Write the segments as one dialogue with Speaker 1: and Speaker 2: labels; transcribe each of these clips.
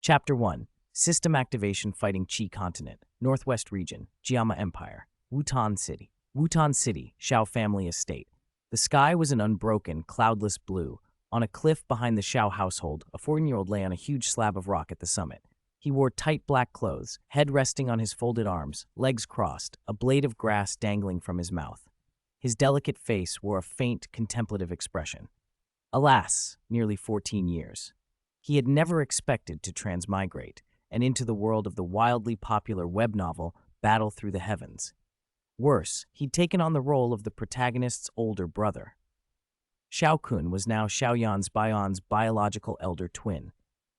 Speaker 1: Chapter 1. System Activation Fighting Qi Continent, Northwest Region, Jiama Empire, Wutan City. Wutan City, Xiao family estate. The sky was an unbroken, cloudless blue. On a cliff behind the Xiao household, a 14-year-old lay on a huge slab of rock at the summit. He wore tight black clothes, head resting on his folded arms, legs crossed, a blade of grass dangling from his mouth. His delicate face wore a faint, contemplative expression. Alas, nearly 14 years. He had never expected to transmigrate and into the world of the wildly popular web novel Battle Through the Heavens. Worse, he'd taken on the role of the protagonist's older brother. Xiao Kun was now Xiao Yan's biological elder twin.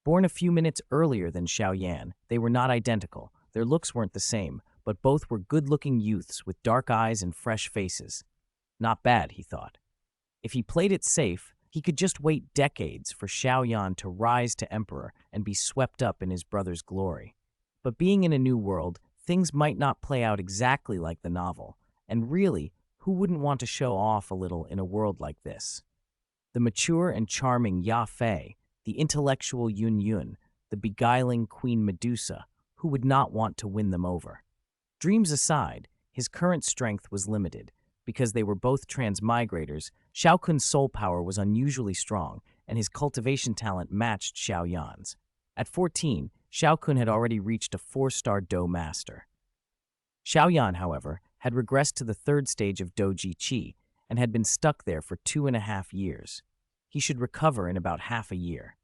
Speaker 1: Born a few minutes earlier than Xiao Yan, they were not identical. Their looks weren't the same, but both were good-looking youths with dark eyes and fresh faces. Not bad, he thought. If he played it safe, he could just wait decades for Xiao Yan to rise to emperor and be swept up in his brother's glory. But being in a new world, things might not play out exactly like the novel, and really, who wouldn't want to show off a little in a world like this? The mature and charming Ya Fei, the intellectual Yun Yun, the beguiling Queen Medusa, who would not want to win them over? Dreams aside, his current strength was limited. Because they were both transmigrators, Xiao Kun's soul power was unusually strong, and his cultivation talent matched Xiao Yan's. At 14, Xiao Kun had already reached a 4-star Do Master. Xiao Yan, however, had regressed to the 3rd stage of Doji Qi and had been stuck there for 2.5 years. He should recover in about half a year.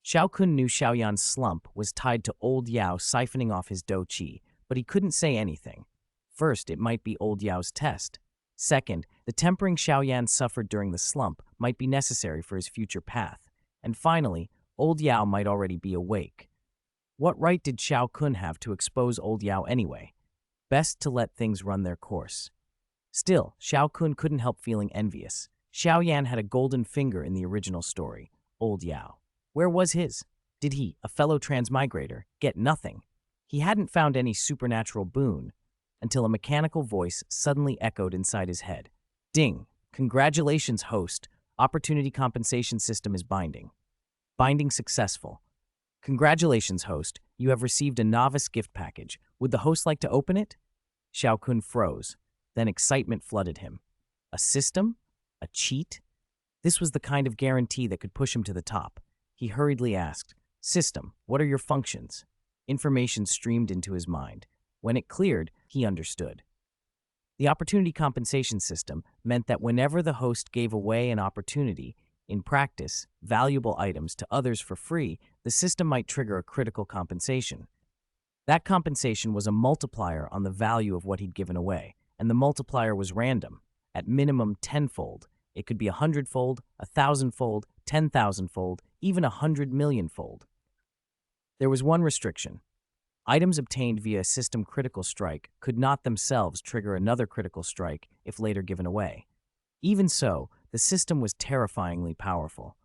Speaker 1: Xiao Kun knew Xiao Yan's slump was tied to old Yao siphoning off his Do Qi, but he couldn't say anything. First, it might be old Yao's test. Second, the tempering Xiao Yan suffered during the slump might be necessary for his future path. And finally, old Yao might already be awake. What right did Xiao Kun have to expose old Yao anyway? Best to let things run their course. Still, Xiao Kun couldn't help feeling envious. Xiao Yan had a golden finger in the original story, old Yao. Where was his? Did he, a fellow transmigrator, get nothing? He hadn't found any supernatural boon, until a mechanical voice suddenly echoed inside his head. Ding! Congratulations, host. Opportunity compensation system is binding. Binding successful. Congratulations, host. You have received a novice gift package. Would the host like to open it? Xiao Kun froze. Then excitement flooded him. A system? A cheat? This was the kind of guarantee that could push him to the top. He hurriedly asked, System, what are your functions? Information streamed into his mind. When it cleared, he understood. The opportunity compensation system meant that whenever the host gave away an opportunity, in practice, valuable items to others for free, the system might trigger a critical compensation. That compensation was a multiplier on the value of what he'd given away, and the multiplier was random, at minimum tenfold. It could be 100-fold, 1,000-fold, 10,000-fold, even 100,000,000-fold. There was one restriction. Items obtained via a system critical strike could not themselves trigger another critical strike if later given away. Even so, the system was terrifyingly powerful.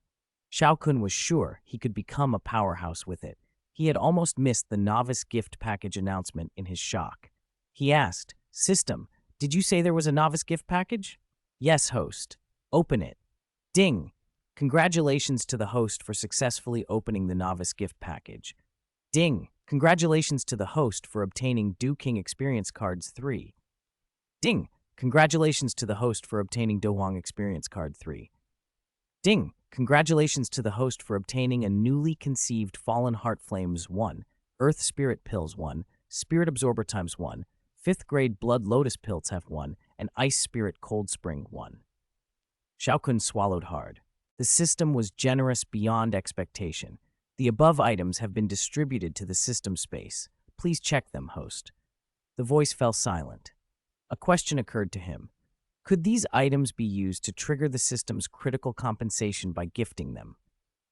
Speaker 1: Xiao Kun was sure he could become a powerhouse with it. He had almost missed the novice gift package announcement in his shock. He asked, System, did you say there was a novice gift package? Yes, host. Open it. Ding! Congratulations to the host for successfully opening the novice gift package. Ding! Congratulations to the host for obtaining Do King Experience Cards 3. Ding! Congratulations to the host for obtaining Do Huang Experience Card 3. Ding! Congratulations to the host for obtaining a newly conceived Fallen Heart Flames 1, Earth Spirit Pills 1, Spirit Absorber times 1, 5th grade Blood Lotus Pill F1, and Ice Spirit Cold Spring 1. Xiao Kun swallowed hard. The system was generous beyond expectation. The above items have been distributed to the system space. Please check them, host. The voice fell silent. A question occurred to him. Could these items be used to trigger the system's critical compensation by gifting them?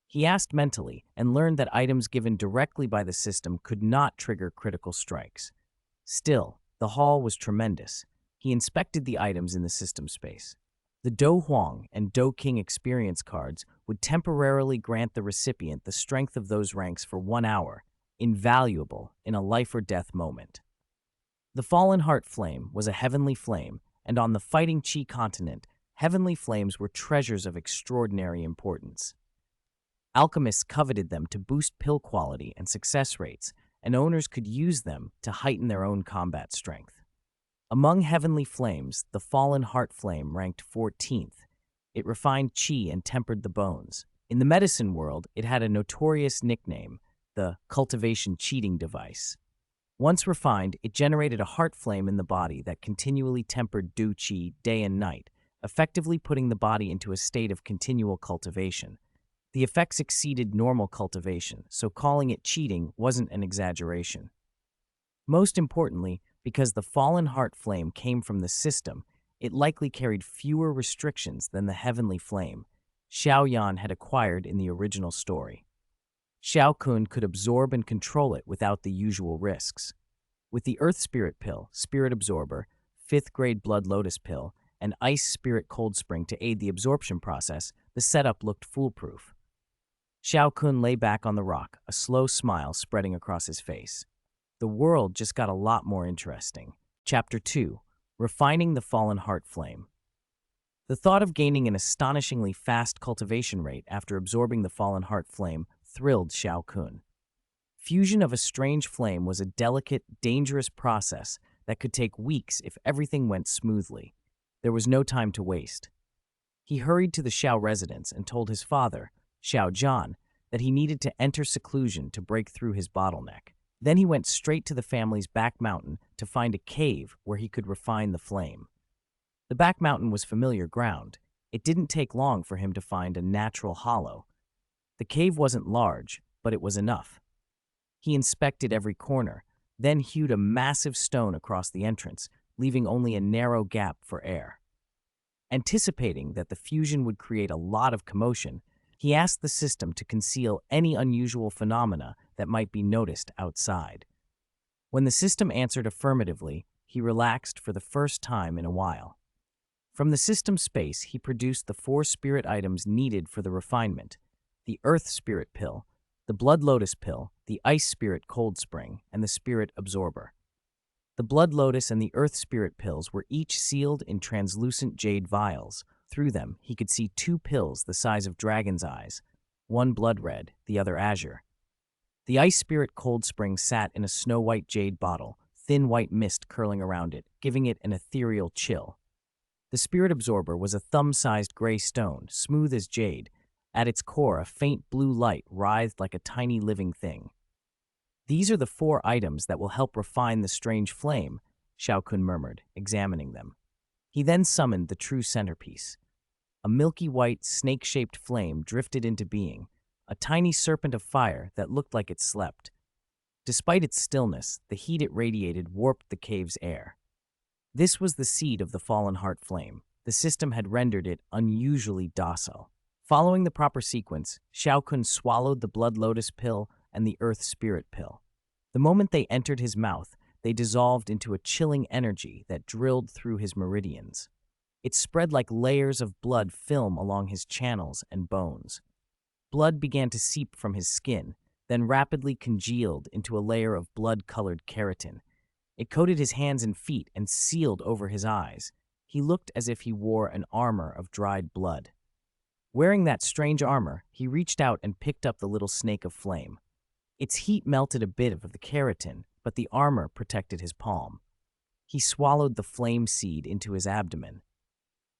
Speaker 1: He asked mentally and learned that items given directly by the system could not trigger critical strikes. Still, the haul was tremendous. He inspected the items in the system space. The Do Huang and Do King experience cards would temporarily grant the recipient the strength of those ranks for 1 hour, invaluable in a life-or-death moment. The Fallen Heart Flame was a heavenly flame, and on the Fighting Qi continent, heavenly flames were treasures of extraordinary importance. Alchemists coveted them to boost pill quality and success rates, and owners could use them to heighten their own combat strength. Among heavenly flames, the fallen heart flame ranked 14th. It refined chi and tempered the bones. In the medicine world, it had a notorious nickname, the cultivation cheating device. Once refined, it generated a heart flame in the body that continually tempered du qi day and night, effectively putting the body into a state of continual cultivation. The effects exceeded normal cultivation, so calling it cheating wasn't an exaggeration. Most importantly, because the fallen heart flame came from the system, it likely carried fewer restrictions than the heavenly flame Xiao Yan had acquired in the original story. Xiao Kun could absorb and control it without the usual risks. With the Earth Spirit Pill, Spirit Absorber, 5th grade Blood Lotus Pill, and Ice Spirit Cold Spring to aid the absorption process, the setup looked foolproof. Xiao Kun lay back on the rock, a slow smile spreading across his face. The world just got a lot more interesting. Chapter 2. Refining the Fallen Heart Flame. The thought of gaining an astonishingly fast cultivation rate after absorbing the Fallen Heart Flame thrilled Xiao Kun. Fusion of a strange flame was a delicate, dangerous process that could take weeks if everything went smoothly. There was no time to waste. He hurried to the Xiao residence and told his father, Xiao Yan, that he needed to enter seclusion to break through his bottleneck. Then he went straight to the family's back mountain to find a cave where he could refine the flame. The back mountain was familiar ground. It didn't take long for him to find a natural hollow. The cave wasn't large, but it was enough. He inspected every corner, then hewed a massive stone across the entrance, leaving only a narrow gap for air. Anticipating that the fusion would create a lot of commotion, he asked the system to conceal any unusual phenomena that might be noticed outside. When the system answered affirmatively, he relaxed for the first time in a while. From the system space, he produced the 4 spirit items needed for the refinement: the Earth Spirit Pill, the Blood Lotus Pill, the Ice Spirit Cold Spring, and the Spirit Absorber. The Blood Lotus and the Earth Spirit Pills were each sealed in translucent jade vials. Through them, he could see 2 pills the size of dragon's eyes, one blood red, the other azure. The Ice Spirit Cold Spring sat in a snow-white jade bottle, thin white mist curling around it, giving it an ethereal chill. The Spirit Absorber was a thumb-sized gray stone, smooth as jade. At its core, a faint blue light writhed like a tiny living thing. These are the 4 items that will help refine the strange flame, Xiao Kun murmured, examining them. He then summoned the true centerpiece. A milky white, snake-shaped flame drifted into being, a tiny serpent of fire that looked like it slept. Despite its stillness, the heat it radiated warped the cave's air. This was the seed of the fallen heart flame. The system had rendered it unusually docile. Following the proper sequence, Xiao Kun swallowed the Blood Lotus Pill and the Earth Spirit Pill. The moment they entered his mouth, they dissolved into a chilling energy that drilled through his meridians. It spread like layers of blood film along his channels and bones. Blood began to seep from his skin, then rapidly congealed into a layer of blood-colored keratin. It coated his hands and feet and sealed over his eyes. He looked as if he wore an armor of dried blood. Wearing that strange armor, he reached out and picked up the little snake of flame. Its heat melted a bit of the keratin, but the armor protected his palm. He swallowed the flame seed into his abdomen.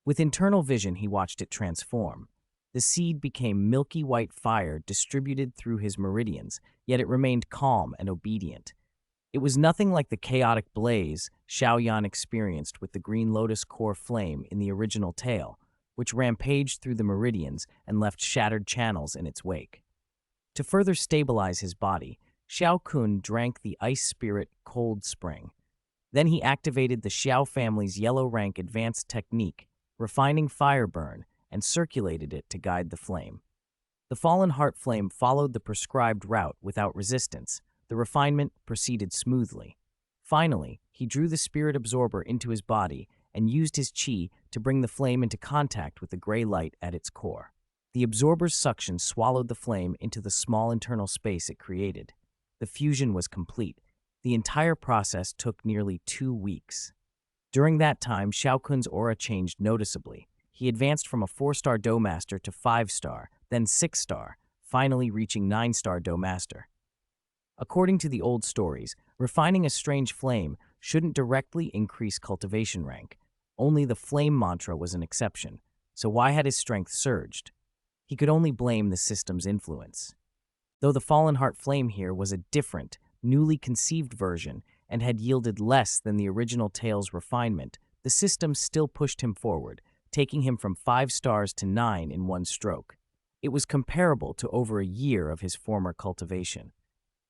Speaker 1: With internal vision, he watched it transform. The seed became milky white fire distributed through his meridians, yet it remained calm and obedient. It was nothing like the chaotic blaze Xiao Yan experienced with the Green Lotus core flame in the original tale, which rampaged through the meridians and left shattered channels in its wake. To further stabilize his body, Xiao Kun drank the Ice Spirit Cold Spring. Then he activated the Xiao family's yellow rank advanced technique, refining fire burn, and circulated it to guide the flame. The fallen heart flame followed the prescribed route without resistance. The refinement proceeded smoothly. Finally, he drew the Spirit Absorber into his body and used his chi to bring the flame into contact with the gray light at its core. The absorber's suction swallowed the flame into the small internal space it created. The fusion was complete. The entire process took nearly 2 weeks. During that time, Xiao Kun's aura changed noticeably. He advanced from a 4-star Dough Master to 5-star, then 6-star, finally reaching 9-star Dough Master. According to the old stories, refining a strange flame shouldn't directly increase cultivation rank. Only the flame mantra was an exception, so why had his strength surged? He could only blame the system's influence. Though the Fallen Heart flame here was a different, newly conceived version and had yielded less than the original tale's refinement, the system still pushed him forward, taking him from 5 stars to 9 in one stroke. It was comparable to over a year of his former cultivation.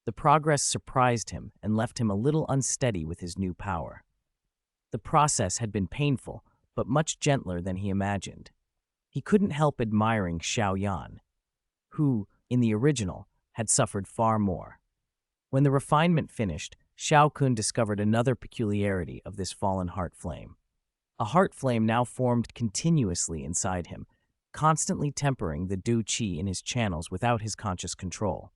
Speaker 1: The progress surprised him and left him a little unsteady with his new power. The process had been painful, but much gentler than he imagined. He couldn't help admiring Xiao Yan, who, in the original, had suffered far more. When the refinement finished, Xiao Kun discovered another peculiarity of this Fallen Heart flame. A heart flame now formed continuously inside him, constantly tempering the Du Qi in his channels without his conscious control.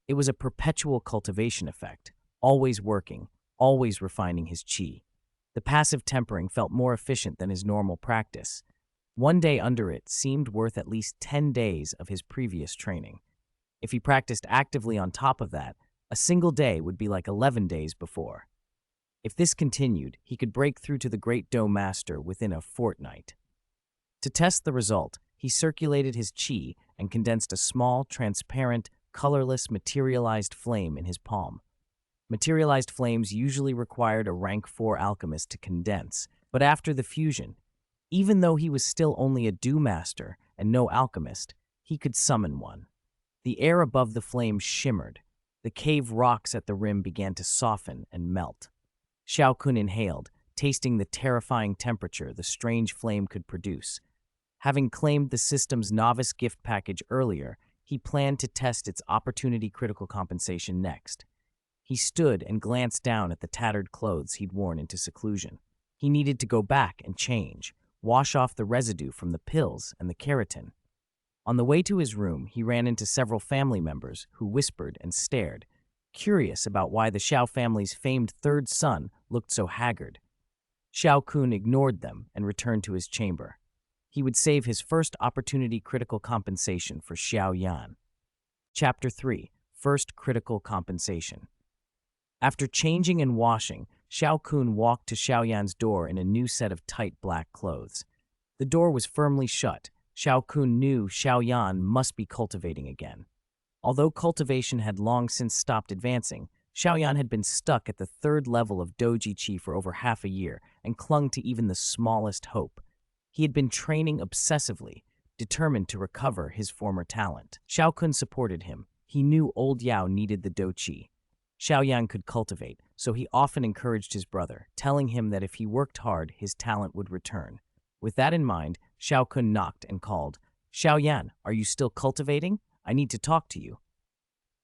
Speaker 1: It was a perpetual cultivation effect, always working, always refining his qi. The passive tempering felt more efficient than his normal practice. One day under it seemed worth at least 10 days of his previous training. If he practiced actively on top of that, a single day would be like 11 days before. If this continued, he could break through to the Great Dough Master within a fortnight. To test the result, he circulated his qi and condensed a small, transparent, colorless, materialized flame in his palm. Materialized flames usually required a rank 4 alchemist to condense, but after the fusion, even though he was still only a Dough Master and no alchemist, he could summon one. The air above the flame shimmered. The cave rocks at the rim began to soften and melt. Xiao Kun inhaled, tasting the terrifying temperature the strange flame could produce. Having claimed the system's novice gift package earlier, he planned to test its opportunity critical compensation next. He stood and glanced down at the tattered clothes he'd worn into seclusion. He needed to go back and change, wash off the residue from the pills and the keratin. On the way to his room, he ran into several family members who whispered and stared, curious about why the Xiao family's famed third son looked so haggard. Xiao Kun ignored them and returned to his chamber. He would save his first opportunity critical compensation for Xiao Yan. Chapter 3. First Critical Compensation. After changing and washing, Xiao Kun walked to Xiao Yan's door in a new set of tight black clothes. The door was firmly shut. Xiao Kun knew Xiao Yan must be cultivating again. Although cultivation had long since stopped advancing, Xiao Yan had been stuck at the 3rd level of Doji Qi for over half a year and clung to even the smallest hope. He had been training obsessively, determined to recover his former talent. Xiao Kun supported him. He knew old Yao needed the Do Qi. Xiao Yan could cultivate, so he often encouraged his brother, telling him that if he worked hard, his talent would return. With that in mind, Xiao Kun knocked and called, "Xiao Yan, are you still cultivating? I need to talk to you."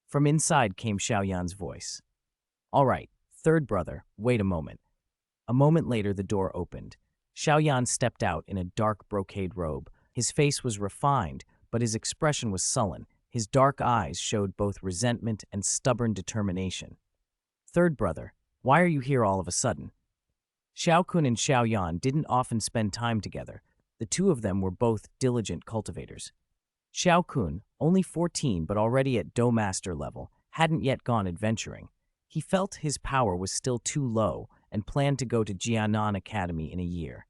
Speaker 1: From inside came Xiao Yan's voice. "All right, third brother, wait a moment." A moment later, the door opened. Xiao Yan stepped out in a dark brocade robe. His face was refined, but his expression was sullen. His dark eyes showed both resentment and stubborn determination. "Third brother, why are you here all of a sudden?" Xiao Kun and Xiao Yan didn't often spend time together. The two of them were both diligent cultivators. Xiao Kun, only 14 but already at Dough Master level, hadn't yet gone adventuring. He felt his power was still too low and planned to go to Jianan Academy in a year.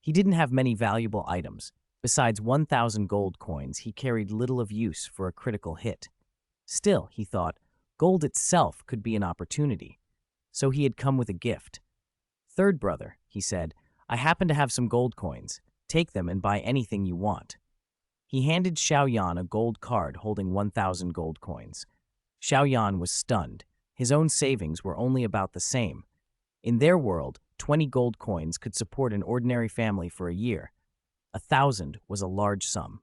Speaker 1: He didn't have many valuable items. Besides 1,000 gold coins, he carried little of use for a critical hit. Still, he thought, gold itself could be an opportunity. So he had come with a gift. "Third brother," he said, "I happen to have some gold coins. Take them and buy anything you want." He handed Xiao Yan a gold card holding 1,000 gold coins. Xiao Yan was stunned. His own savings were only about the same. In their world, 20 gold coins could support an ordinary family for a year. 1,000 was a large sum.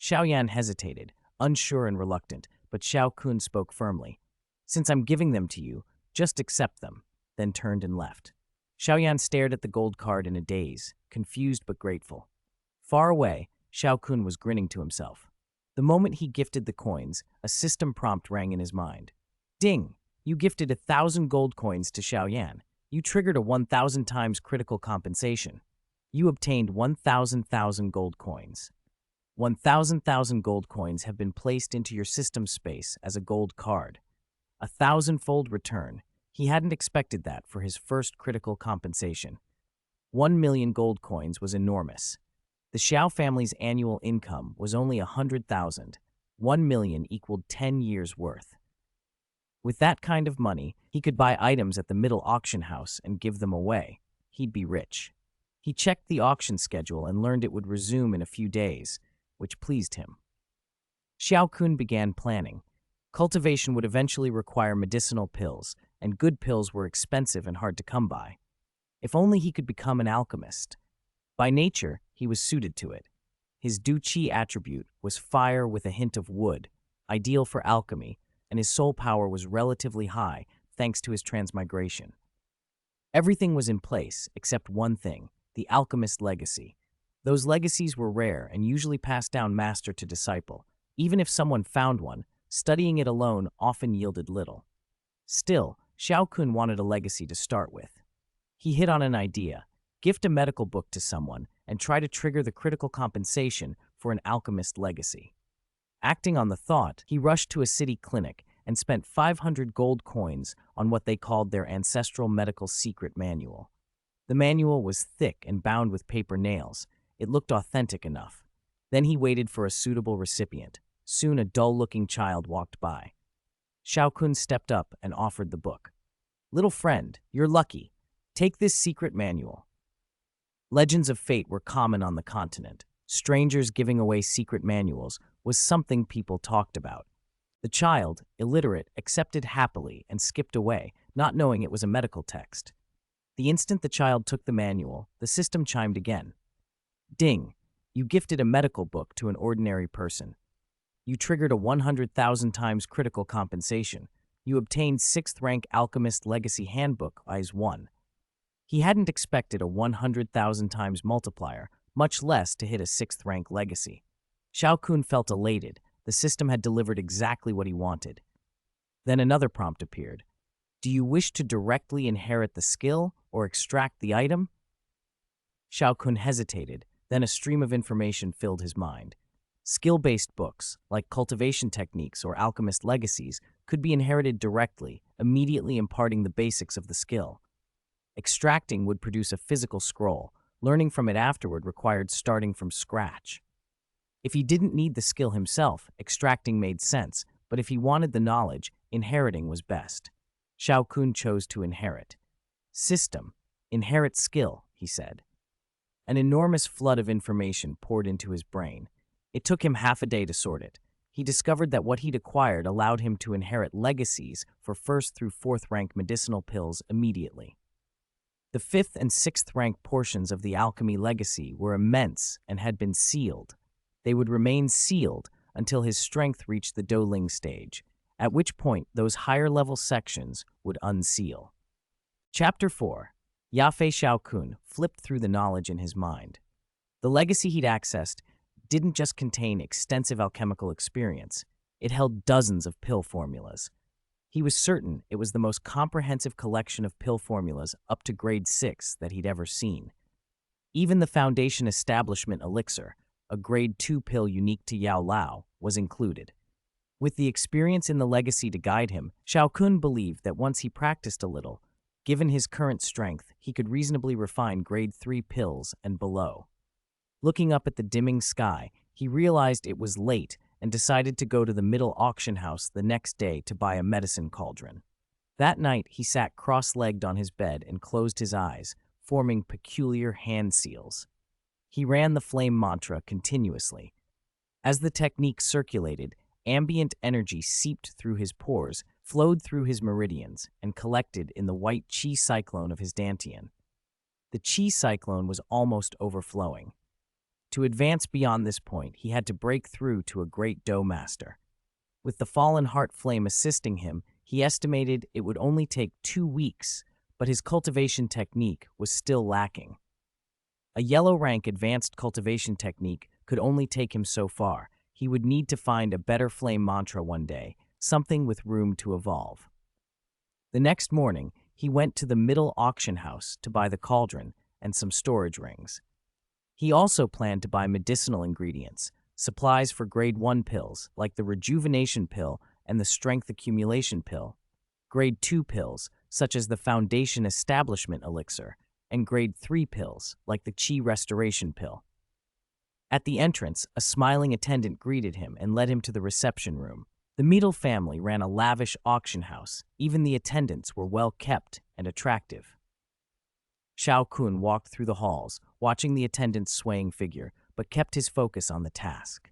Speaker 1: Xiao Yan hesitated, unsure and reluctant, but Xiao Kun spoke firmly. "Since I'm giving them to you, just accept them," then turned and left. Xiao Yan stared at the gold card in a daze, confused but grateful. Far away, Xiao Kun was grinning to himself. The moment he gifted the coins, a system prompt rang in his mind. "Ding! You gifted 1,000 gold coins to Xiao Yan. You triggered a 1,000 times critical compensation. You obtained 1,000 gold coins." 1,000 gold coins have been placed into your system space as a gold card. A thousandfold return. He hadn't expected that for his first critical compensation. 1 million gold coins was enormous. The Xiao family's annual income was only 100,000. 1 million equaled 10 years' worth. With that kind of money, he could buy items at the middle auction house and give them away. He'd be rich. He checked the auction schedule and learned it would resume in a few days, which pleased him. Xiao Kun began planning. Cultivation would eventually require medicinal pills, and good pills were expensive and hard to come by. If only he could become an alchemist. By nature, he was suited to it. His Du Qi attribute was fire with a hint of wood, ideal for alchemy, and his soul power was relatively high thanks to his transmigration. Everything was in place except one thing, the alchemist legacy. Those legacies were rare and usually passed down master to disciple. Even if someone found one, studying it alone often yielded little. Still, Xiao Kun wanted a legacy to start with. He hit on an idea: gift a medical book to someone and try to trigger the critical compensation for an alchemist legacy. Acting on the thought, he rushed to a city clinic and spent 500 gold coins on what they called their ancestral medical secret manual. The manual was thick and bound with paper nails. It looked authentic enough. Then he waited for a suitable recipient. Soon a dull-looking child walked by. Xiao Kun stepped up and offered the book. "Little friend, you're lucky. Take this secret manual." Legends of fate were common on the continent. Strangers giving away secret manuals was something people talked about. The child, illiterate, accepted happily and skipped away, not knowing it was a medical text. The instant the child took the manual, the system chimed again. "Ding, you gifted a medical book to an ordinary person. You triggered a 100,000 times critical compensation. You obtained 6th rank Alchemist Legacy Handbook Eyes 1. He hadn't expected a 100,000 times multiplier, much less to hit a 6th rank legacy. Xiao Kun felt elated. The system had delivered exactly what he wanted. Then another prompt appeared. "Do you wish to directly inherit the skill or extract the item?" Xiao Kun hesitated, then a stream of information filled his mind. Skill-based books, like cultivation techniques or alchemist legacies, could be inherited directly, immediately imparting the basics of the skill. Extracting would produce a physical scroll. Learning from it afterward required starting from scratch. If he didn't need the skill himself, extracting made sense, but if he wanted the knowledge, inheriting was best. Xiao Kun chose to inherit. System. Inherit skill, he said. An enormous flood of information poured into his brain. It took him half a day to sort it. He discovered that what he'd acquired allowed him to inherit legacies for 1st through 4th rank medicinal pills immediately. The 5th and 6th rank portions of the alchemy legacy were immense and had been sealed. They would remain sealed until his strength reached the Douling stage, at which point those higher-level sections would unseal. Chapter 4. Yafei Xiao Kun flipped through the knowledge in his mind. The legacy he'd accessed didn't just contain extensive alchemical experience, it held dozens of pill formulas. He was certain it was the most comprehensive collection of pill formulas up to grade 6 that he'd ever seen. Even the Foundation Establishment Elixir, a grade 2 pill unique to Yao Lao, was included. With the experience in the legacy to guide him, Xiao Kun believed that once he practiced a little, given his current strength, he could reasonably refine grade 3 pills and below. Looking up at the dimming sky, he realized it was late and decided to go to the middle auction house the next day to buy a medicine cauldron. That night, he sat cross-legged on his bed and closed his eyes, forming peculiar hand seals. He ran the flame mantra continuously. As the technique circulated, ambient energy seeped through his pores, flowed through his meridians, and collected in the white chi cyclone of his dantian. The chi cyclone was almost overflowing. To advance beyond this point, he had to break through to a great dough master. With the fallen heart flame assisting him, he estimated it would only take 2 weeks, but his cultivation technique was still lacking. A yellow rank advanced cultivation technique could only take him so far. He would need to find a better flame mantra one day, something with room to evolve. The next morning, he went to the middle auction house to buy the cauldron and some storage rings. He also planned to buy medicinal ingredients, supplies for grade 1 pills, like the rejuvenation pill and the strength accumulation pill, grade 2 pills, such as the foundation establishment elixir, and grade 3 pills, like the chi restoration pill. At the entrance, a smiling attendant greeted him and led him to the reception room. The Meadle family ran a lavish auction house. Even the attendants were well kept and attractive. Xiao Kun walked through the halls, watching the attendant's swaying figure, but kept his focus on the task.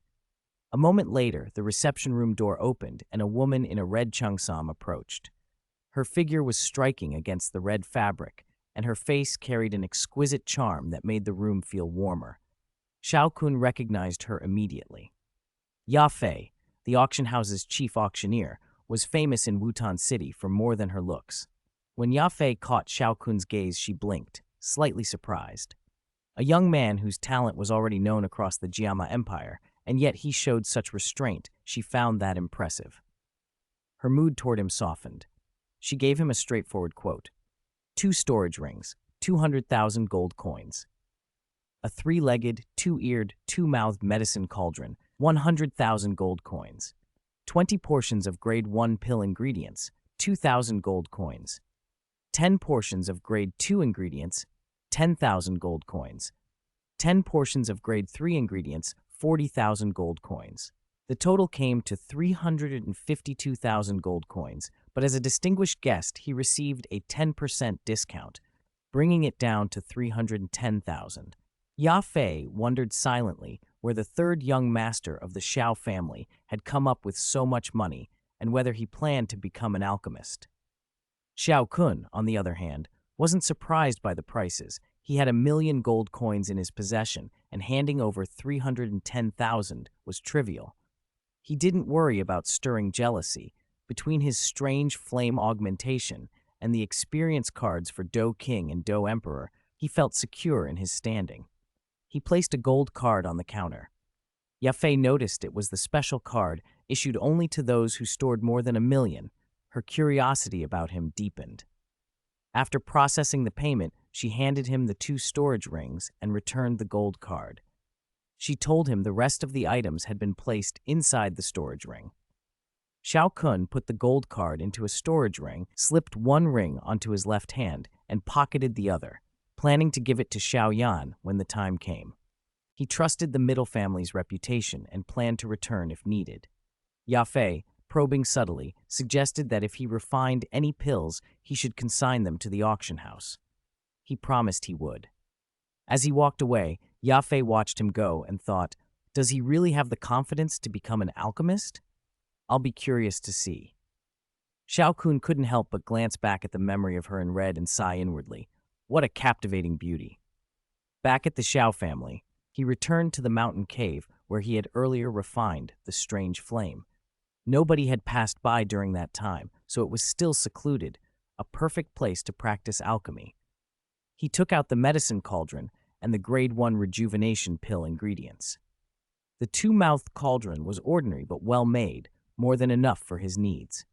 Speaker 1: A moment later, the reception room door opened and a woman in a red cheongsam approached. Her figure was striking against the red fabric, and her face carried an exquisite charm that made the room feel warmer. Xiao Kun recognized her immediately. Ya Fei, the auction house's chief auctioneer, was famous in Wutan City for more than her looks. When Ya Fei caught Xiao Kun's gaze, she blinked, slightly surprised. A young man whose talent was already known across the Jiama Empire, and yet he showed such restraint, she found that impressive. Her mood toward him softened. She gave him a straightforward quote. 2 storage rings, 200,000 gold coins. A 3-legged, 2-eared, 2-mouthed medicine cauldron, 100,000 gold coins. 20 portions of grade 1 pill ingredients, 2,000 gold coins. 10 portions of grade 2 ingredients, 10,000 gold coins. 10 portions of grade 3 ingredients, 40,000 gold coins. The total came to 352,000 gold coins, but as a distinguished guest, he received a 10% discount, bringing it down to 310,000. Ya Fei wondered silently where the third young master of the Xiao family had come up with so much money and whether he planned to become an alchemist. Xiao Kun, on the other hand, wasn't surprised by the prices. He had 1,000,000 gold coins in his possession, and handing over 310,000 was trivial. He didn't worry about stirring jealousy. Between his strange flame augmentation and the experience cards for Do King and Do Emperor, he felt secure in his standing. He placed a gold card on the counter. Ya Fei noticed it was the special card issued only to those who stored more than 1,000,000. Her curiosity about him deepened. After processing the payment, she handed him the 2 storage rings and returned the gold card. She told him the rest of the items had been placed inside the storage ring. Xiao Kun put the gold card into a storage ring, slipped one ring onto his left hand, and pocketed the other, planning to give it to Xiao Yan when the time came. He trusted the middle family's reputation and planned to return if needed. Ya Fei, probing subtly, suggested that if he refined any pills, he should consign them to the auction house. He promised he would. As he walked away, Ya Fei watched him go and thought, does he really have the confidence to become an alchemist? I'll be curious to see. Xiao Kun couldn't help but glance back at the memory of her in red and sigh inwardly. What a captivating beauty. Back at the Xiao family, he returned to the mountain cave where he had earlier refined the strange flame. Nobody had passed by during that time, so it was still secluded, a perfect place to practice alchemy. He took out the medicine cauldron and the grade 1 rejuvenation pill ingredients. The 2-mouthed cauldron was ordinary but well made, more than enough for his needs.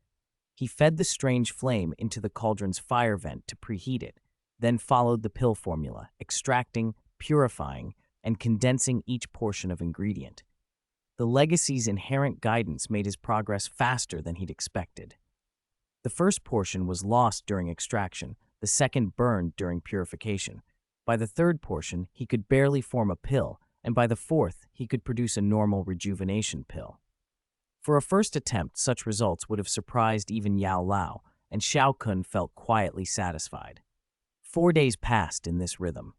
Speaker 1: He fed the strange flame into the cauldron's fire vent to preheat it, then followed the pill formula, extracting, purifying, and condensing each portion of ingredient. The legacy's inherent guidance made his progress faster than he'd expected. The first portion was lost during extraction, the second burned during purification. By the third portion, he could barely form a pill, and by the fourth, he could produce a normal rejuvenation pill. For a first attempt, such results would have surprised even Yao Lao, and Xiao Kun felt quietly satisfied. 4 days passed in this rhythm.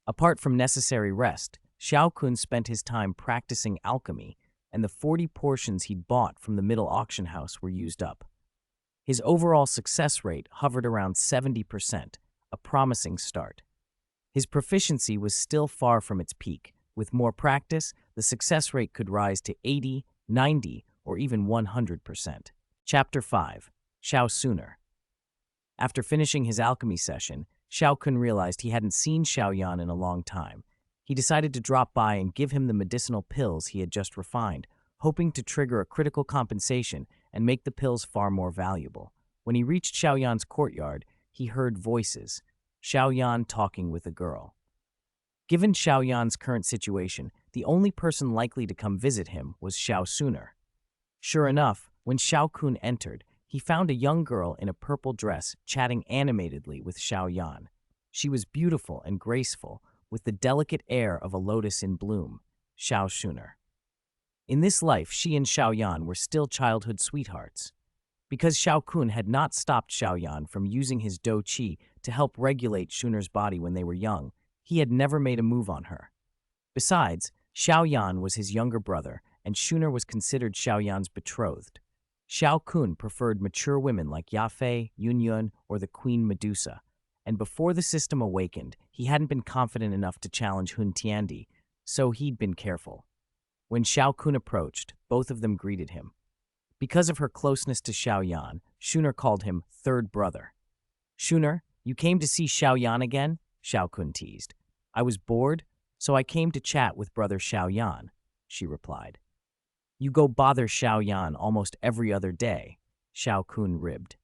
Speaker 1: Apart from necessary rest, Xiao Kun spent his time practicing alchemy, and the 40 portions he'd bought from the middle auction house were used up. His overall success rate hovered around 70%, a promising start. His proficiency was still far from its peak. With more practice, the success rate could rise to 80, 90, or even 100%. Chapter 5. Xiao Sooner. After finishing his alchemy session, Xiao Kun realized he hadn't seen Xiao Yan in a long time. He decided to drop by and give him the medicinal pills he had just refined, hoping to trigger a critical compensation and make the pills far more valuable. When he reached Xiao Yan's courtyard, he heard voices, Xiao Yan talking with a girl. Given Xiao Yan's current situation, the only person likely to come visit him was Xiao Sooner. Sure enough, when Xiao Kun entered, he found a young girl in a purple dress chatting animatedly with Xiao Yan. She was beautiful and graceful, with the delicate air of a lotus in bloom. Xiao Sooner. In this life, she and Xiao Yan were still childhood sweethearts. Because Xiao Kun had not stopped Xiao Yan from using his Do Qi to help regulate Shuner's body when they were young, he had never made a move on her. Besides, Xiao Yan was his younger brother, and Shuner was considered Xiao Yan's betrothed. Xiao Kun preferred mature women like Yafei, Yunyun, or the Queen Medusa, and before the system awakened, he hadn't been confident enough to challenge Hun Tiandi, so he'd been careful. When Xiao Kun approached, both of them greeted him. Because of her closeness to Xiao Yan, Shuner called him third brother. "Shuner, you came to see Xiao Yan again?" Xiao Kun teased. "I was bored, so I came to chat with brother Xiao Yan," she replied. "You go bother Xiao Yan almost every other day," Xiao Kun ribbed.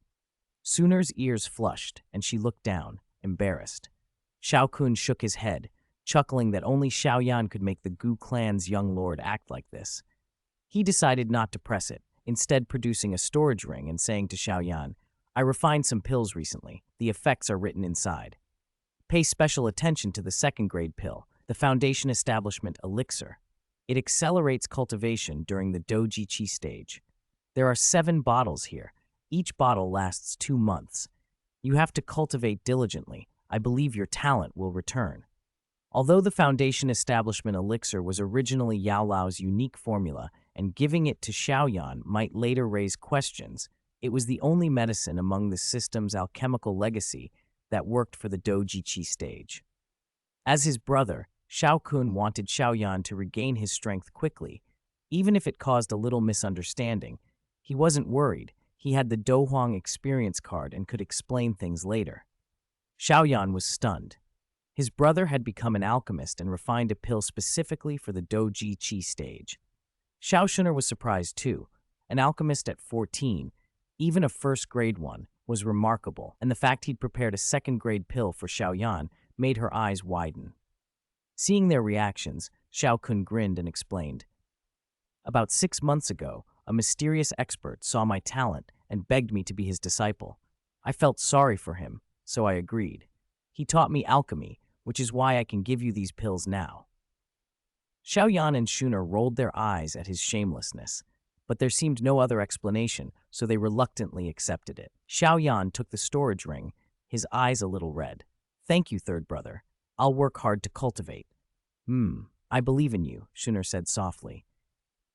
Speaker 1: Shuner's ears flushed, and she looked down, embarrassed. Xiao Kun shook his head, chuckling that only Xiao Yan could make the Gu clan's young lord act like this. He decided not to press it, instead producing a storage ring and saying to Xiao Yan, "I refined some pills recently. The effects are written inside. Pay special attention to the second-grade pill, the Foundation Establishment Elixir. It accelerates cultivation during the Doji Chi stage. There are 7 bottles here. Each bottle lasts 2 months. You have to cultivate diligently. I believe your talent will return." Although the Foundation Establishment Elixir was originally Yao Lao's unique formula, and giving it to Xiao Yan might later raise questions, it was the only medicine among the system's alchemical legacy that worked for the Doji Chi stage. As his brother, Xiao Kun wanted Xiao Yan to regain his strength quickly, even if it caused a little misunderstanding. He wasn't worried. He had the Do Huang experience card and could explain things later. Xiao Yan was stunned. His brother had become an alchemist and refined a pill specifically for the Doji Chi stage. Xiao Shuner was surprised too. An alchemist at 14, even a first-grade one, was remarkable, and the fact he'd prepared a second-grade pill for Xiao Yan made her eyes widen. Seeing their reactions, Xiao Kun grinned and explained, "About 6 months ago, a mysterious expert saw my talent and begged me to be his disciple. I felt sorry for him, so I agreed. He taught me alchemy, which is why I can give you these pills now." Xiao Yan and Shuner rolled their eyes at his shamelessness, but there seemed no other explanation, so they reluctantly accepted it. Xiao Yan took the storage ring, his eyes a little red. "Thank you, third brother. I'll work hard to cultivate." I believe in you," Shuner said softly.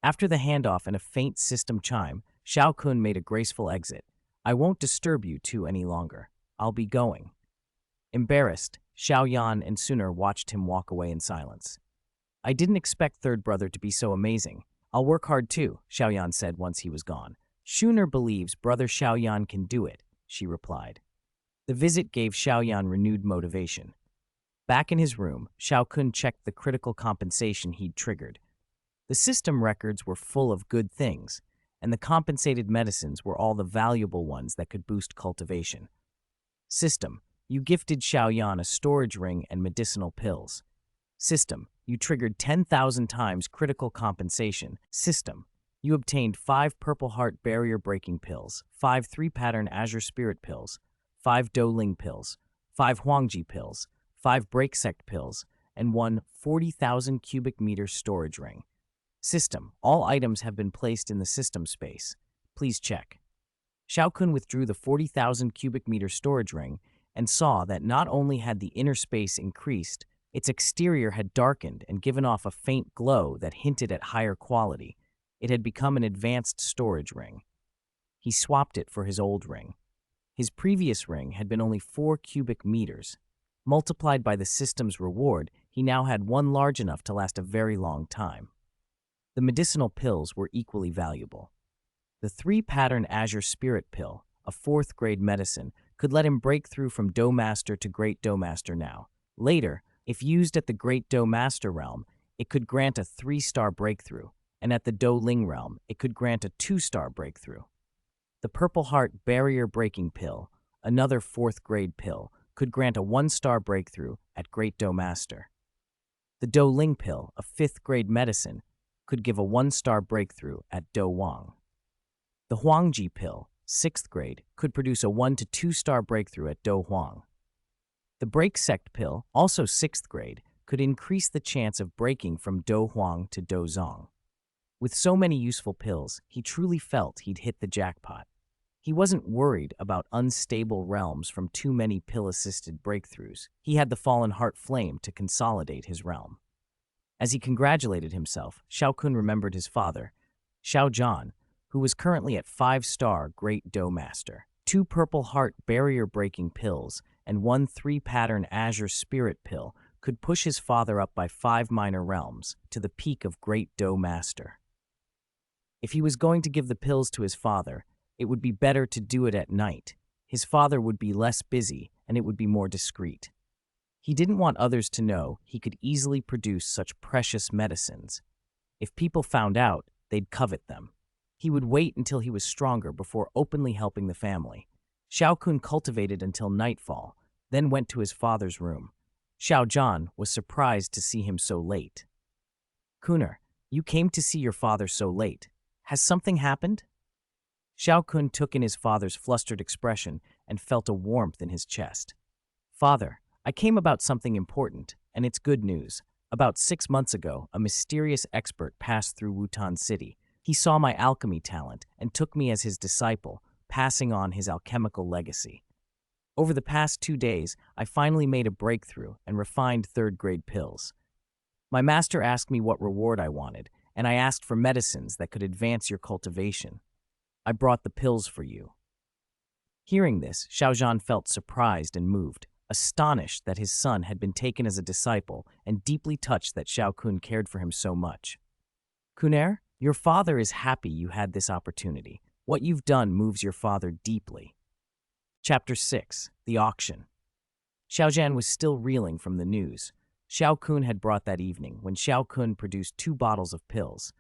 Speaker 1: After the handoff and a faint system chime, Xiao Kun made a graceful exit. "I won't disturb you two any longer. I'll be going." Embarrassed, Xiao Yan and Shuner watched him walk away in silence. "I didn't expect third brother to be so amazing. I'll work hard too," Xiao Yan said once he was gone. "Shuner believes brother Xiao Yan can do it," she replied. The visit gave Xiao Yan renewed motivation. Back in his room, Xiao Kun checked the critical compensation he'd triggered. The system records were full of good things, and the compensated medicines were all the valuable ones that could boost cultivation. System: you gifted Xiao Yan a storage ring and medicinal pills. System: you triggered 10,000 times critical compensation. System: you obtained 5 Purple Heart barrier-breaking pills, 5 3-pattern Azure Spirit pills, 5 Do Ling pills, 5 Huangji pills, 5 Break Sect pills, and 1 40,000 cubic meter storage ring. System: all items have been placed in the system space. Please check. Xiao Kun withdrew the 40,000 cubic meter storage ring and saw that not only had the inner space increased, its exterior had darkened and given off a faint glow that hinted at higher quality. It had become an advanced storage ring. He swapped it for his old ring. His previous ring had been only 4 cubic meters. Multiplied by the system's reward, he now had one large enough to last a very long time. The medicinal pills were equally valuable. The 3-pattern Azure Spirit pill, a 4th-grade medicine, could let him break through from Do Master to Great Do Master now. Later, if used at the Great Do Master realm, it could grant a 3-star breakthrough, and at the Do Ling realm, it could grant a 2-star breakthrough. The Purple Heart barrier-breaking pill, another 4th-grade pill, could grant a 1-star breakthrough at Great Do Master. The Do Ling pill, a 5th-grade medicine, could give a 1-star breakthrough at Do Wang. The Huangji pill, 6th grade, could produce a 1 to 2-star breakthrough at Do Huang. The Break Sect pill, also 6th grade, could increase the chance of breaking from Do Huang to Do Zong. With so many useful pills, he truly felt he'd hit the jackpot. He wasn't worried about unstable realms from too many pill-assisted breakthroughs. He had the Fallen Heart Flame to consolidate his realm. As he congratulated himself, Xiao Kun remembered his father, Xiao Yan, who was currently at 5-star Great Do Master. 2 Purple Heart barrier-breaking pills and 1 3-pattern Azure Spirit pill could push his father up by 5 minor realms to the peak of Great Do Master. If he was going to give the pills to his father, it would be better to do it at night. His father would be less busy, and it would be more discreet. He didn't want others to know he could easily produce such precious medicines. If people found out, they'd covet them. He would wait until he was stronger before openly helping the family. Xiao Kun cultivated until nightfall, then went to his father's room. Xiao Yan was surprised to see him so late. "Kuner, you came to see your father so late. Has something happened?" Xiao Kun took in his father's flustered expression and felt a warmth in his chest. "Father, I came about something important, and it's good news. About 6 months ago, a mysterious expert passed through Wutan City. He saw my alchemy talent and took me as his disciple, passing on his alchemical legacy. Over the past 2 days, I finally made a breakthrough and refined 3rd-grade pills. My master asked me what reward I wanted, and I asked for medicines that could advance your cultivation. I brought the pills for you." Hearing this, Xiao Yan felt surprised and moved, astonished that his son had been taken as a disciple and deeply touched that Xiao Kun cared for him so much. "Kuner, your father is happy you had this opportunity. What you've done moves your father deeply." Chapter 6. The Auction. Xiao Yan was still reeling from the news. Xiao Kun had brought that evening when Xiao Kun produced 2 bottles of pills.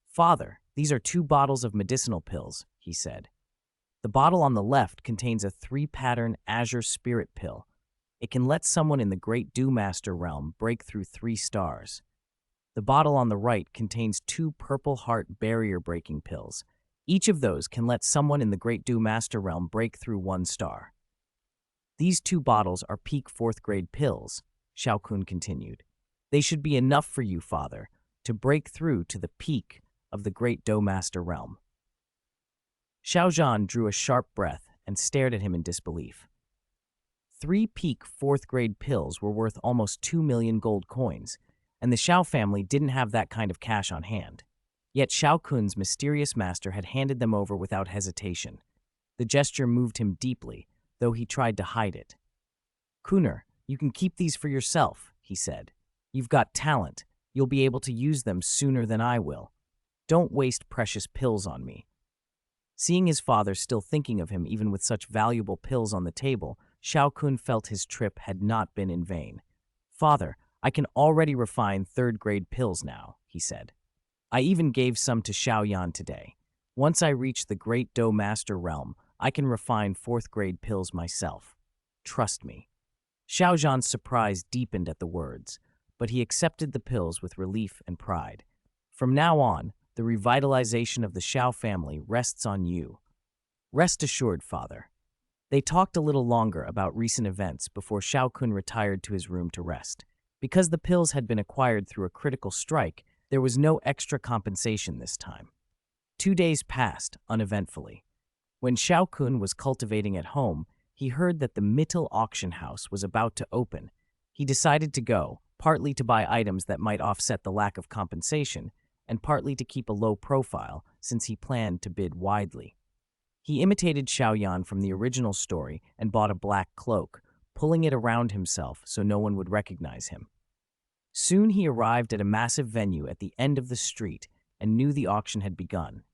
Speaker 1: "Father, these are 2 bottles of medicinal pills," he said. "The bottle on the left contains a 3-pattern Azure Spirit pill. It can let someone in the Great Do Master realm break through 3 stars. The bottle on the right contains 2 Purple Heart barrier-breaking pills. Each of those can let someone in the Great Do Master realm break through 1 star. These 2 bottles are peak 4th-grade pills," Xiao Kun continued. "They should be enough for you, father, to break through to the peak of the Great Do Master realm." Xiao Yan drew a sharp breath and stared at him in disbelief. 3 peak 4th-grade pills were worth almost 2 million gold coins, and the Xiao family didn't have that kind of cash on hand. Yet Xiao Kun's mysterious master had handed them over without hesitation. The gesture moved him deeply, though he tried to hide it. "Kuner, you can keep these for yourself," he said. "You've got talent. You'll be able to use them sooner than I will. Don't waste precious pills on me." Seeing his father still thinking of him even with such valuable pills on the table, Xiao Kun felt his trip had not been in vain. "Father, I can already refine 3rd-grade pills now," he said. "I even gave some to Xiao Yan today. Once I reach the Great Do Master realm, I can refine 4th-grade pills myself. Trust me." Xiao Yan's surprise deepened at the words, but he accepted the pills with relief and pride. "From now on, the revitalization of the Xiao family rests on you. Rest assured, father." They talked a little longer about recent events before Xiao Kun retired to his room to rest. Because the pills had been acquired through a critical strike, there was no extra compensation this time. 2 days passed uneventfully. When Xiao Kun was cultivating at home, he heard that the Mittel auction house was about to open. He decided to go, partly to buy items that might offset the lack of compensation, and partly to keep a low profile since he planned to bid widely. He imitated Xiao Yan from the original story and bought a black cloak, pulling it around himself so no one would recognize him. Soon he arrived at a massive venue at the end of the street and knew the auction had begun.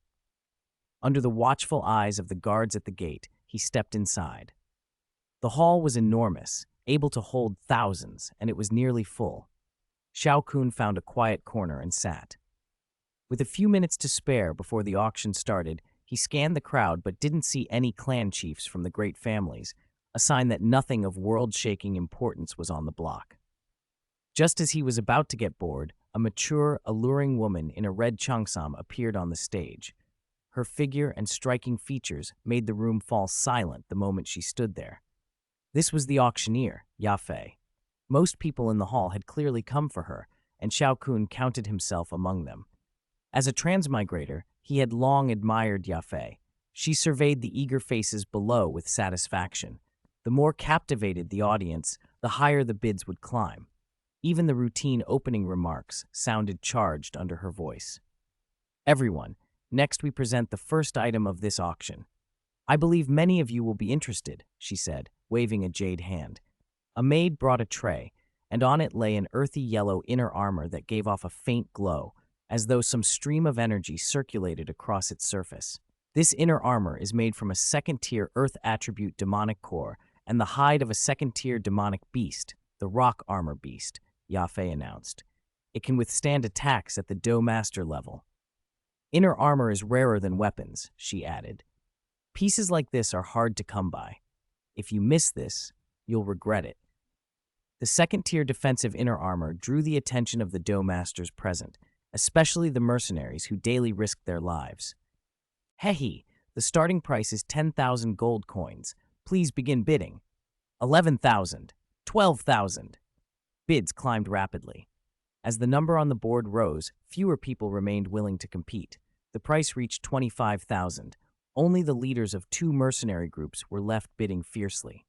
Speaker 1: Under the watchful eyes of the guards at the gate, he stepped inside. The hall was enormous, able to hold thousands, and it was nearly full. Xiao Kun found a quiet corner and sat. With a few minutes to spare before the auction started, he scanned the crowd but didn't see any clan chiefs from the great families, a sign that nothing of world-shaking importance was on the block. Just as he was about to get bored, a mature, alluring woman in a red cheongsam appeared on the stage. Her figure and striking features made the room fall silent the moment she stood there. This was the auctioneer, Yafei. Most people in the hall had clearly come for her, and Xiao Kun counted himself among them. As a transmigrator, he had long admired Yafei. She surveyed the eager faces below with satisfaction. The more captivated the audience, the higher the bids would climb. Even the routine opening remarks sounded charged under her voice. Everyone, next we present the first item of this auction. I believe many of you will be interested, she said, waving a jade hand. A maid brought a tray, and on it lay an earthy yellow inner armor that gave off a faint glow, as though some stream of energy circulated across its surface. This inner armor is made from a second-tier earth attribute demonic core and the hide of a second-tier demonic beast, the rock armor beast, Yafei announced. It can withstand attacks at the Do Master level. Inner armor is rarer than weapons, she added. Pieces like this are hard to come by. If you miss this, you'll regret it. The second-tier defensive inner armor drew the attention of the Do Masters present, especially the mercenaries who daily risked their lives. Hehe, the starting price is 10,000 gold coins. Please begin bidding. 11,000. 12,000. Bids climbed rapidly. As the number on the board rose, fewer people remained willing to compete. The price reached 25,000. Only the leaders of two mercenary groups were left bidding fiercely.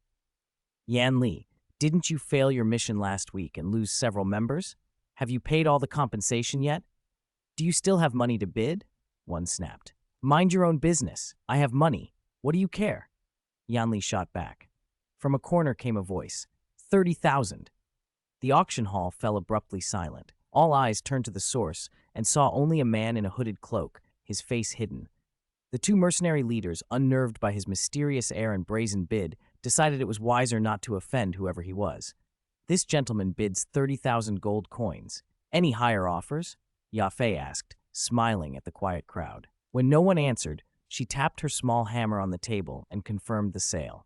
Speaker 1: Yan Li, didn't you fail your mission last week and lose several members? Have you paid all the compensation yet? Do you still have money to bid? One snapped. Mind your own business. I have money. What do you care? Yan Li shot back. From a corner came a voice. 30,000. The auction hall fell abruptly silent. All eyes turned to the source and saw only a man in a hooded cloak, his face hidden. The two mercenary leaders, unnerved by his mysterious air and brazen bid, decided it was wiser not to offend whoever he was. This gentleman bids 30,000 gold coins. Any higher offers? Yafei asked, smiling at the quiet crowd. When no one answered, she tapped her small hammer on the table and confirmed the sale.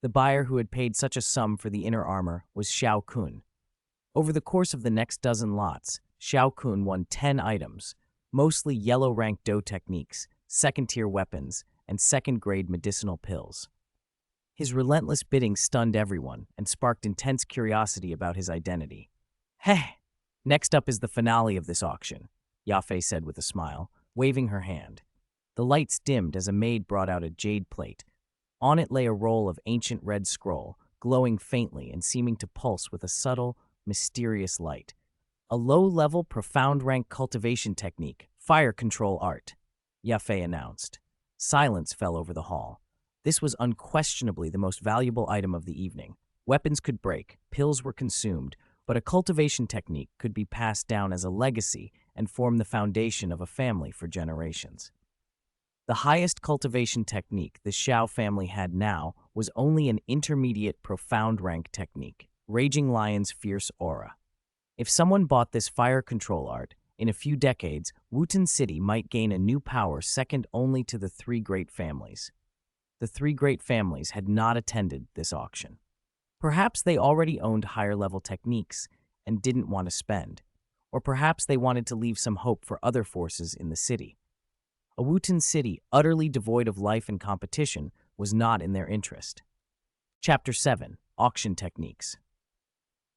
Speaker 1: The buyer who had paid such a sum for the inner armor was Xiao Kun. Over the course of the next dozen lots, Xiao Kun won 10 items, mostly yellow-rank Do techniques, second-tier weapons, and second-grade medicinal pills. His relentless bidding stunned everyone and sparked intense curiosity about his identity. Heh! Next up is the finale of this auction, Yafei said with a smile, waving her hand. The lights dimmed as a maid brought out a jade plate. On it lay a roll of ancient red scroll, glowing faintly and seeming to pulse with a subtle, mysterious light. A low-level, profound-rank cultivation technique, fire control art, Yafei announced. Silence fell over the hall. This was unquestionably the most valuable item of the evening. Weapons could break, pills were consumed, but a cultivation technique could be passed down as a legacy and form the foundation of a family for generations. The highest cultivation technique the Xiao family had now was only an intermediate profound rank technique, Raging Lion's Fierce Aura. If someone bought this fire control art, in a few decades, Wutan City might gain a new power second only to the three great families. The three great families had not attended this auction. Perhaps they already owned higher-level techniques and didn't want to spend, or perhaps they wanted to leave some hope for other forces in the city. A Wutan City utterly devoid of life and competition was not in their interest. Chapter 7. Auction Techniques.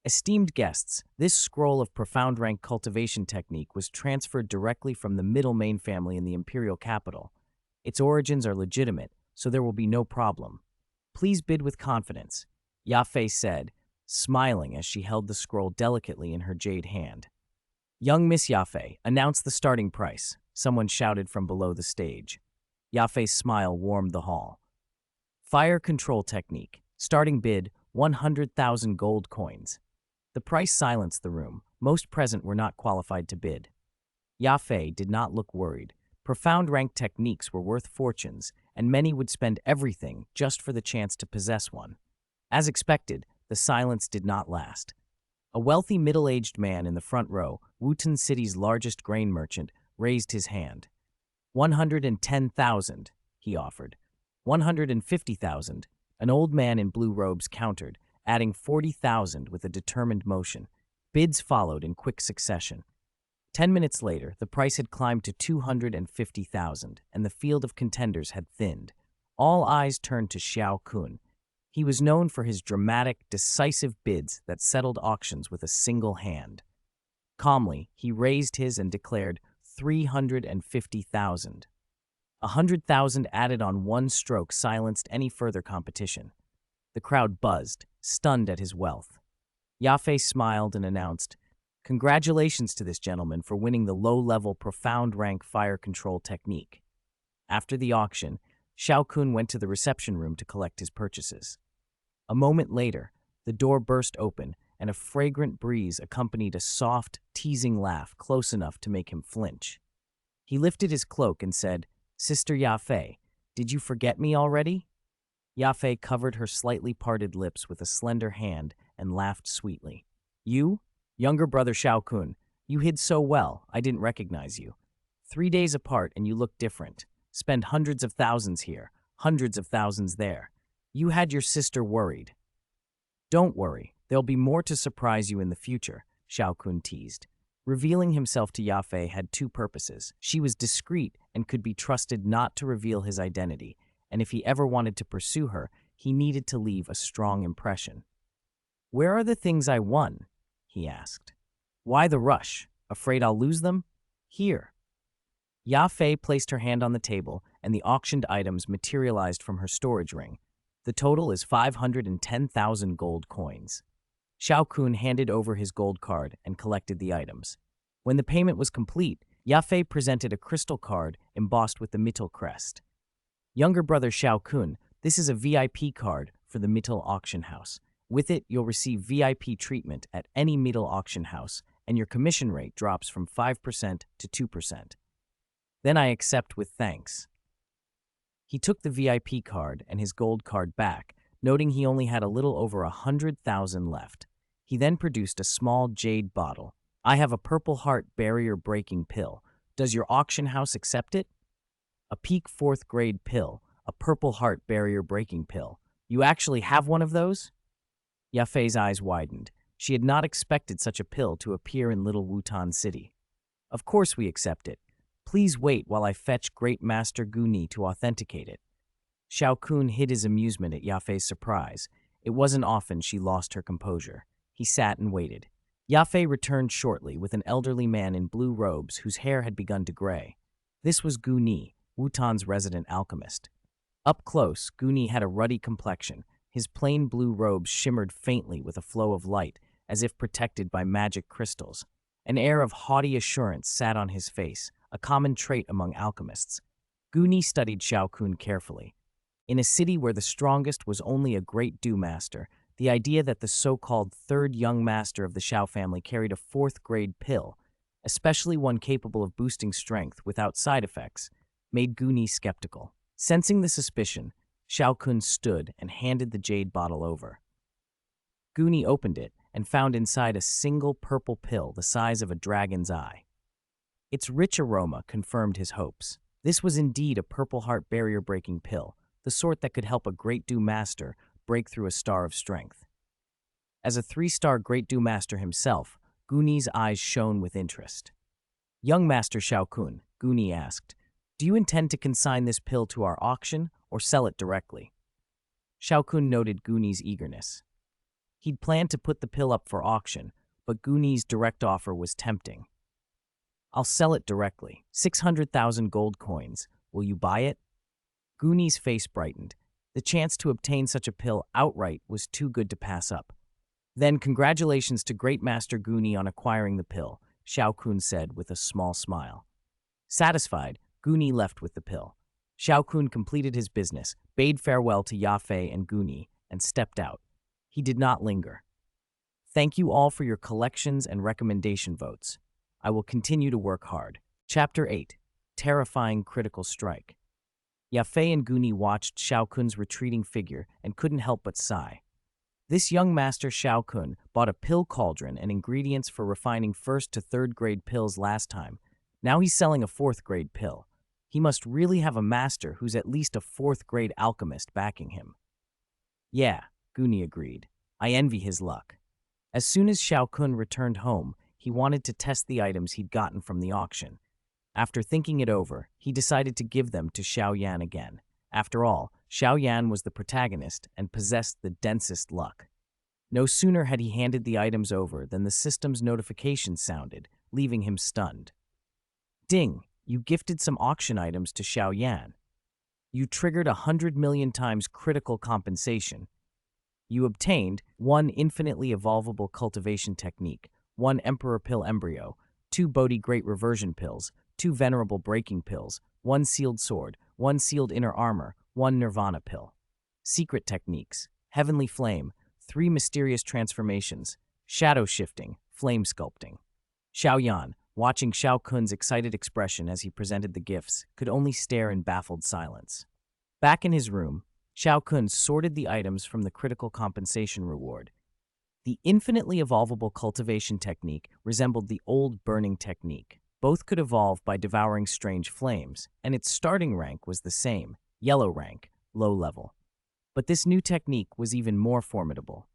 Speaker 1: Esteemed guests, this scroll of profound rank cultivation technique was transferred directly from the middle main family in the imperial capital. Its origins are legitimate, so there will be no problem. Please bid with confidence, Yafei said, smiling as she held the scroll delicately in her jade hand. Young Miss Yafei, announce the starting price, someone shouted from below the stage. Yafei's smile warmed the hall. Fire control technique, starting bid 100,000 gold coins. The price silenced the room. Most present were not qualified to bid. Yafei did not look worried. Profound rank techniques were worth fortunes, and many would spend everything just for the chance to possess one. As expected, the silence did not last. A wealthy middle-aged man in the front row, Wutan City's largest grain merchant, raised his hand. 110,000, he offered. 150,000, an old man in blue robes countered, adding 40,000 with a determined motion. Bids followed in quick succession. 10 minutes later, the price had climbed to 250,000, and the field of contenders had thinned. All eyes turned to Xiao Kun. He was known for his dramatic, decisive bids that settled auctions with a single hand. Calmly, he raised his and declared 350,000. 100,000 added on one stroke silenced any further competition. The crowd buzzed, stunned at his wealth. Yafei smiled and announced, "Congratulations to this gentleman for winning the low-level profound rank fire control technique." After the auction, Xiao Kun went to the reception room to collect his purchases. A moment later, the door burst open, and a fragrant breeze accompanied a soft, teasing laugh close enough to make him flinch. He lifted his cloak and said, "Sister Yafei, did you forget me already?" Yafei covered her slightly parted lips with a slender hand and laughed sweetly. "You? Younger brother Xiao Kun, you hid so well, I didn't recognize you. 3 days apart and you look different. Spend hundreds of thousands here, hundreds of thousands there. You had your sister worried." "Don't worry, there'll be more to surprise you in the future," Xiao Kun teased. Revealing himself to Yafei had two purposes. She was discreet and could be trusted not to reveal his identity, and if he ever wanted to pursue her, he needed to leave a strong impression. "Where are the things I won?" he asked. "Why the rush? Afraid I'll lose them? Here." Yafei placed her hand on the table, and the auctioned items materialized from her storage ring. The total is 510,000 gold coins. Xiao Kun handed over his gold card and collected the items. When the payment was complete, Yafei presented a crystal card embossed with the Mittel crest. "Younger brother Xiao Kun, this is a VIP card for the Mittel auction house. With it, you'll receive VIP treatment at any Mittel auction house, and your commission rate drops from 5% to 2%. Then I accept with thanks." He took the VIP card and his gold card back, noting he only had a little over 100,000 left. He then produced a small jade bottle. "I have a Purple Heart barrier-breaking pill. Does your auction house accept it?" "A peak 4th grade pill, a Purple Heart barrier-breaking pill. You actually have one of those?" Yafei's eyes widened. She had not expected such a pill to appear in Little Wutan City. "Of course we accept it. Please wait while I fetch Great Master Guni to authenticate it." Xiao Kun hid his amusement at Yafei's surprise. It wasn't often she lost her composure. He sat and waited. Yafei returned shortly with an elderly man in blue robes whose hair had begun to gray. This was Guni, Wutan's resident alchemist. Up close, Guni had a ruddy complexion. His plain blue robes shimmered faintly with a flow of light, as if protected by magic crystals. An air of haughty assurance sat on his face, a common trait among alchemists. Guni studied Xiao Kun carefully. In a city where the strongest was only a great dew master, the idea that the so-called third young master of the Xiao family carried a 4th grade pill, especially one capable of boosting strength without side effects, made Guni skeptical. Sensing the suspicion, Xiao Kun stood and handed the jade bottle over. Guni opened it and found inside a single purple pill the size of a dragon's eye. Its rich aroma confirmed his hopes. This was indeed a Purple Heart barrier-breaking pill, the sort that could help a Great Dew Master break through a star of strength. As a 3-star Great Dew Master himself, Guni's eyes shone with interest. "Young Master Xiao Kun," Guni asked, "do you intend to consign this pill to our auction or sell it directly?" Xiao Kun noted Guni's eagerness. He'd planned to put the pill up for auction, but Guni's direct offer was tempting. "I'll sell it directly. 600,000 gold coins. Will you buy it?" Guni's face brightened. The chance to obtain such a pill outright was too good to pass up. "Then congratulations to Great Master Guni on acquiring the pill," Xiao Kun said with a small smile. Satisfied, Guni left with the pill. Xiao Kun completed his business, bade farewell to Yafei and Guni, and stepped out. He did not linger. "Thank you all for your collections and recommendation votes. I will continue to work hard." Chapter 8. Terrifying Critical Strike. Yafei and Guni watched Xiao Kun's retreating figure and couldn't help but sigh. This young master Xiao Kun bought a pill cauldron and ingredients for refining 1st to 3rd grade pills last time. Now he's selling a 4th grade pill. He must really have a master who's at least a 4th grade alchemist backing him. "Yeah," Guni agreed. "I envy his luck." As soon as Xiao Kun returned home, he wanted to test the items he'd gotten from the auction. After thinking it over, he decided to give them to Xiao Yan again. After all, Xiao Yan was the protagonist and possessed the densest luck. No sooner had he handed the items over than the system's notification sounded, leaving him stunned. Ding! You gifted some auction items to Xiao Yan. You triggered 100 million times critical compensation. You obtained 1 infinitely evolvable cultivation technique, 1 Emperor Pill embryo, 2 Bodhi Great Reversion pills, 2 Venerable Breaking pills, 1 sealed sword, 1 sealed inner armor, 1 Nirvana pill. Secret techniques: Heavenly Flame, 3 mysterious transformations, shadow shifting, flame sculpting. Xiao Yan, watching Xiao Kun's excited expression as he presented the gifts, could only stare in baffled silence. Back in his room, Xiao Kun sorted the items from the critical compensation reward. The infinitely evolvable cultivation technique resembled the old burning technique. Both could evolve by devouring strange flames, and its starting rank was the same, yellow rank, low level. But this new technique was even more formidable.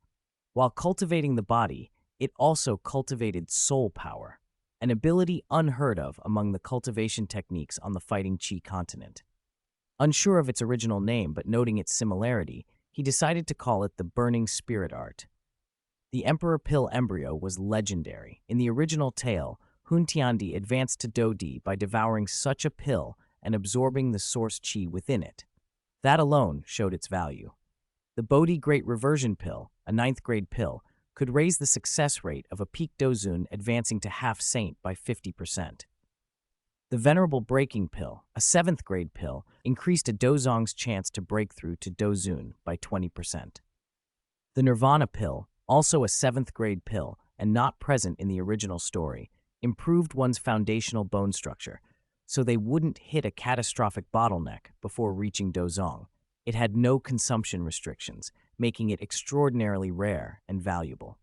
Speaker 1: While cultivating the body, it also cultivated soul power, an ability unheard of among the cultivation techniques on the Fighting Qi continent. Unsure of its original name but noting its similarity, he decided to call it the Burning Spirit Art. The Emperor Pill embryo was legendary. In the original tale, Hun Tiandi advanced to Dodi by devouring such a pill and absorbing the source qi within it. That alone showed its value. The Bodhi Great Reversion pill, a 9th grade pill, could raise the success rate of a peak dozun advancing to half saint by 50%. The Venerable Breaking pill, a 7th grade pill, increased a dozong's chance to break through to dozun by 20%. The Nirvana pill, also a 7th grade pill and not present in the original story, improved one's foundational bone structure, so they wouldn't hit a catastrophic bottleneck before reaching dozong. It had no consumption restrictions, making it extraordinarily rare and valuable.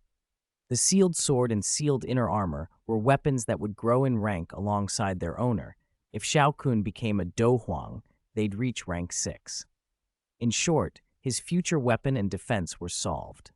Speaker 1: The sealed sword and sealed inner armor were weapons that would grow in rank alongside their owner. If Xiao Kun became a dohuang, they'd reach rank 6. In short, his future weapon and defense were solved.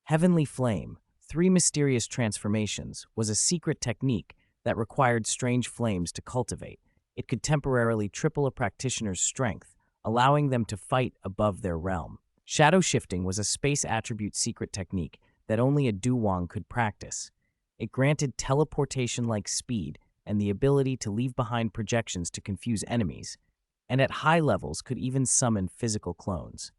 Speaker 1: Heavenly Flame, 3 mysterious transformations, was a secret technique that required strange flames to cultivate. It could temporarily triple a practitioner's strength, allowing them to fight above their realm. Shadow shifting was a space attribute secret technique that only a Duwang could practice. It granted teleportation-like speed and the ability to leave behind projections to confuse enemies, and at high levels could even summon physical clones.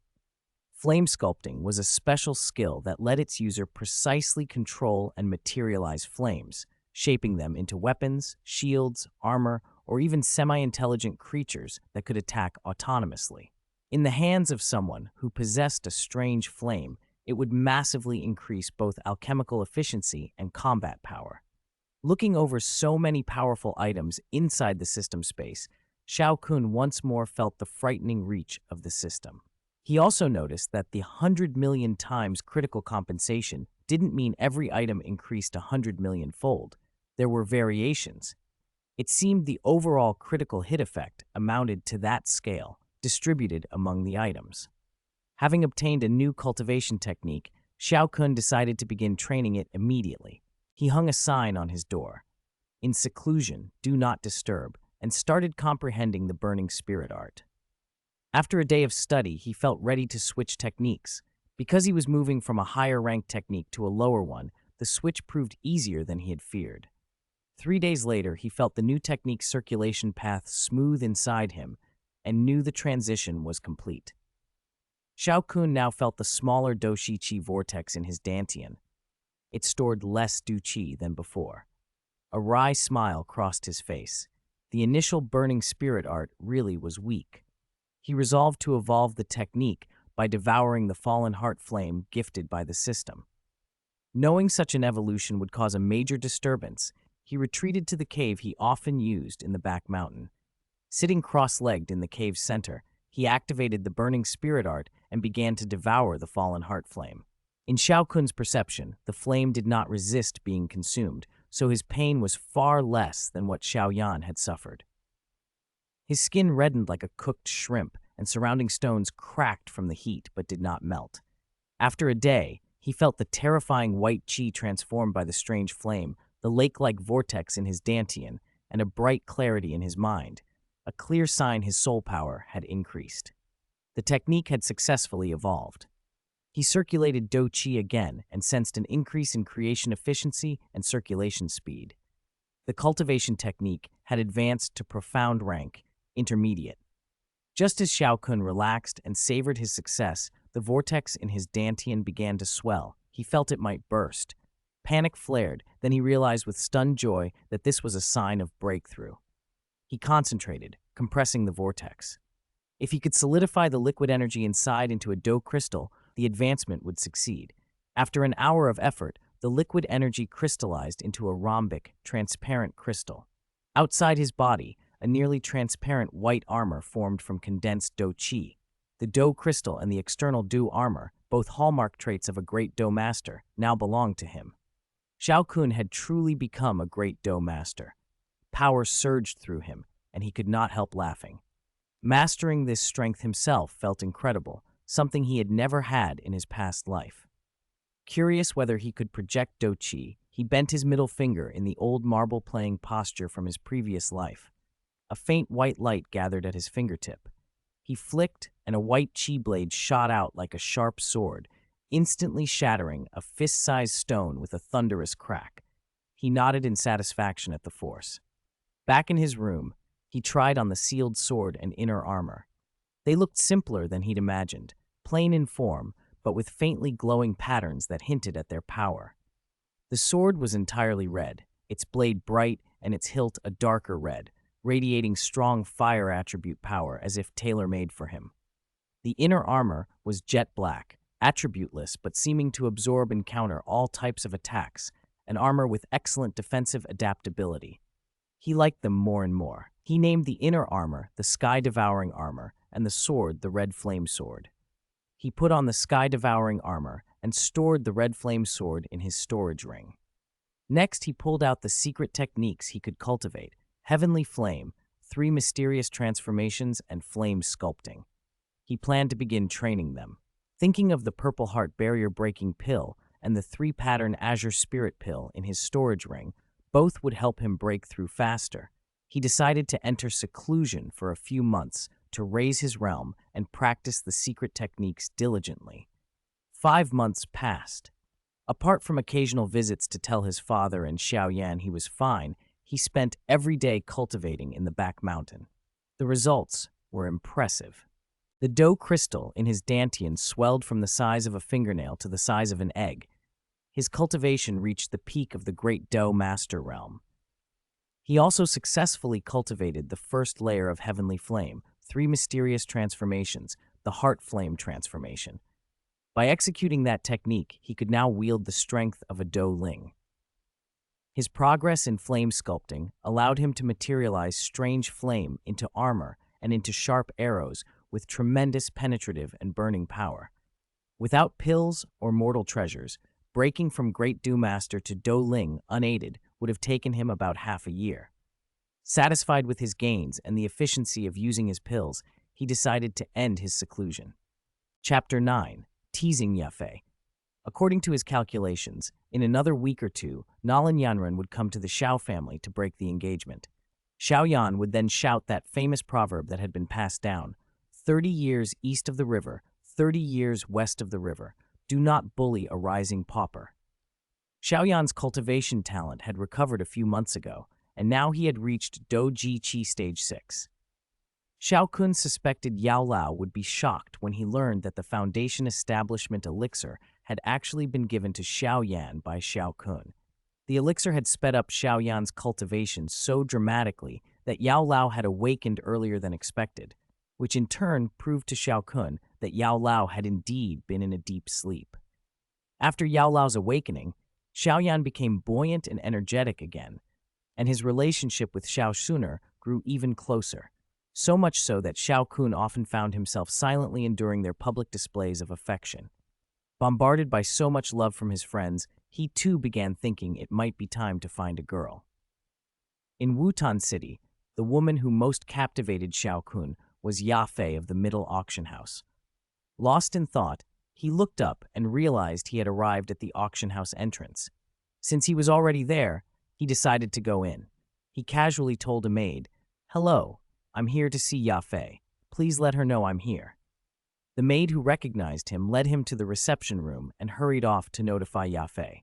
Speaker 1: Flame sculpting was a special skill that let its user precisely control and materialize flames, shaping them into weapons, shields, armor, or even semi-intelligent creatures that could attack autonomously. In the hands of someone who possessed a strange flame, it would massively increase both alchemical efficiency and combat power. Looking over so many powerful items inside the system space, Xiao Kun once more felt the frightening reach of the system. He also noticed that the 100 million times critical compensation didn't mean every item increased 100 million fold. There were variations. It seemed the overall critical hit effect amounted to that scale, distributed among the items. Having obtained a new cultivation technique, Xiao Kun decided to begin training it immediately. He hung a sign on his door, "In seclusion, do not disturb," and started comprehending the Burning Spirit Art. After a day of study, he felt ready to switch techniques. Because he was moving from a higher-ranked technique to a lower one, the switch proved easier than he had feared. 3 days later, he felt the new technique's circulation path smooth inside him and knew the transition was complete. Xiao Kun now felt the smaller Doshi Qi vortex in his dantian. It stored less Du Qi than before. A wry smile crossed his face. The initial Burning Spirit Art really was weak. He resolved to evolve the technique by devouring the fallen heart flame gifted by the system. Knowing such an evolution would cause a major disturbance, he retreated to the cave he often used in the back mountain. Sitting cross-legged in the cave's center, he activated the Burning Spirit Art and began to devour the fallen heart flame. In Xiao Kun's perception, the flame did not resist being consumed, so his pain was far less than what Xiao Yan had suffered. His skin reddened like a cooked shrimp, and surrounding stones cracked from the heat but did not melt. After a day, He felt the terrifying white chi transformed by the strange flame, the lake-like vortex in his dantian, and a bright clarity in his mind, a clear sign his soul power had increased. The technique had successfully evolved. He circulated Do Chi again and sensed an increase in creation efficiency and circulation speed. The cultivation technique had advanced to profound rank, intermediate. Just as Xiao Kun relaxed and savored his success, the vortex in his dantian began to swell. He felt it might burst. Panic flared, then he realized with stunned joy that this was a sign of breakthrough. He concentrated, compressing the vortex. If he could solidify the liquid energy inside into a dough crystal, the advancement would succeed. After an hour of effort, the liquid energy crystallized into a rhombic, transparent crystal. Outside his body, a nearly transparent white armor formed from condensed Do Chi. The dough crystal and the external Do armor, both hallmark traits of a great dough master, now belonged to him. Xiao Kun had truly become a great dough master. Power surged through him, and he could not help laughing. Mastering this strength himself felt incredible, something he had never had in his past life. Curious whether he could project Do Chi, he bent his middle finger in the old marble-playing posture from his previous life. A faint white light gathered at his fingertip. He flicked, and a white chi blade shot out like a sharp sword, instantly shattering a fist-sized stone with a thunderous crack. He nodded in satisfaction at the force. Back in his room, he tried on the sealed sword and inner armor. They looked simpler than he'd imagined, plain in form, but with faintly glowing patterns that hinted at their power. The sword was entirely red, its blade bright and its hilt a darker red, radiating strong fire attribute power as if tailor-made for him. The inner armor was jet black, attributeless but seeming to absorb and counter all types of attacks, an armor with excellent defensive adaptability. He liked them more and more. He named the inner armor the Sky-Devouring Armor and the sword the Red Flame Sword. He put on the Sky-Devouring Armor and stored the Red Flame Sword in his storage ring. Next, he pulled out the secret techniques he could cultivate: Heavenly Flame, 3 mysterious transformations, and flame sculpting. He planned to begin training them. Thinking of the Purple Heart barrier-breaking pill and the 3-pattern Azure Spirit pill in his storage ring, both would help him break through faster. He decided to enter seclusion for a few months to raise his realm and practice the secret techniques diligently. 5 months passed. Apart from occasional visits to tell his father and Xiao Yan he was fine, he spent every day cultivating in the back mountain. The results were impressive. The dough crystal in his dantian swelled from the size of a fingernail to the size of an egg. His cultivation reached the peak of the great dough master realm. He also successfully cultivated the first layer of Heavenly Flame, 3 mysterious transformations, the Heart Flame transformation. By executing that technique, he could now wield the strength of a dough ling. His progress in flame sculpting allowed him to materialize strange flame into armor and into sharp arrows with tremendous penetrative and burning power. Without pills or mortal treasures, breaking from Great Dough Master to Dough Ling unaided would have taken him about half a year. Satisfied with his gains and the efficiency of using his pills, he decided to end his seclusion. Chapter 9. Teasing Yafei. According to his calculations, in another week or two, Nalan Yanran would come to the Xiao family to break the engagement. Xiao Yan would then shout that famous proverb that had been passed down: 30 years east of the river, 30 years west of the river. Do not bully a rising pauper. Xiao Yan's cultivation talent had recovered a few months ago, and now he had reached Doji Chi Stage 6. Xiao Kun suspected Yao Lao would be shocked when he learned that the Foundation Establishment elixir had actually been given to Xiao Yan by Xiao Kun. The elixir had sped up Xiao Yan's cultivation so dramatically that Yao Lao had awakened earlier than expected, which in turn proved to Xiao Kun that Yao Lao had indeed been in a deep sleep. After Yao Lao's awakening, Xiao Yan became buoyant and energetic again, and his relationship with Xiao Suner grew even closer, so much so that Xiao Kun often found himself silently enduring their public displays of affection. Bombarded by so much love from his friends, he too began thinking it might be time to find a girl. In Wutan City, the woman who most captivated Xiao Kun was Yafei of the Middle Auction House. Lost in thought, He looked up and realized he had arrived at the auction house entrance. Since he was already there, he decided to go in. He casually told a maid, "Hello, I'm here to see Yafei. Please let her know I'm here." The maid, who recognized him, led him to the reception room and hurried off to notify Yafei.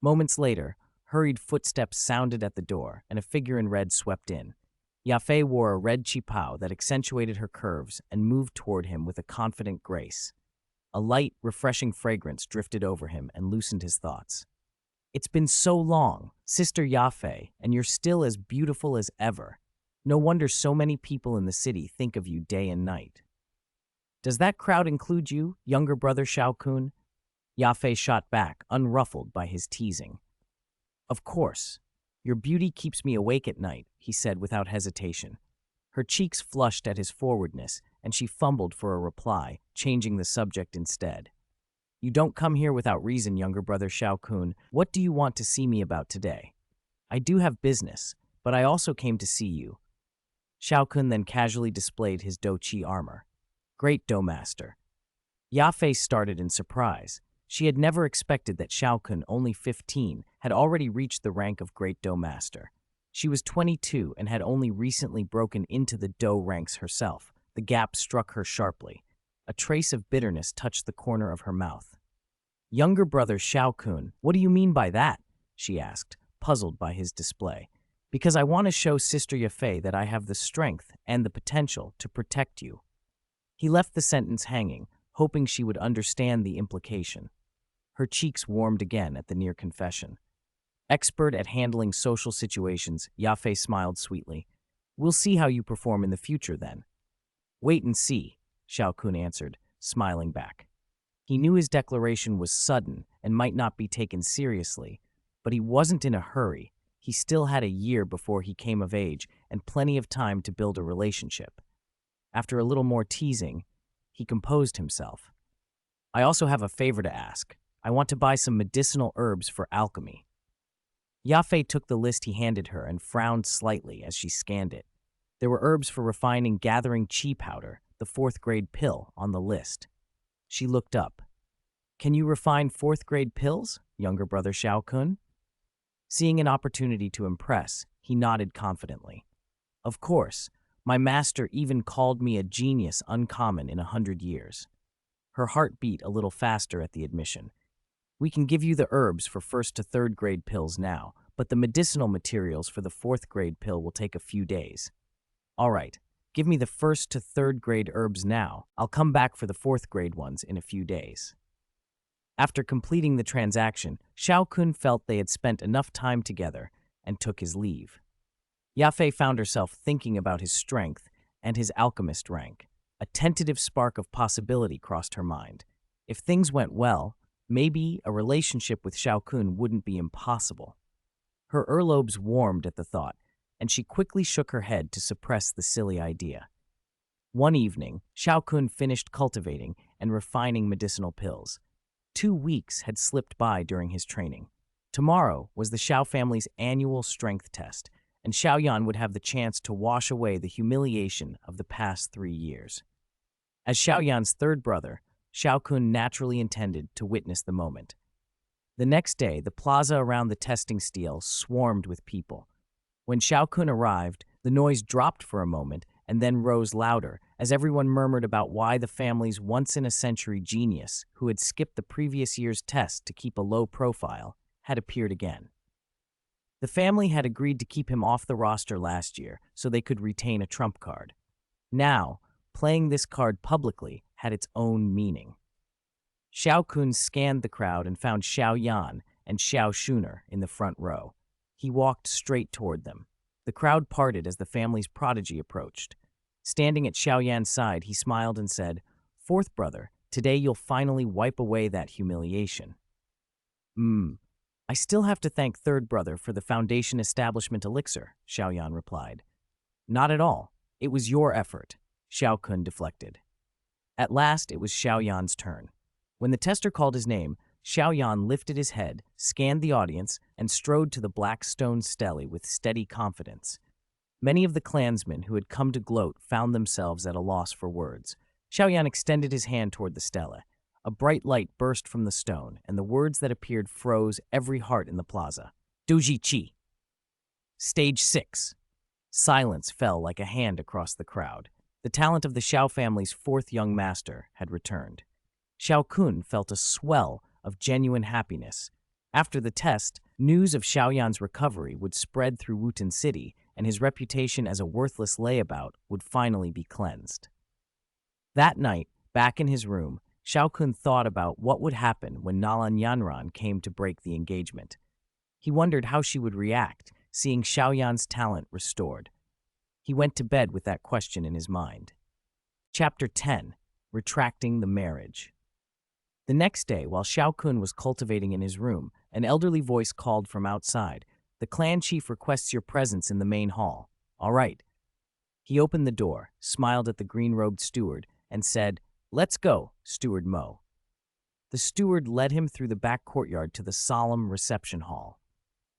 Speaker 1: Moments later, hurried footsteps sounded at the door, and a figure in red swept in. Yafei wore a red qipao that accentuated her curves and moved toward him with a confident grace. A light, refreshing fragrance drifted over him and loosened his thoughts. "It's been so long, Sister Yafei, and you're still as beautiful as ever. No wonder so many people in the city think of you day and night." "Does that crowd include you, younger brother Xiao Kun?" Yafei shot back, unruffled by his teasing. "Of course. Your beauty keeps me awake at night," he said without hesitation. Her cheeks flushed at his forwardness, and she fumbled for a reply, changing the subject instead. "You don't come here without reason, younger brother Xiao Kun. What do you want to see me about today?" "I do have business, but I also came to see you." Xiao Kun then casually displayed his Douchi armor. "Great Master." Yafei started in surprise. She had never expected that Xiao Kun, only 15, had already reached the rank of Great Master. She was 22 and had only recently broken into the Do ranks herself. The gap struck her sharply. A trace of bitterness touched the corner of her mouth. "Younger brother Xiao Kun, what do you mean by that?" she asked, puzzled by his display. "Because I want to show Sister Yafei that I have the strength and the potential to protect you." He left the sentence hanging, hoping she would understand the implication. Her cheeks warmed again at the near confession. Expert at handling social situations, Yafei smiled sweetly. "We'll see how you perform in the future, then." "Wait and see," Xiao Kun answered, smiling back. He knew his declaration was sudden and might not be taken seriously, but he wasn't in a hurry. He still had a year before he came of age and plenty of time to build a relationship. After a little more teasing, he composed himself. "I also have a favor to ask. I want to buy some medicinal herbs for alchemy." Yafei took the list he handed her and frowned slightly as she scanned it. There were herbs for refining gathering chi powder, the 4th-grade pill, on the list. She looked up. "Can you refine 4th-grade pills, younger brother Xiao Kun?" Seeing an opportunity to impress, he nodded confidently. "Of course. My master even called me a genius uncommon in 100 years." Her heart beat a little faster at the admission. "We can give you the herbs for 1st to 3rd grade pills now, but the medicinal materials for the 4th grade pill will take a few days." "All right, give me the 1st to 3rd grade herbs now. I'll come back for the 4th grade ones in a few days." After completing the transaction, Xiao Kun felt they had spent enough time together and took his leave. Yafei found herself thinking about his strength and his alchemist rank. A tentative spark of possibility crossed her mind. If things went well, maybe a relationship with Xiao Kun wouldn't be impossible. Her earlobes warmed at the thought, and she quickly shook her head to suppress the silly idea. One evening, Xiao Kun finished cultivating and refining medicinal pills. 2 weeks had slipped by during his training. Tomorrow was the Xiao family's annual strength test, and Xiao Yan would have the chance to wash away the humiliation of the past 3 years. As Xiao Yan's third brother, Xiao Kun naturally intended to witness the moment. The next day, the plaza around the testing stele swarmed with people. When Xiao Kun arrived, the noise dropped for a moment and then rose louder as everyone murmured about why the family's once-in-a-century genius, who had skipped the previous year's test to keep a low profile, had appeared again. The family had agreed to keep him off the roster last year so they could retain a trump card. Now, playing this card publicly had its own meaning. Xiao Kun scanned the crowd and found Xiao Yan and Xiao Shuner in the front row. He walked straight toward them. The crowd parted as the family's prodigy approached. Standing at Xiao Yan's side, he smiled and said, "Fourth brother, today you'll finally wipe away that humiliation." I still have to thank third brother for the Foundation Establishment Elixir," Xiao Yan replied. "Not at all. It was your effort," Xiao Kun deflected. At last, it was Xiao Yan's turn. When the tester called his name, Xiao Yan lifted his head, scanned the audience, and strode to the black stone stele with steady confidence. Many of the clansmen who had come to gloat found themselves at a loss for words. Xiao Yan extended his hand toward the stele. A bright light burst from the stone, and the words that appeared froze every heart in the plaza. Doji Chi. Stage 6. Silence fell like a hand across the crowd. The talent of the Xiao family's fourth young master had returned. Xiao Kun felt a swell of genuine happiness. After the test, news of Xiao Yan's recovery would spread through Wutan City, and his reputation as a worthless layabout would finally be cleansed. That night, back in his room, Xiao Kun thought about what would happen when Nalan Yanran came to break the engagement. He wondered how she would react, seeing Xiao Yan's talent restored. He went to bed with that question in his mind. Chapter 10. Retracting the Marriage. The next day, while Xiao Kun was cultivating in his room, an elderly voice called from outside. The clan chief requests your presence in the main hall. All right. He opened the door, smiled at the green-robed steward, and said, "Let's go, Steward Mo." The steward led him through the back courtyard to the solemn reception hall.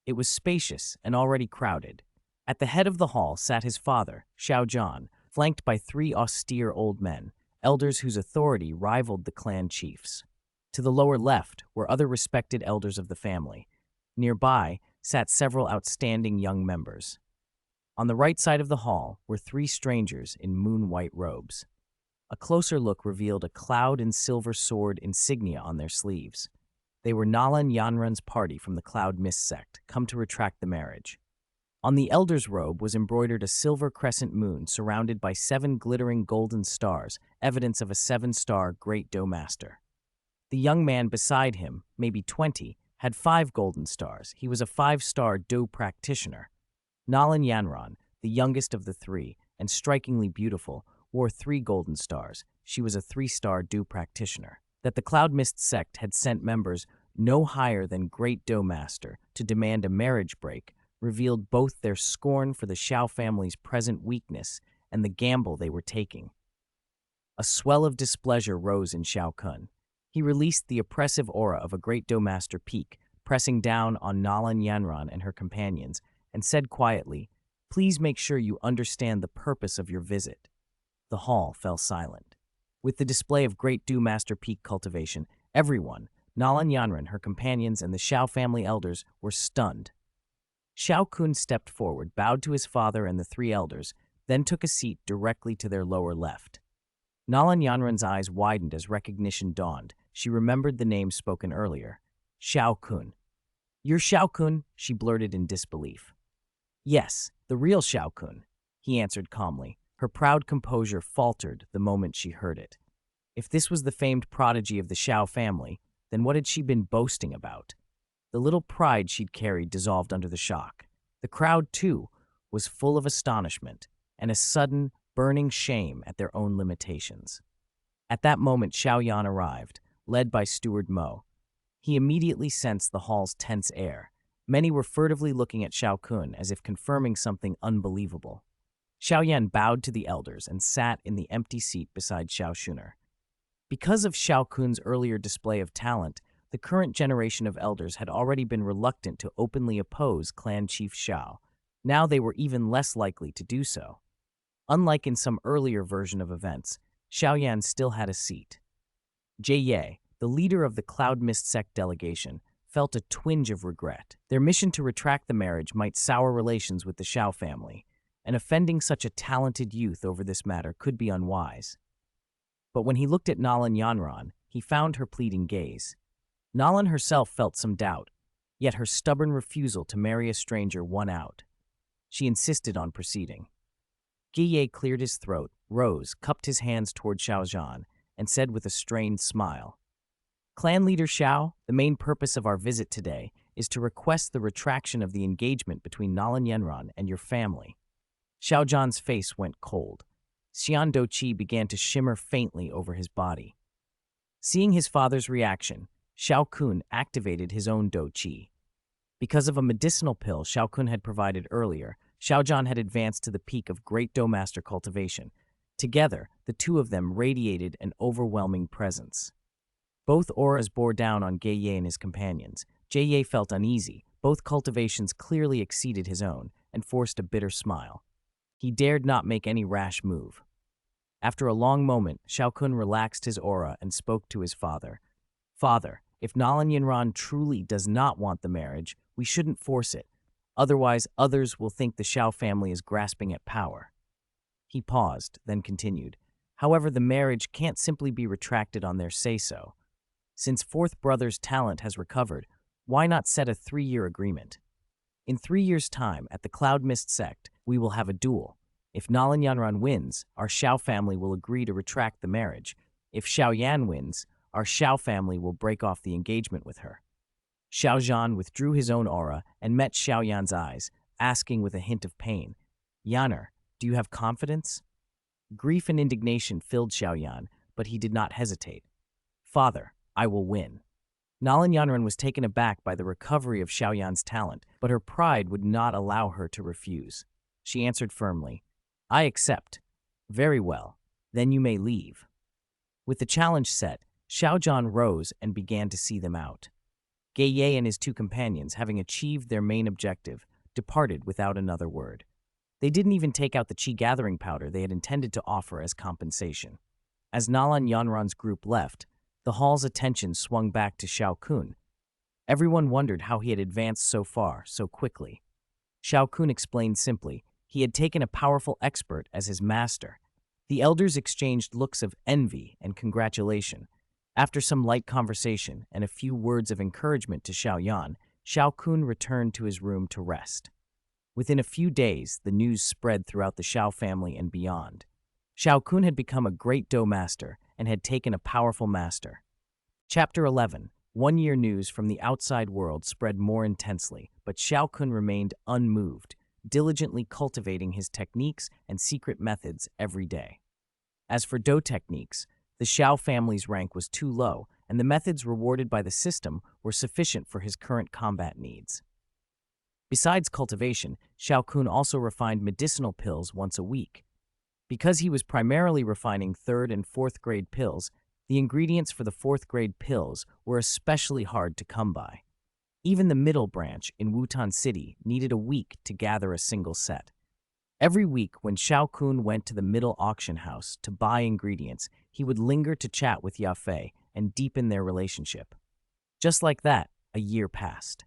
Speaker 1: It was spacious and already crowded. At the head of the hall sat his father, Xiao Yan, flanked by 3 austere old men, elders whose authority rivaled the clan chief's. To the lower left were other respected elders of the family. Nearby sat several outstanding young members. On the right side of the hall were 3 strangers in moon-white robes. A closer look revealed a cloud and silver sword insignia on their sleeves. They were Nalan Yanran's party from the Cloud Mist sect, come to retract the marriage. On the elder's robe was embroidered a silver crescent moon surrounded by 7 glittering golden stars, evidence of a 7-star Great Doe Master. The young man beside him, maybe 20, had 5 golden stars. He was a 5-star Doe practitioner. Nalan Yanran, the youngest of the 3, and strikingly beautiful, wore 3 golden stars. She was a 3-star Doe practitioner. That the Cloud Mist sect had sent members no higher than Great Doe Master to demand a marriage break revealed both their scorn for the Xiao family's present weakness and the gamble they were taking. A swell of displeasure rose in Xiao Kun. He released the oppressive aura of a Great Doe Master peak, pressing down on Nalan Yanran and her companions, and said quietly, "Please make sure you understand the purpose of your visit." The hall fell silent. With the display of Great Doe Master peak cultivation, everyone, Nalan Yanran, her companions, and the Xiao family elders, were stunned. Xiao Kun stepped forward, bowed to his father and the 3 elders, then took a seat directly to their lower left. Nalan Yanran's eyes widened as recognition dawned. She remembered the name spoken earlier. Xiao Kun. "You're Xiao Kun?" she blurted in disbelief. "Yes, the real Xiao Kun," he answered calmly. Her proud composure faltered the moment she heard it. If this was the famed prodigy of the Xiao family, then what had she been boasting about? The little pride she'd carried dissolved under the shock. The crowd, too, was full of astonishment and a sudden, burning shame at their own limitations. At that moment, Xiao Yan arrived, led by Steward Mo. He immediately sensed the hall's tense air. Many were furtively looking at Xiao Kun as if confirming something unbelievable. Xiao Yan bowed to the elders and sat in the empty seat beside Xiao Shuner. Because of Xiao Kun's earlier display of talent, the current generation of elders had already been reluctant to openly oppose Clan Chief Xiao. Now they were even less likely to do so. Unlike in some earlier version of events, Xiao Yan still had a seat. Jie, the leader of the Cloud Mist sect delegation, felt a twinge of regret. Their mission to retract the marriage might sour relations with the Xiao family, and offending such a talented youth over this matter could be unwise. But when he looked at Nalan Yanran, he found her pleading gaze. Nalan herself felt some doubt, yet her stubborn refusal to marry a stranger won out. She insisted on proceeding. Guille cleared his throat, rose, cupped his hands toward Xiao Zhan, and said with a strained smile, "Clan leader Xiao, the main purpose of our visit today is to request the retraction of the engagement between Nalan Yanran and your family." Xiao Zhan's face went cold. Xian Doqi began to shimmer faintly over his body. Seeing his father's reaction, Xiao Kun activated his own Doqi. Because of a medicinal pill Xiao Kun had provided earlier, Xiao Zhan had advanced to the peak of Great Doe Master cultivation. Together, the 2 of them radiated an overwhelming presence. Both auras bore down on Guille and his companions. Jie felt uneasy. Both cultivations clearly exceeded his own, and forced a bitter smile. He dared not make any rash move. After a long moment, Xiao Kun relaxed his aura and spoke to his father. Father, if Nalan Yinran truly does not want the marriage, we shouldn't force it. Otherwise, others will think the Xiao family is grasping at power. He paused, then continued. However, the marriage can't simply be retracted on their say-so. Since fourth brother's talent has recovered, why not set a 3-year agreement? In 3 years' time, at the Cloud Mist sect, we will have a duel. If Nalan Yanran wins, our Xiao family will agree to retract the marriage. If Xiao Yan wins, our Xiao family will break off the engagement with her. Xiao Zhan withdrew his own aura and met Xiao Yan's eyes, asking with a hint of pain, Yaner, do you have confidence? Grief and indignation filled Xiao Yan, but he did not hesitate. Father, I will win. Nalan Yanran was taken aback by the recovery of Xiao Yan's talent, but her pride would not allow her to refuse. She answered firmly, I accept. Very well, then you may leave. With the challenge set, Xiao Zhan rose and began to see them out. Gei Ye and his 2 companions, having achieved their main objective, departed without another word. They didn't even take out the chi gathering powder they had intended to offer as compensation. As Nalan Yanran's group left, the hall's attention swung back to Xiao Kun. Everyone wondered how he had advanced so far, so quickly. Xiao Kun explained simply, he had taken a powerful expert as his master. The elders exchanged looks of envy and congratulation. After some light conversation and a few words of encouragement to Xiao Yan, Xiao Kun returned to his room to rest. Within a few days, the news spread throughout the Xiao family and beyond. Xiao Kun had become a great Do master and had taken a powerful master. Chapter 11. 1-year news from the outside world spread more intensely, but Xiao Kun remained unmoved, diligently cultivating his techniques and secret methods every day. As for Do techniques, the Xiao family's rank was too low, and the methods rewarded by the system were sufficient for his current combat needs. Besides cultivation, Xiao Kun also refined medicinal pills once a week. Because he was primarily refining 3rd and 4th grade pills, the ingredients for the 4th grade pills were especially hard to come by. Even the middle branch in Wutan City needed a week to gather a single set. Every week when Xiao Kun went to the middle auction house to buy ingredients, he would linger to chat with Yafei and deepen their relationship. Just like that, a year passed.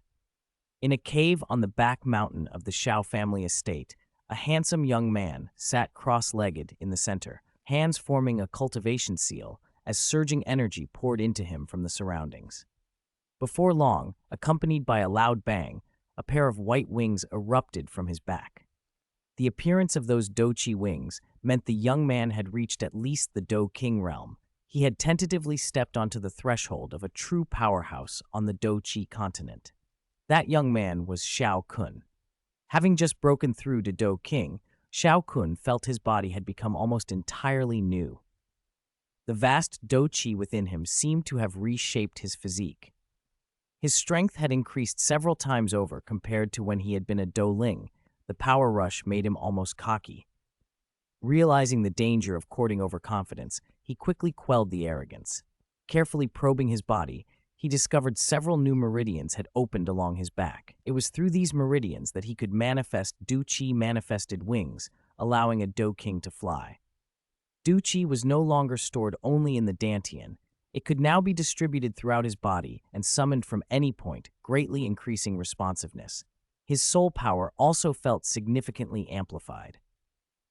Speaker 1: In a cave on the back mountain of the Xiao family estate, a handsome young man sat cross-legged in the center, hands forming a cultivation seal as surging energy poured into him from the surroundings. Before long, accompanied by a loud bang, a pair of white wings erupted from his back. The appearance of those Do-Chi wings meant the young man had reached at least the Do-King realm. He had tentatively stepped onto the threshold of a true powerhouse on the Do-Chi continent. That young man was Xiao Kun. Having just broken through to Do-King, Xiao Kun felt his body had become almost entirely new. The vast Do-Chi within him seemed to have reshaped his physique. His strength had increased several times over compared to when he had been a Do-Ling. The power rush made him almost cocky. Realizing the danger of courting overconfidence, he quickly quelled the arrogance. Carefully probing his body, he discovered several new meridians had opened along his back. It was through these meridians that he could manifest Do-Chi manifested wings, allowing a Do-King to fly. Do-Chi was no longer stored only in the Dantian. It could now be distributed throughout his body and summoned from any point, greatly increasing responsiveness. His soul power also felt significantly amplified.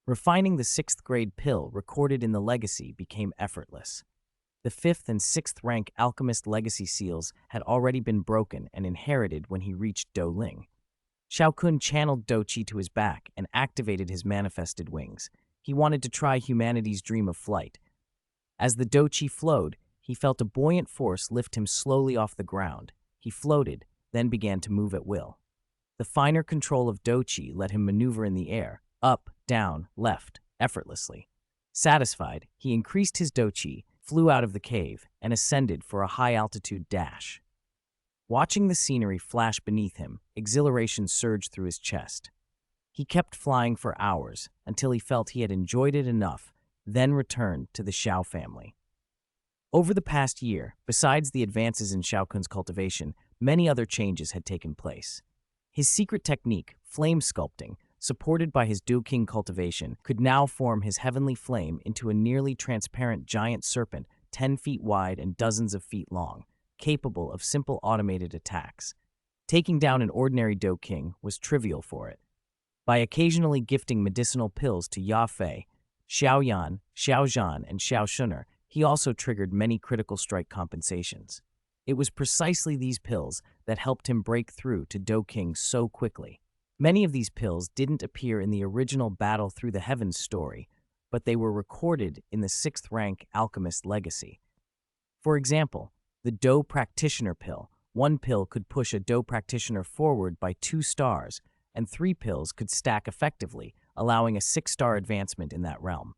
Speaker 1: Refining the 6th grade pill recorded in the legacy became effortless. The 5th and 6th rank alchemist legacy seals had already been broken and inherited when he reached Do-Ling. Xiao Kun channeled Do-Chi to his back and activated his manifested wings. He wanted to try humanity's dream of flight. As the Do-Chi flowed, he felt a buoyant force lift him slowly off the ground. He floated, then began to move at will. The finer control of Do-Chi let him maneuver in the air, up, down, left, effortlessly. Satisfied, he increased his Do-Chi, flew out of the cave, and ascended for a high-altitude dash. Watching the scenery flash beneath him, exhilaration surged through his chest. He kept flying for hours until he felt he had enjoyed it enough, then returned to the Xiao family. Over the past year, besides the advances in Xiao Kun's cultivation, many other changes had taken place. His secret technique, flame sculpting, supported by his Do King cultivation, could now form his heavenly flame into a nearly transparent giant serpent 10 feet wide and dozens of feet long, capable of simple automated attacks. Taking down an ordinary Do King was trivial for it. By occasionally gifting medicinal pills to Ya Fei, Xiao Yan, Xiao Zhan, and Xiao Shuner, he also triggered many critical strike compensations. It was precisely these pills that helped him break through to Do King so quickly. Many of these pills didn't appear in the original Battle Through the Heavens story, but they were recorded in the 6th rank Alchemist Legacy. For example, the Do Practitioner pill. One pill could push a Do Practitioner forward by 2 stars, and 3 pills could stack effectively, allowing a 6-star advancement in that realm.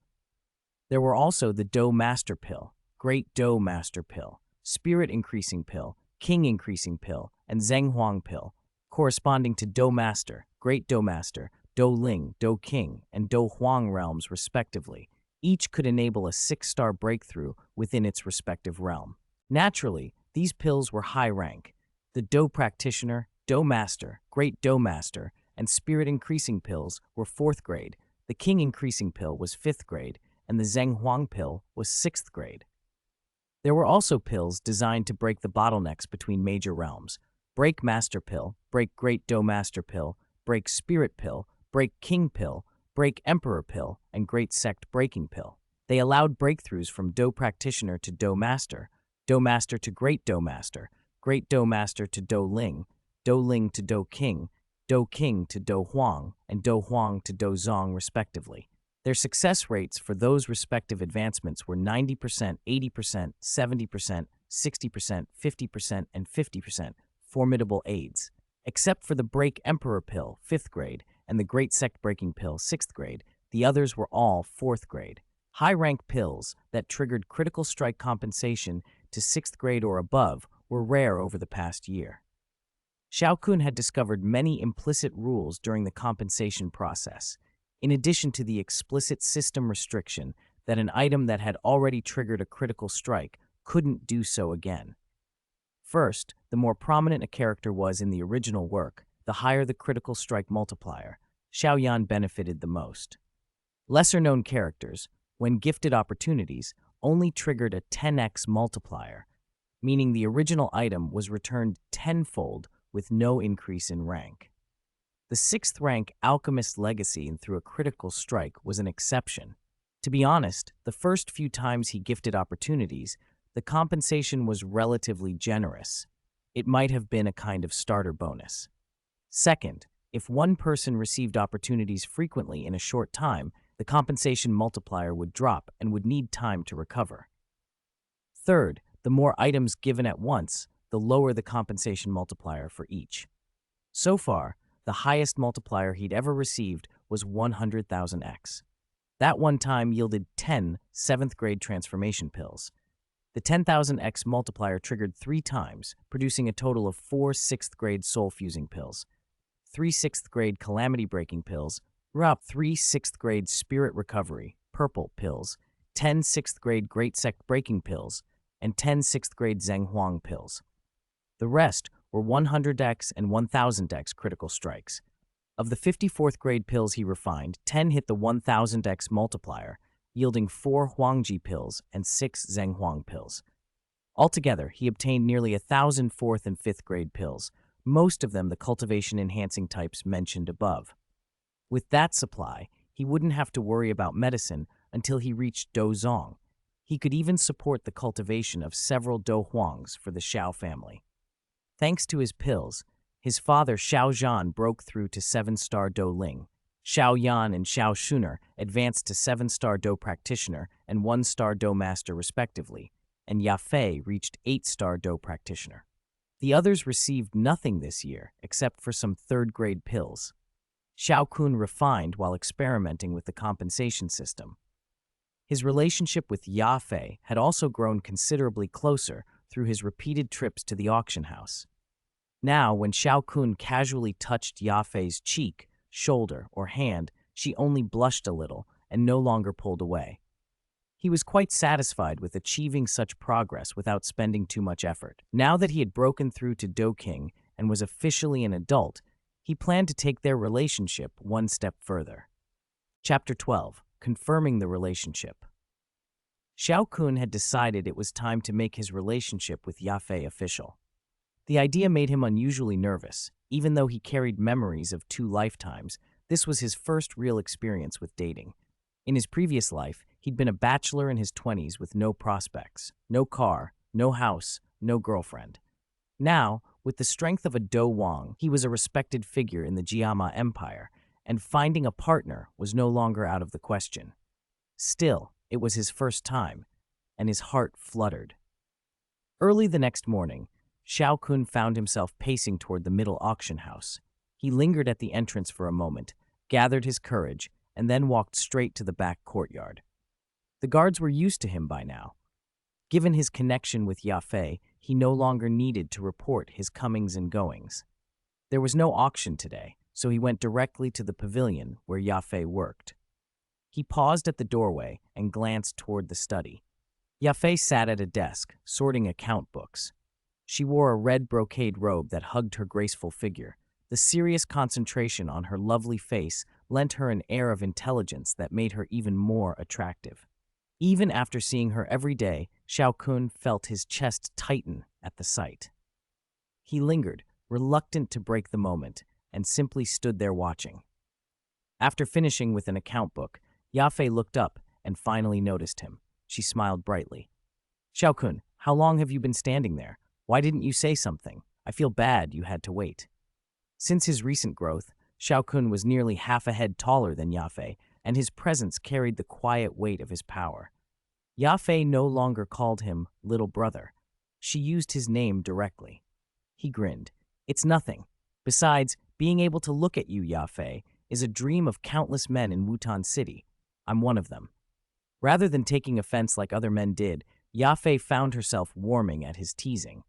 Speaker 1: There were also the Do Master pill, Great Do Master pill, Spirit Increasing pill, King Increasing pill, and Zheng Huang pill, corresponding to Do Master, Great Do Master, Do Ling, Do King, and Do Huang realms respectively. Each could enable a 6-star breakthrough within its respective realm. Naturally, these pills were high rank. The Do Practitioner, Do Master, Great Do Master, and Spirit Increasing pills were 4th grade, the King Increasing pill was 5th grade, and the Zheng Huang pill was 6th grade. There were also pills designed to break the bottlenecks between major realms. Break Master pill, Break Great Do Master pill, Break Spirit pill, Break King pill, Break Emperor pill, and Great Sect Breaking pill. They allowed breakthroughs from Do Practitioner to Do Master to Great Do Master to Do Ling to Do King to Do Huang, and Do Huang to Do Zong respectively. Their success rates for those respective advancements were 90%, 80%, 70%, 60%, 50%, and 50%, formidable aids. Except for the Break Emperor pill, 5th grade, and the Great Sect Breaking pill, 6th grade, the others were all 4th grade. High-rank pills that triggered critical strike compensation to 6th grade or above were rare over the past year. Xiao Kun had discovered many implicit rules during the compensation process, in addition to the explicit system restriction that an item that had already triggered a critical strike couldn't do so again. First, the more prominent a character was in the original work, the higher the critical strike multiplier. Xiao Yan benefited the most. Lesser-known characters, when gifted opportunities, only triggered a 10x multiplier, meaning the original item was returned tenfold with no increase in rank. The 6th rank Alchemist Legacy and through a critical strike was an exception. To be honest, the first few times he gifted opportunities, the compensation was relatively generous. It might have been a kind of starter bonus. Second, if one person received opportunities frequently in a short time, the compensation multiplier would drop and would need time to recover. Third, the more items given at once, the lower the compensation multiplier for each. So far, the highest multiplier he'd ever received was 100,000x. That one time yielded 10 7th grade transformation pills. The 10,000x multiplier triggered 3 times, producing a total of 4 6th grade soul fusing pills, 3 6th grade calamity breaking pills, 3 6th grade spirit recovery, purple pills, 10 6th grade great sect breaking pills, and 10 6th grade Zheng Huang pills. The rest were 100x and 1000x critical strikes. Of the 54th grade pills he refined, 10 hit the 1000x multiplier, yielding 4 Huangji pills and 6 Zheng Huang pills. Altogether, he obtained nearly 1,000 4th and 5th grade pills, most of them the cultivation-enhancing types mentioned above. With that supply, he wouldn't have to worry about medicine until he reached Do Zong. He could even support the cultivation of several Do Huangs for the Xiao family. Thanks to his pills, his father Xiao Zhan broke through to 7-star Do Ling. Xiao Yan and Xiao Shuner advanced to 7-star Do Practitioner and 1-star Do Master respectively, and Ya Fei reached 8-star Do Practitioner. The others received nothing this year except for some 3rd grade pills. Xiao Kun refined while experimenting with the compensation system. His relationship with Ya Fei had also grown considerably closer through his repeated trips to the auction house. Now, when Xiao Kun casually touched Ya Fei's cheek, shoulder, or hand, she only blushed a little and no longer pulled away. He was quite satisfied with achieving such progress without spending too much effort. Now that he had broken through to Do King and was officially an adult, He planned to take their relationship one step further. Chapter 12. Confirming the relationship. Xiao Kun had decided it was time to make his relationship with Yafei official. The idea made him unusually nervous. Even though he carried memories of 2 lifetimes, this was his first real experience with dating. In his previous life, he'd been a bachelor in his 20s with no prospects, no car, no house, no girlfriend. Now, with the strength of a Do Wang, he was a respected figure in the Jiama Empire, and finding a partner was no longer out of the question. Still, it was his first time, and his heart fluttered. Early the next morning, Xiao Kun found himself pacing toward the middle auction house. He lingered at the entrance for a moment, gathered his courage, and then walked straight to the back courtyard. The guards were used to him by now. Given his connection with Yafei, he no longer needed to report his comings and goings. There was no auction today, so he went directly to the pavilion where Yafei worked. He paused at the doorway and glanced toward the study. Yafei sat at a desk, sorting account books. She wore a red brocade robe that hugged her graceful figure. The serious concentration on her lovely face lent her an air of intelligence that made her even more attractive. Even after seeing her every day, Xiao Kun felt his chest tighten at the sight. He lingered, reluctant to break the moment, and simply stood there watching. After finishing with an account book, Yafei looked up and finally noticed him. She smiled brightly. "Xiao Kun, how long have you been standing there? Why didn't you say something? I feel bad you had to wait." Since his recent growth, Xiao Kun was nearly half a head taller than Yafei, and his presence carried the quiet weight of his power. Yafei no longer called him little brother. She used his name directly. He grinned. "It's nothing. Besides, being able to look at you, Yafei, is a dream of countless men in Wutan City. I'm one of them." Rather than taking offense like other men did, Yafei found herself warming at his teasing.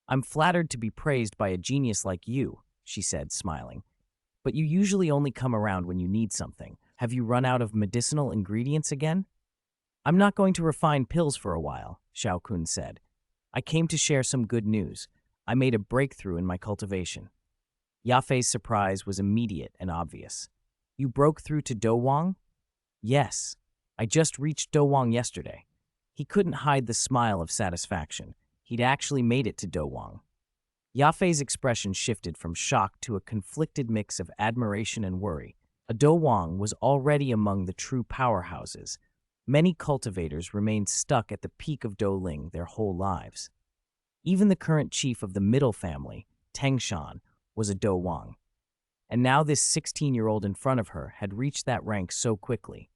Speaker 1: "I'm flattered to be praised by a genius like you," she said, smiling. "But you usually only come around when you need something. Have you run out of medicinal ingredients again?" "I'm not going to refine pills for a while," Xiao Kun said. "I came to share some good news. I made a breakthrough in my cultivation." Yafei's surprise was immediate and obvious. "You broke through to Do Wang?" "Yes. I just reached Do Wang yesterday." He couldn't hide the smile of satisfaction. He'd actually made it to Do Wang. Yafei's expression shifted from shock to a conflicted mix of admiration and worry. A Do Wang was already among the true powerhouses. Many cultivators remained stuck at the peak of Do Ling their whole lives. Even the current chief of the middle family, Teng Shan, was a Do Wang. And now this 16-year-old in front of her had reached that rank so quickly.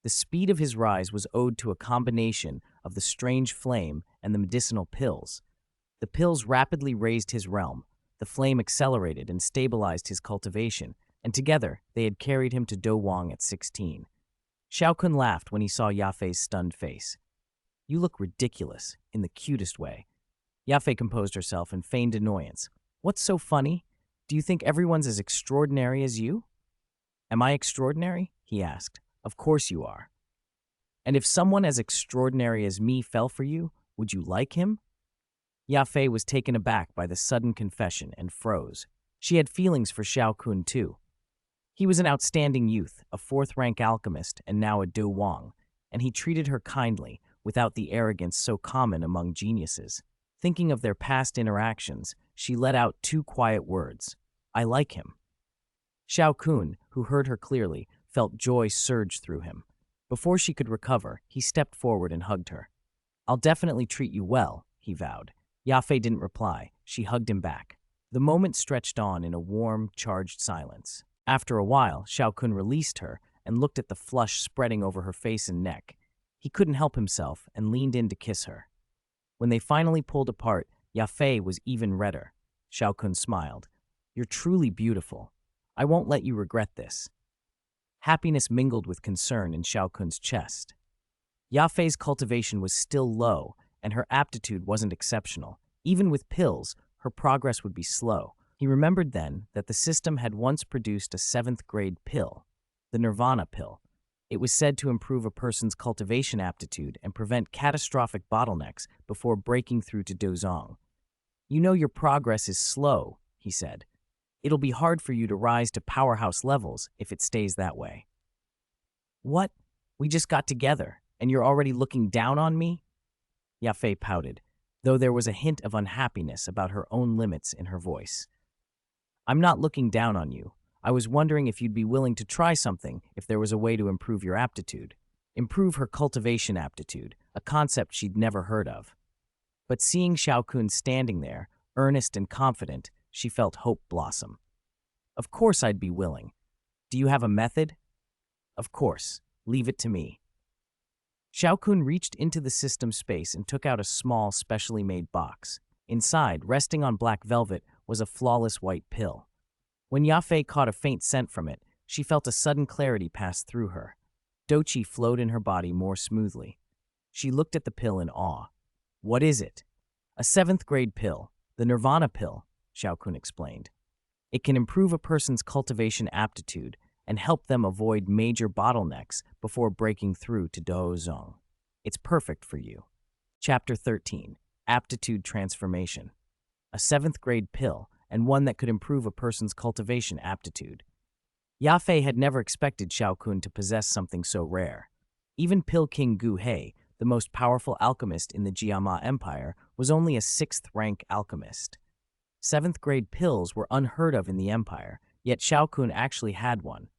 Speaker 1: The speed of his rise was owed to a combination of the strange flame and the medicinal pills. The pills rapidly raised his realm, the flame accelerated and stabilized his cultivation, and together they had carried him to Do Wang at 16. Xiao Kun laughed when he saw Yafei's stunned face. "You look ridiculous, in the cutest way." Yafei composed herself and feigned annoyance. "What's so funny? Do you think everyone's as extraordinary as you?" "Am I extraordinary?" he asked. "Of course you are." "And if someone as extraordinary as me fell for you, would you like him?" Yafei was taken aback by the sudden confession and froze. She had feelings for Xiao Kun too. He was an outstanding youth, a 4th-rank alchemist and now a Do Wang, and he treated her kindly, without the arrogance so common among geniuses. Thinking of their past interactions, she let out 2 quiet words. "I like him." Xiao Kun, who heard her clearly, felt joy surge through him. Before she could recover, he stepped forward and hugged her. "I'll definitely treat you well," he vowed. Yafei didn't reply. She hugged him back. The moment stretched on in a warm, charged silence. After a while, Xiao Kun released her and looked at the flush spreading over her face and neck. He couldn't help himself and leaned in to kiss her. When they finally pulled apart, Yafei was even redder. Xiao Kun smiled. "You're truly beautiful. I won't let you regret this." Happiness mingled with concern in Xiao Kun's chest. Yafei's cultivation was still low, and her aptitude wasn't exceptional. Even with pills, her progress would be slow. He remembered then that the system had once produced a 7th-grade pill, the Nirvana pill. It was said to improve a person's cultivation aptitude and prevent catastrophic bottlenecks before breaking through to Dozong. "You know your progress is slow," he said. It'll be hard for you to rise to powerhouse levels if it stays that way." "What? We just got together, and you're already looking down on me?" Yafei pouted, though there was a hint of unhappiness about her own limits in her voice. "I'm not looking down on you. I was wondering if you'd be willing to try something if there was a way to improve your aptitude." Improve her cultivation aptitude, a concept she'd never heard of. But seeing Xiao Kun standing there, earnest and confident, she felt hope blossom. "Of course I'd be willing. Do you have a method?" "Of course. Leave it to me." Xiao Kun reached into the system space and took out a small, specially made box. Inside, resting on black velvet, was a flawless white pill. When Yafei caught a faint scent from it, she felt a sudden clarity pass through her. Doqi flowed in her body more smoothly. She looked at the pill in awe. "What is it?" "A 7th grade pill, the Nirvana pill," Xiao Kun explained. "It can improve a person's cultivation aptitude and help them avoid major bottlenecks before breaking through to Douzong. It's perfect for you." Chapter 13, Aptitude Transformation. A 7th grade pill, and one that could improve a person's cultivation aptitude. Yafei had never expected Xiao Kun to possess something so rare. Even Pill King Gu Hei, the most powerful alchemist in the Jiama Empire, was only a 6th-rank alchemist. 7th-grade pills were unheard of in the empire, yet Xiao Kun actually had one.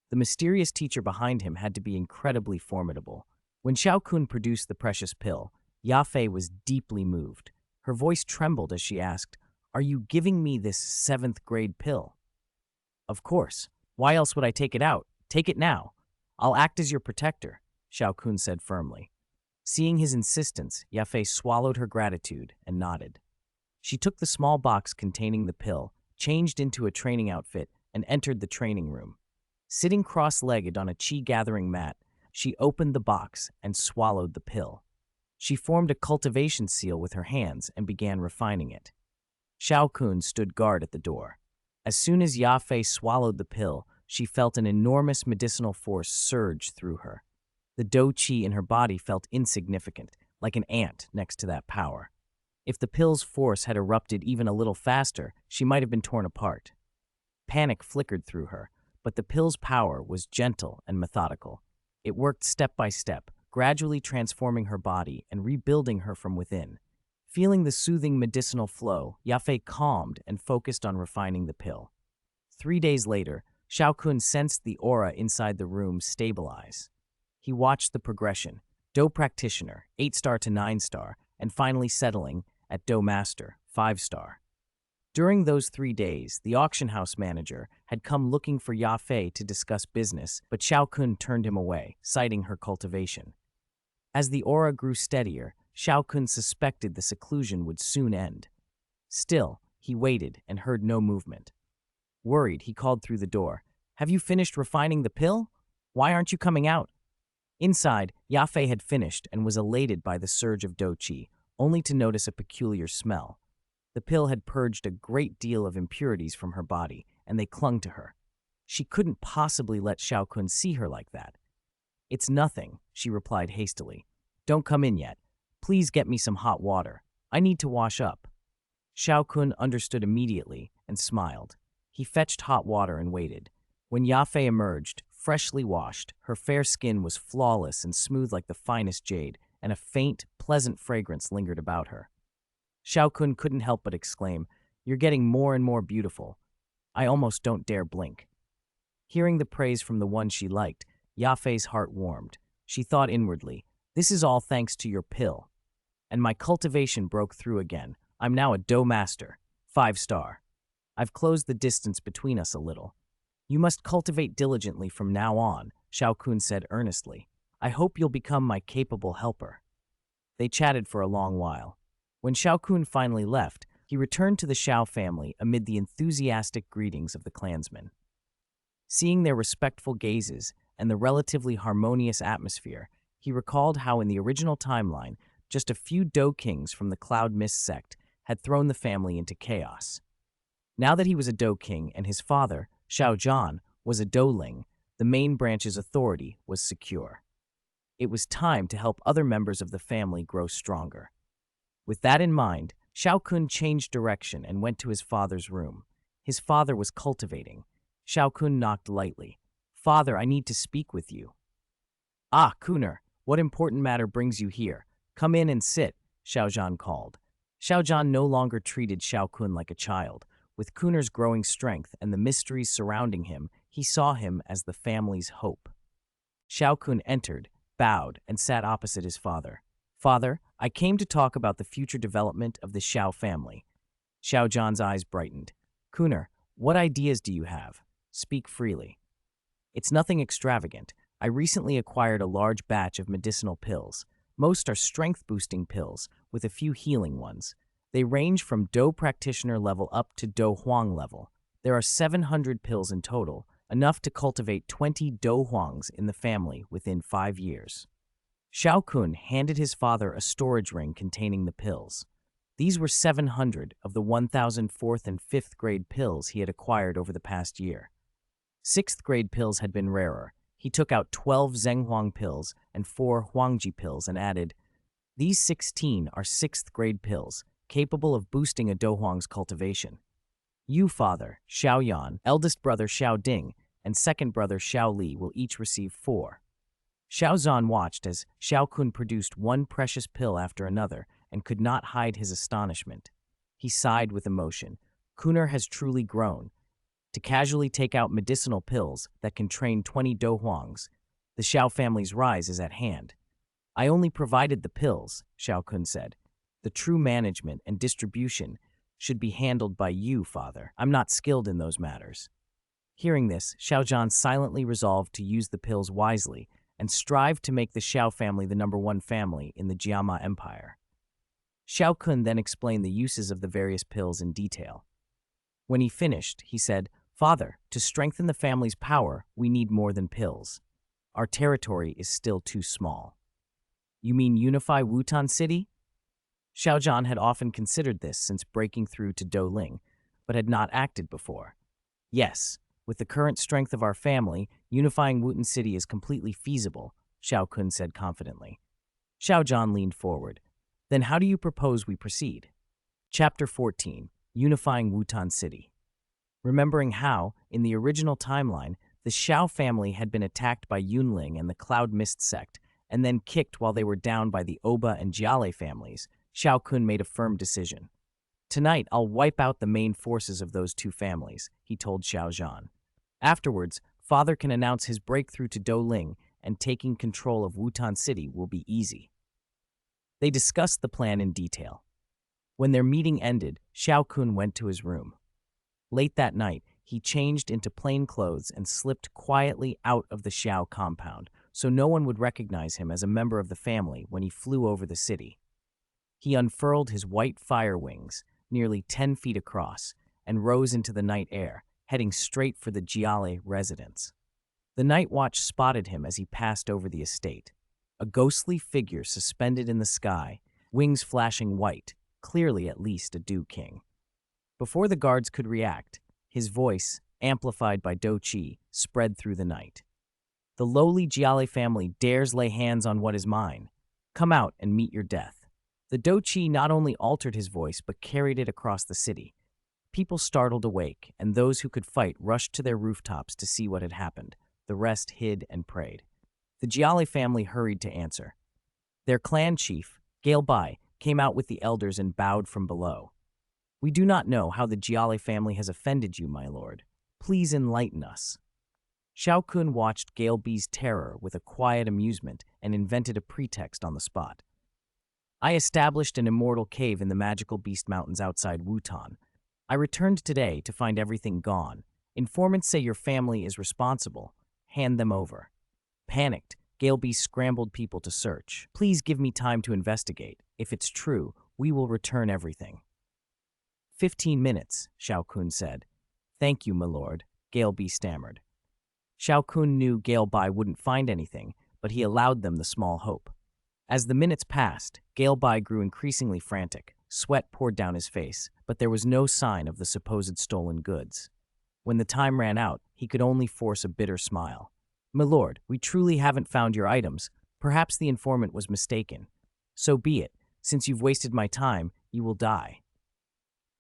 Speaker 1: The mysterious teacher behind him had to be incredibly formidable. When Xiao Kun produced the precious pill, Yafei was deeply moved. Her voice trembled as she asked, "Are you giving me this 7th-grade pill?" "Of course. Why else would I take it out? Take it now. I'll act as your protector," Xiao Kun said firmly. Seeing his insistence, Yafei swallowed her gratitude and nodded. She took the small box containing the pill, changed into a training outfit, and entered the training room. Sitting cross-legged on a chi-gathering mat, she opened the box and swallowed the pill. She formed a cultivation seal with her hands and began refining it. Xiao Kun stood guard at the door. As soon as Yafei swallowed the pill, she felt an enormous medicinal force surge through her. The Douqi in her body felt insignificant, like an ant next to that power. If the pill's force had erupted even a little faster, she might have been torn apart. Panic flickered through her, but the pill's power was gentle and methodical. It worked step by step, gradually transforming her body and rebuilding her from within. Feeling the soothing medicinal flow, Yafei calmed and focused on refining the pill. 3 days later, Xiao Kun sensed the aura inside the room stabilize. He watched the progression, Do Practitioner, 8-star to 9-star, and finally settling at Do Master, 5-star. During those 3 days, the auction house manager had come looking for Yafei to discuss business, but Xiao Kun turned him away, citing her cultivation. As the aura grew steadier, Xiao Kun suspected the seclusion would soon end. Still, he waited and heard no movement. Worried, he called through the door, "Have you finished refining the pill? Why aren't you coming out?" Inside, Yafei had finished and was elated by the surge of Douqi, only to notice a peculiar smell. The pill had purged a great deal of impurities from her body, and they clung to her. She couldn't possibly let Xiao Kun see her like that. "It's nothing," she replied hastily. "Don't come in yet. Please get me some hot water. I need to wash up." Xiao Kun understood immediately and smiled. He fetched hot water and waited. When Yafei emerged, freshly washed, her fair skin was flawless and smooth like the finest jade, and a faint, pleasant fragrance lingered about her. Xiao Kun couldn't help but exclaim, "You're getting more and more beautiful. I almost don't dare blink." Hearing the praise from the one she liked, Yafei's heart warmed. She thought inwardly, "This is all thanks to your pill. And my cultivation broke through again. I'm now a Do Master, 5-star. I've closed the distance between us a little. You must cultivate diligently from now on," Xiao Kun said earnestly. "I hope you'll become my capable helper." They chatted for a long while. When Xiao Kun finally left, he returned to the Xiao family amid the enthusiastic greetings of the clansmen. Seeing their respectful gazes and the relatively harmonious atmosphere, he recalled how in the original timeline, just a few Do kings from the Cloud Mist sect had thrown the family into chaos. Now that he was a Do king and his father, Xiao Yan, was a Do ling, the main branch's authority was secure. It was time to help other members of the family grow stronger. With that in mind, Xiao Kun changed direction and went to his father's room. His father was cultivating. Xiao Kun knocked lightly. "Father, I need to speak with you." "Ah, Kuner, what important matter brings you here? Come in and sit," Xiao Yan called. Xiao Yan no longer treated Xiao Kun like a child. With Kuner's growing strength and the mysteries surrounding him, he saw him as the family's hope. Xiao Kun entered, bowed, and sat opposite his father. "Father, I came to talk about the future development of the Xiao family." Xiao Zhan's eyes brightened. "Kuner, what ideas do you have? Speak freely." "It's nothing extravagant. I recently acquired a large batch of medicinal pills. Most are strength-boosting pills, with a few healing ones. They range from Do practitioner level up to Do Huang level. There are 700 pills in total, enough to cultivate 20 Do Huangs in the family within 5 years. Xiao Kun handed his father a storage ring containing the pills. These were 700 of the 1,004th and 5th grade pills he had acquired over the past year. 6th grade pills had been rarer. He took out 12 Zhenghuang pills and 4 Huangji pills and added, "These 16 are 6th grade pills, capable of boosting a Dohuang's cultivation. You, father, Xiao Yan, eldest brother Xiao Ding, and second brother Xiao Li will each receive 4. Xiao Zhan watched as Xiao Kun produced one precious pill after another and could not hide his astonishment. He sighed with emotion. Kuner has truly grown. To casually take out medicinal pills that can train 20 Dohuangs, the Xiao family's rise is at hand. "I only provided the pills," Xiao Kun said. "The true management and distribution should be handled by you, father. I'm not skilled in those matters." Hearing this, Xiao Zhan silently resolved to use the pills wisely and strive to make the Xiao family the #1 family in the Jiama Empire. Xiao Kun then explained the uses of the various pills in detail. When he finished, he said, "Father, to strengthen the family's power, we need more than pills. Our territory is still too small." "You mean unify Wutan City?" Xiao Zhan had often considered this since breaking through to Douling, but had not acted before. "Yes, with the current strength of our family, unifying Wutan City is completely feasible," Xiao Kun said confidently. Xiao Zhan leaned forward. "Then how do you propose we proceed?" Chapter 14. Unifying Wutan City. Remembering how, in the original timeline, the Xiao family had been attacked by Yunling and the Cloud Mist sect, and then kicked while they were down by the Oba and Jiale families, Xiao Kun made a firm decision. "Tonight, I'll wipe out the main forces of those two families," he told Xiao Zhan. "Afterwards, father can announce his breakthrough to Douling, and taking control of Wutan City will be easy." They discussed the plan in detail. When their meeting ended, Xiao Kun went to his room. Late that night, he changed into plain clothes and slipped quietly out of the Xiao compound, so no one would recognize him as a member of the family when he flew over the city. He unfurled his white fire wings, nearly 10 feet across, and rose into the night air, heading straight for the Jiale residence. The night watch spotted him as he passed over the estate. A ghostly figure suspended in the sky, wings flashing white, clearly at least a Dew King. Before the guards could react, his voice, amplified by Do Qi, spread through the night. "The lowly Jiale family dares lay hands on what is mine. Come out and meet your death." The Do Qi not only altered his voice but carried it across the city. People startled awake, and those who could fight rushed to their rooftops to see what had happened. The rest hid and prayed. The Jiale family hurried to answer. Their clan chief, Gale Bai, came out with the elders and bowed from below. "We do not know how the Jiale family has offended you, my lord. Please enlighten us." Xiao Kun watched Gale Bai's terror with a quiet amusement and invented a pretext on the spot. "I established an immortal cave in the magical Beast Mountains outside Wutan. I returned today to find everything gone. Informants say your family is responsible. Hand them over." Panicked, Gale Bai scrambled people to search. "Please give me time to investigate. If it's true, we will return everything." 15 minutes, Xiao Kun said. "Thank you, my lord," Gale Bai stammered. Xiao Kun knew Gale Bai wouldn't find anything, but he allowed them the small hope. As the minutes passed, Gale Bai grew increasingly frantic. Sweat poured down his face, but there was no sign of the supposed stolen goods. When the time ran out, he could only force a bitter smile. "My lord, we truly haven't found your items. Perhaps the informant was mistaken. So be it. Since you've wasted my time, you will die."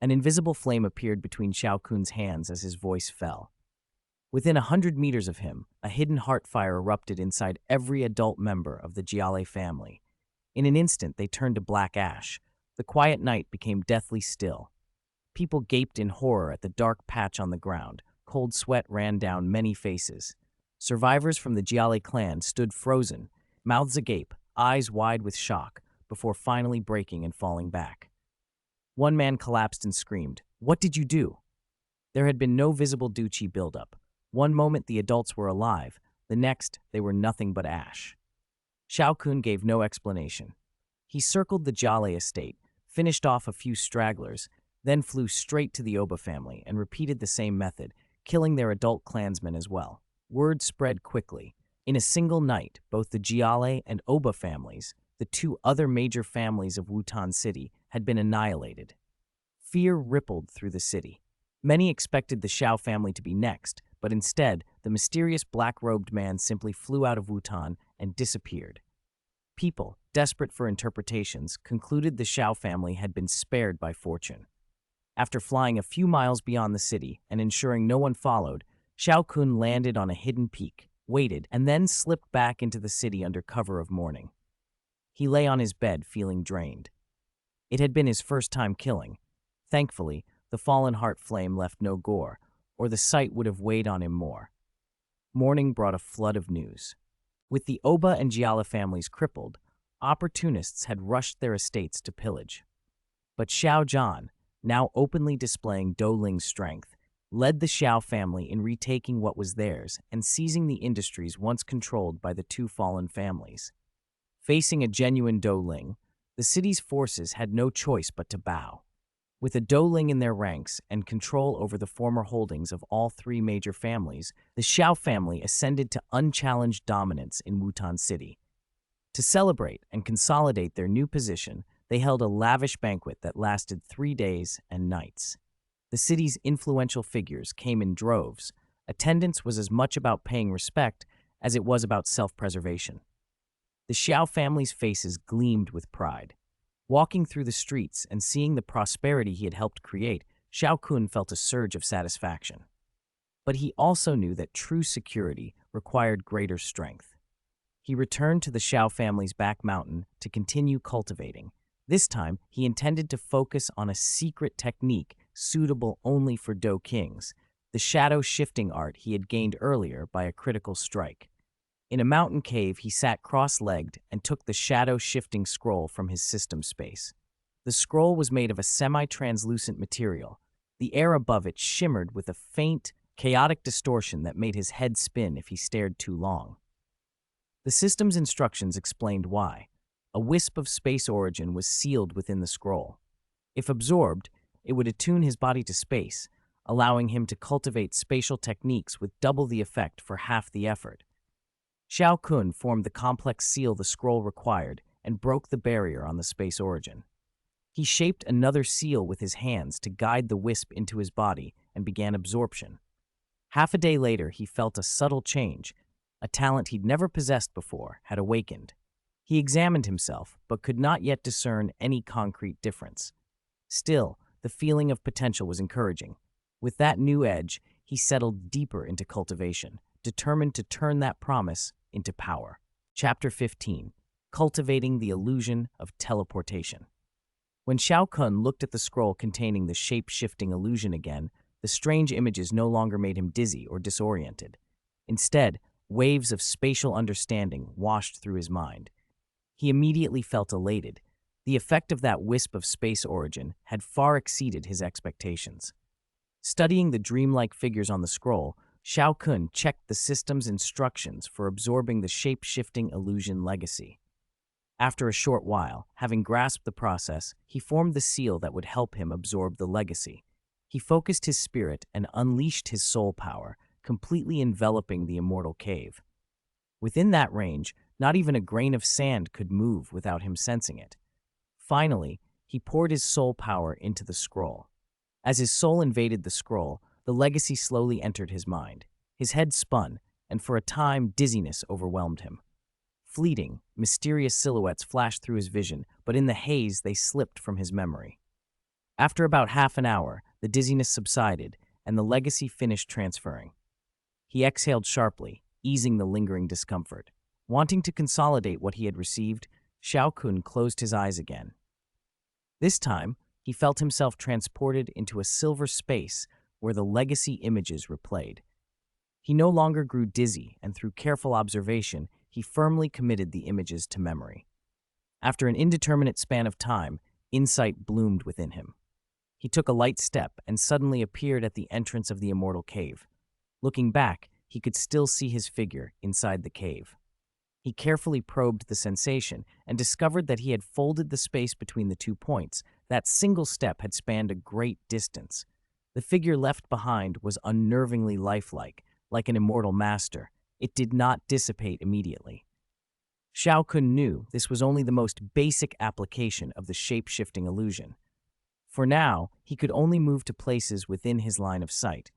Speaker 1: An invisible flame appeared between Xiao Kun's hands as his voice fell. Within 100 meters of him, a hidden heart fire erupted inside every adult member of the Jiale family. In an instant, they turned to black ash. The quiet night became deathly still. People gaped in horror at the dark patch on the ground. Cold sweat ran down many faces. Survivors from the Jiale clan stood frozen, mouths agape, eyes wide with shock, before finally breaking and falling back. One man collapsed and screamed, "What did you do?" There had been no visible Duchi buildup. One moment the adults were alive, the next they were nothing but ash. Xiao Kun gave no explanation. He circled the Jiale estate, finished off a few stragglers, then flew straight to the Oba family and repeated the same method, killing their adult clansmen as well. Word spread quickly. In a single night, both the Jiale and Oba families, the two other major families of Wutan City, had been annihilated. Fear rippled through the city. Many expected the Xiao family to be next, but instead, the mysterious black-robed man simply flew out of Wutan and disappeared. People, desperate for interpretations, concluded the Xiao family had been spared by fortune. After flying a few miles beyond the city and ensuring no one followed, Xiao Kun landed on a hidden peak, waited, and then slipped back into the city under cover of morning. He lay on his bed, feeling drained. It had been his first time killing. Thankfully, the fallen heart flame left no gore, or the sight would have weighed on him more. Morning brought a flood of news. With the Oba and Jiale families crippled, opportunists had rushed their estates to pillage. But Xiao Yan, now openly displaying Douling's strength, led the Xiao family in retaking what was theirs and seizing the industries once controlled by the two fallen families. Facing a genuine Douling, the city's forces had no choice but to bow. With a Douling in their ranks and control over the former holdings of all three major families, the Xiao family ascended to unchallenged dominance in Wutan City. To celebrate and consolidate their new position, they held a lavish banquet that lasted 3 days and nights. The city's influential figures came in droves. Attendance was as much about paying respect as it was about self-preservation. The Xiao family's faces gleamed with pride. Walking through the streets and seeing the prosperity he had helped create, Xiao Kun felt a surge of satisfaction. But he also knew that true security required greater strength. He returned to the Xiao family's back mountain to continue cultivating. This time, he intended to focus on a secret technique suitable only for Dou kings, the shadow shifting art he had gained earlier by a critical strike. In a mountain cave, he sat cross-legged and took the shadow-shifting scroll from his system space. The scroll was made of a semi-translucent material. The air above it shimmered with a faint, chaotic distortion that made his head spin if he stared too long. The system's instructions explained why. A wisp of space origin was sealed within the scroll. If absorbed, it would attune his body to space, allowing him to cultivate spatial techniques with double the effect for half the effort. Xiao Kun formed the complex seal the scroll required and broke the barrier on the space origin. He shaped another seal with his hands to guide the wisp into his body and began absorption. Half a day later, he felt a subtle change. A talent he'd never possessed before had awakened. He examined himself, but could not yet discern any concrete difference. Still, the feeling of potential was encouraging. With that new edge, he settled deeper into cultivation, determined to turn that promise into power. Chapter 15. Cultivating the Illusion of Teleportation. When Xiao Kun looked at the scroll containing the shape-shifting illusion again, the strange images no longer made him dizzy or disoriented. Instead, waves of spatial understanding washed through his mind. He immediately felt elated. The effect of that wisp of space origin had far exceeded his expectations. Studying the dreamlike figures on the scroll, Xiao Kun checked the system's instructions for absorbing the shape-shifting illusion legacy. After a short while, having grasped the process, he formed the seal that would help him absorb the legacy. He focused his spirit and unleashed his soul power, completely enveloping the immortal cave. Within that range, not even a grain of sand could move without him sensing it. Finally, he poured his soul power into the scroll. As his soul invaded the scroll, the legacy slowly entered his mind. His head spun, and for a time dizziness overwhelmed him. Fleeting, mysterious silhouettes flashed through his vision, but in the haze they slipped from his memory. After about half an hour, the dizziness subsided, and the legacy finished transferring. He exhaled sharply, easing the lingering discomfort. Wanting to consolidate what he had received, Xiao Kun closed his eyes again. This time, he felt himself transported into a silver space where the legacy images replayed. He no longer grew dizzy, and through careful observation, he firmly committed the images to memory. After an indeterminate span of time, insight bloomed within him. He took a light step and suddenly appeared at the entrance of the immortal cave. Looking back, he could still see his figure inside the cave. He carefully probed the sensation and discovered that he had folded the space between the 2 points. That single step had spanned a great distance. The figure left behind was unnervingly lifelike, like an immortal master. It did not dissipate immediately. Xiao Kun knew this was only the most basic application of the shape-shifting illusion. For now, he could only move to places within his line of sight.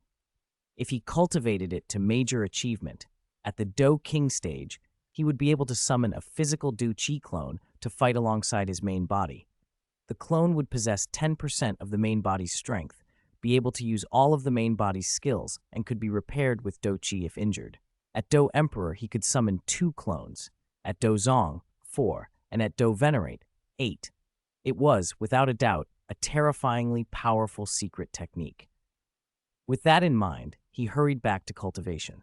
Speaker 1: If he cultivated it to major achievement, at the Do King stage, he would be able to summon a physical Do Chi clone to fight alongside his main body. The clone would possess 10% of the main body's strength, be able to use all of the main body's skills, and could be repaired with Do Chi if injured. At Do Emperor, he could summon 2 clones. At Do Zong, 4, and at Do Venerate, 8. It was, without a doubt, a terrifyingly powerful secret technique. With that in mind, he hurried back to Cultivation.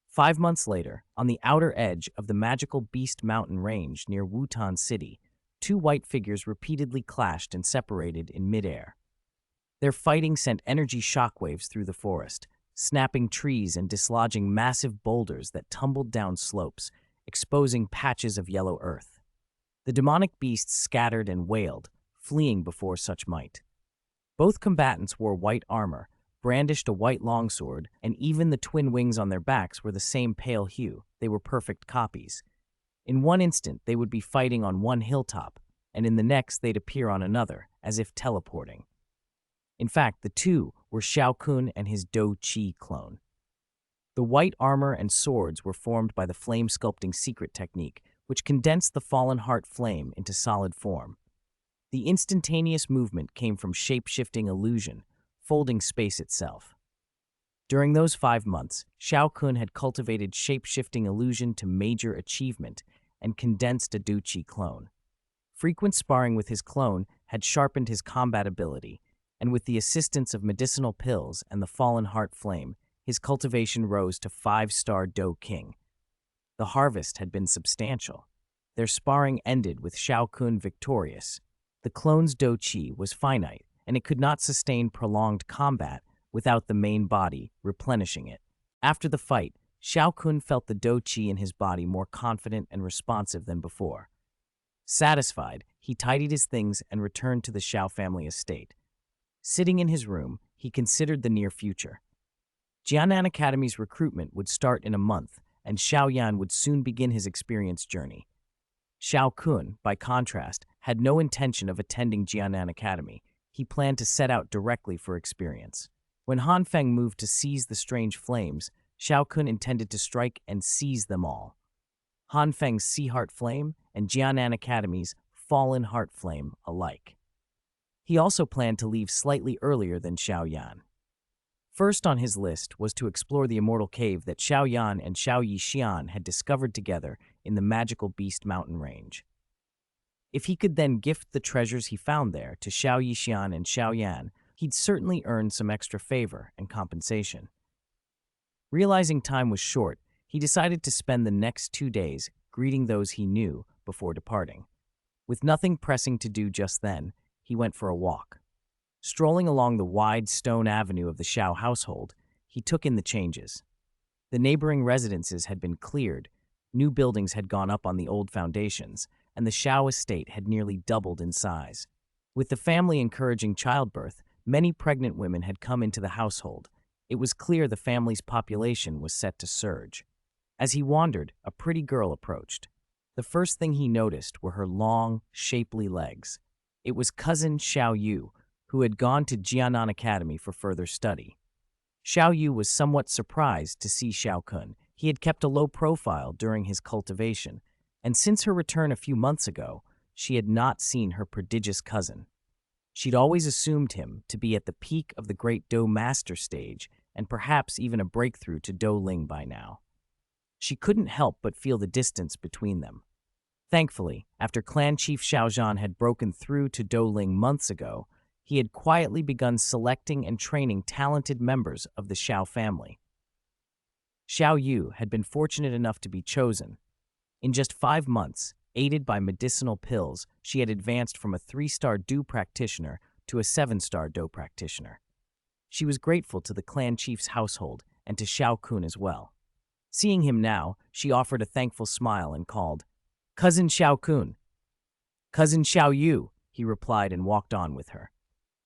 Speaker 1: 5 months later, on the outer edge of the magical Beast Mountain range near Wutan City, 2 white figures repeatedly clashed and separated in midair. Their fighting sent energy shockwaves through the forest, snapping trees and dislodging massive boulders that tumbled down slopes, exposing patches of yellow earth. The demonic beasts scattered and wailed, fleeing before such might. Both combatants wore white armor, brandished a white longsword, and even the twin wings on their backs were the same pale hue. They were perfect copies. In one instant, they would be fighting on one hilltop, and in the next they'd appear on another, as if teleporting. In fact, the two were Xiao Kun and his Do Chi clone. The white armor and swords were formed by the flame-sculpting secret technique, which condensed the fallen heart flame into solid form. The instantaneous movement came from shape-shifting illusion, folding space itself. During those 5 months, Xiao Kun had cultivated shape-shifting illusion to major achievement and condensed a Do Chi clone. Frequent sparring with his clone had sharpened his combat ability, and with the assistance of medicinal pills and the fallen heart flame, his cultivation rose to 5-star Do King. The harvest had been substantial. Their sparring ended with Xiao Kun victorious. The clone's Do Chi was finite, and it could not sustain prolonged combat without the main body replenishing it. After the fight, Xiao Kun felt the Do Chi in his body more confident and responsive than before. Satisfied, he tidied his things and returned to the Xiao family estate. Sitting in his room, he considered the near future. Jianan Academy's recruitment would start in a month, and Xiao Yan would soon begin his experience journey. Xiao Kun, by contrast, had no intention of attending Jianan Academy. He planned to set out directly for experience. When Han Feng moved to seize the strange flames, Xiao Kun intended to strike and seize them all. Han Feng's Sea Heart Flame and Jianan Academy's Fallen Heart Flame alike. He also planned to leave slightly earlier than Xiao Yan. First on his list was to explore the immortal cave that Xiao Yan and Xiao Yixian had discovered together in the magical Beast Mountain range. If he could then gift the treasures he found there to Xiao Yixian and Xiao Yan, he'd certainly earn some extra favor and compensation. Realizing time was short, he decided to spend the next 2 days greeting those he knew before departing. With nothing pressing to do just then, he went for a walk. Strolling along the wide stone avenue of the Xiao household, he took in the changes. The neighboring residences had been cleared, new buildings had gone up on the old foundations, and the Xiao estate had nearly doubled in size. With the family encouraging childbirth, many pregnant women had come into the household. It was clear the family's population was set to surge. As he wandered, a pretty girl approached. The first thing he noticed were her long, shapely legs. It was cousin Xiao Yu, who had gone to Jianan Academy for further study. Xiao Yu was somewhat surprised to see Xiao Kun. He had kept a low profile during his cultivation, and since her return a few months ago, she had not seen her prodigious cousin. She'd always assumed him to be at the peak of the great Do master stage and perhaps even a breakthrough to Do Ling by now. She couldn't help but feel the distance between them. Thankfully, after Clan Chief Xiao Yan had broken through to Do Ling months ago, he had quietly begun selecting and training talented members of the Xiao family. Xiao Yu had been fortunate enough to be chosen. In just 5 months, aided by medicinal pills, she had advanced from a 3-star Do practitioner to a 7-star Do practitioner. She was grateful to the clan chief's household and to Xiao Kun as well. Seeing him now, she offered a thankful smile and called, "Cousin Xiao Kun." "Cousin Xiao Yu," he replied and walked on with her.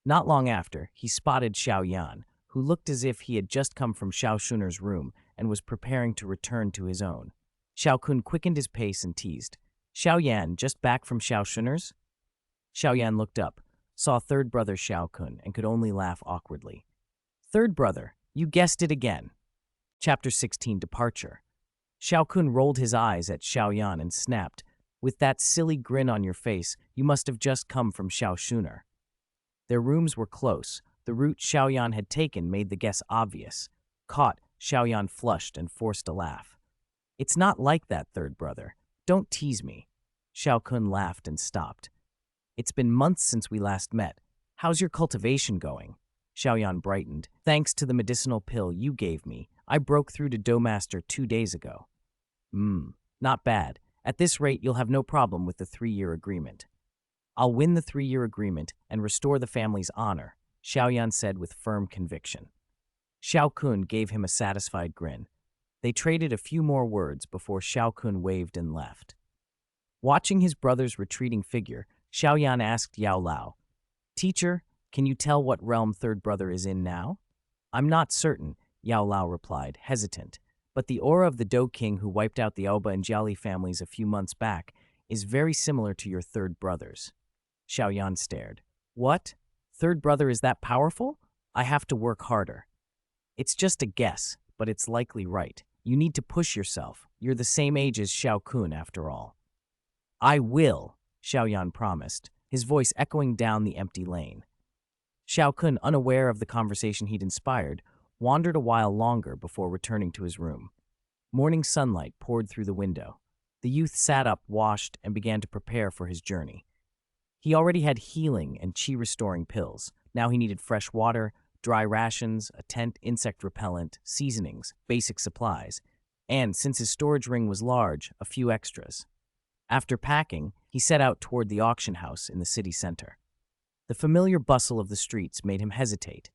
Speaker 1: Not long after, he spotted Xiao Yan, who looked as if he had just come from Xiao Shuner's room and was preparing to return to his own. Xiao Kun quickened his pace and teased, "Xiao Yan, just back from Xiao Shuner's?" Xiao Yan looked up, saw third brother Xiao Kun, and could only laugh awkwardly. "Third brother, you guessed it again." Chapter 16, Departure. Xiao Kun rolled his eyes at Xiao Yan and snapped, "With that silly grin on your face, you must have just come from Xiao Shuner." Their rooms were close. The route Xiao Yan had taken made the guess obvious. Caught, Xiao Yan flushed and forced a laugh. "It's not like that, third brother. Don't tease me." Xiao Kun laughed and stopped. "It's been months since we last met. How's your cultivation going?" Xiao Yan brightened. "Thanks to the medicinal pill you gave me, I broke through to Do Master 2 days ago." Not bad. At this rate, you'll have no problem with the 3-year agreement." "I'll win the 3-year agreement and restore the family's honor," Xiao Yan said with firm conviction. Xiao Kun gave him a satisfied grin. They traded a few more words before Xiao Kun waved and left. Watching his brother's retreating figure, Xiao Yan asked Yao Lao, "Teacher, can you tell what realm third brother is in now?" "I'm not certain," Yao Lao replied, hesitant, "but the aura of the Do King who wiped out the Aoba and Jiali families a few months back is very similar to your third brother's." Xiao Yan stared. "What? Third brother is that powerful? I have to work harder." "It's just a guess, but it's likely right. You need to push yourself. You're the same age as Xiao Kun, after all." "I will," Xiao Yan promised, his voice echoing down the empty lane. Xiao Kun, unaware of the conversation he'd inspired, wandered a while longer before returning to his room. Morning sunlight poured through the window. The youth sat up, washed, and began to prepare for his journey. He already had healing and chi-restoring pills. Now he needed fresh water, dry rations, a tent, insect repellent, seasonings, basic supplies, and, since his storage ring was large, a few extras. After packing, he set out toward the auction house in the city center. The familiar bustle of the streets made him hesitate.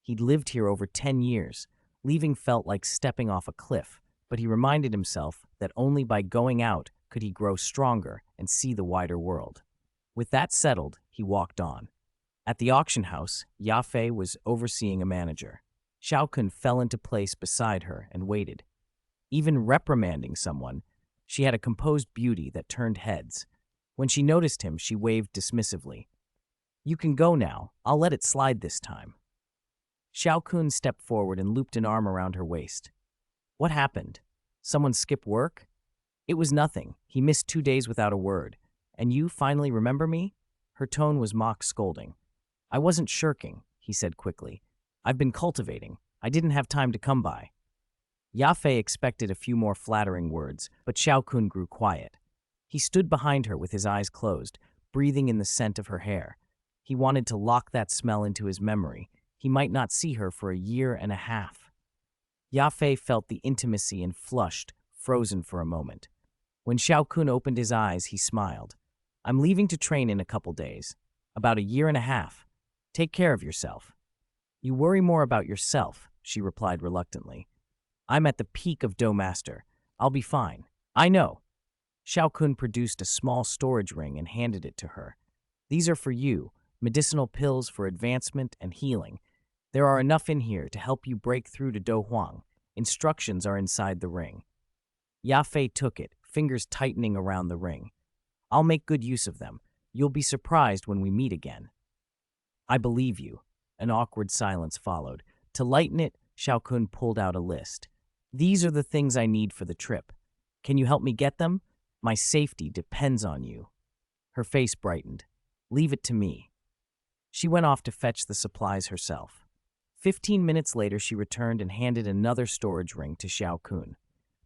Speaker 1: He'd lived here over 10 years. Leaving felt like stepping off a cliff, but he reminded himself that only by going out could he grow stronger and see the wider world. With that settled, he walked on. At the auction house, Yafei was overseeing a manager. Xiao Kun fell into place beside her and waited. Even reprimanding someone, she had a composed beauty that turned heads. When she noticed him, she waved dismissively. "You can go now. I'll let it slide this time." Xiao Kun stepped forward and looped an arm around her waist. "What happened? Someone skip work?" "It was nothing. He missed 2 days without a word. And you finally remember me?" Her tone was mock scolding. "I wasn't shirking," he said quickly. "I've been cultivating. I didn't have time to come by." Yafei expected a few more flattering words, but Xiao Kun grew quiet. He stood behind her with his eyes closed, breathing in the scent of her hair. He wanted to lock that smell into his memory. He might not see her for a year and a half. Yafei felt the intimacy and flushed, frozen for a moment. When Xiao Kun opened his eyes, he smiled. "I'm leaving to train in a couple days. About a year and a half. Take care of yourself." "You worry more about yourself," she replied reluctantly. "I'm at the peak of Do Master. I'll be fine." "I know." Xiao Kun produced a small storage ring and handed it to her. "These are for you, medicinal pills for advancement and healing. There are enough in here to help you break through to Do Huang. Instructions are inside the ring." Yafei took it, fingers tightening around the ring. "I'll make good use of them. You'll be surprised when we meet again." "I believe you." An awkward silence followed. To lighten it, Xiao Kun pulled out a list. "These are the things I need for the trip. Can you help me get them? My safety depends on you." Her face brightened. "Leave it to me." She went off to fetch the supplies herself. 15 minutes later, she returned and handed another storage ring to Xiao Kun.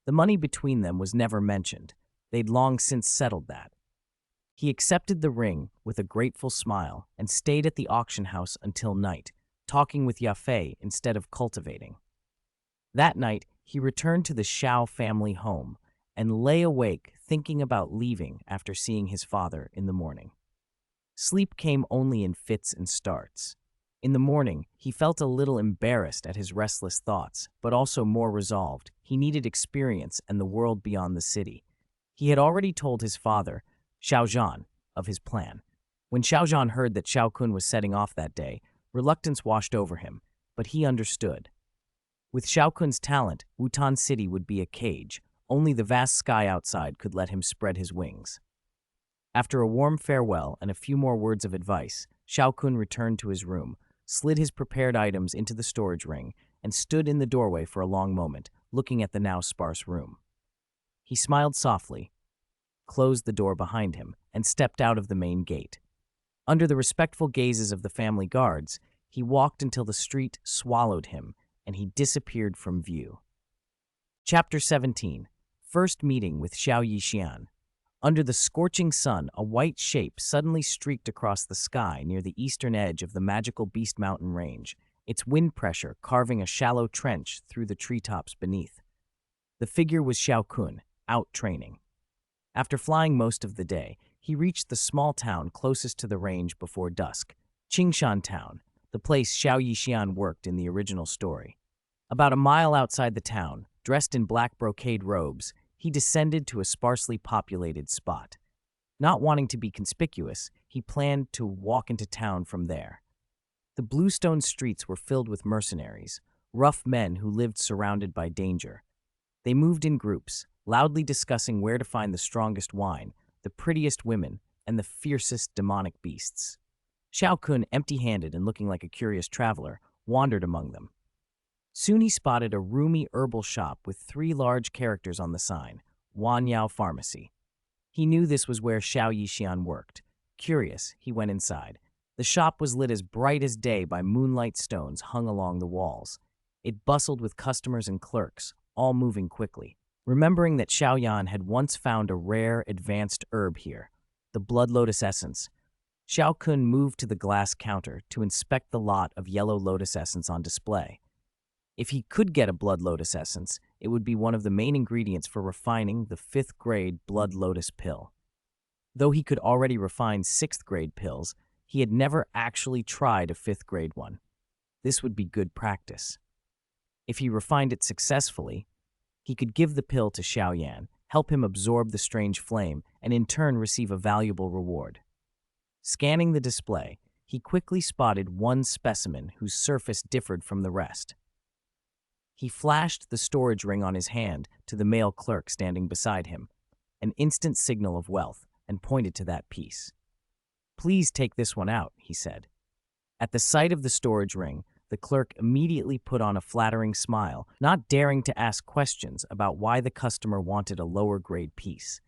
Speaker 1: The money between them was never mentioned. They'd long since settled that. He accepted the ring with a grateful smile and stayed at the auction house until night, talking with Yafei instead of cultivating. That night, he returned to the Xiao family home and lay awake thinking about leaving after seeing his father in the morning. Sleep came only in fits and starts. In the morning, he felt a little embarrassed at his restless thoughts, but also more resolved. He needed experience and the world beyond the city. He had already told his father, Xiao Yan, of his plan. When Xiao Yan heard that Xiao Kun was setting off that day, reluctance washed over him, but he understood. With Xiao Kun's talent, Wutan City would be a cage. Only the vast sky outside could let him spread his wings. After a warm farewell and a few more words of advice, Xiao Kun returned to his room, slid his prepared items into the storage ring, and stood in the doorway for a long moment, looking at the now sparse room. He smiled softly, closed the door behind him, and stepped out of the main gate. Under the respectful gazes of the family guards, he walked until the street swallowed him, and he disappeared from view. Chapter 17. First Meeting with Xiao Yixian. Under the scorching sun, a white shape suddenly streaked across the sky near the eastern edge of the magical Beast Mountain range, its wind pressure carving a shallow trench through the treetops beneath. The figure was Xiao Kun, out training. After flying most of the day, he reached the small town closest to the range before dusk, Qingshan Town, the place Xiao Yixian worked in the original story. About a mile outside the town, dressed in black brocade robes, he descended to a sparsely populated spot. Not wanting to be conspicuous, he planned to walk into town from there. The bluestone streets were filled with mercenaries, rough men who lived surrounded by danger. They moved in groups, loudly discussing where to find the strongest wine, the prettiest women, and the fiercest demonic beasts. Xiao Kun, empty-handed and looking like a curious traveler, wandered among them. Soon he spotted a roomy herbal shop with 3 large characters on the sign, Wanyao Pharmacy. He knew this was where Xiao Yixian worked. Curious, he went inside. The shop was lit as bright as day by moonlight stones hung along the walls. It bustled with customers and clerks, all moving quickly. Remembering that Xiao Yan had once found a rare, advanced herb here, the blood lotus essence, Xiao Kun moved to the glass counter to inspect the lot of yellow lotus essence on display. If he could get a blood lotus essence, it would be one of the main ingredients for refining the 5th grade blood lotus pill. Though he could already refine 6th grade pills, he had never actually tried a 5th grade one. This would be good practice. If he refined it successfully, he could give the pill to Xiao Yan, help him absorb the strange flame, and in turn receive a valuable reward. Scanning the display, he quickly spotted one specimen whose surface differed from the rest. He flashed the storage ring on his hand to the male clerk standing beside him, an instant signal of wealth, and pointed to that piece. "Please take this one out," he said. At the sight of the storage ring, the clerk immediately put on a flattering smile, not daring to ask questions about why the customer wanted a lower-grade piece.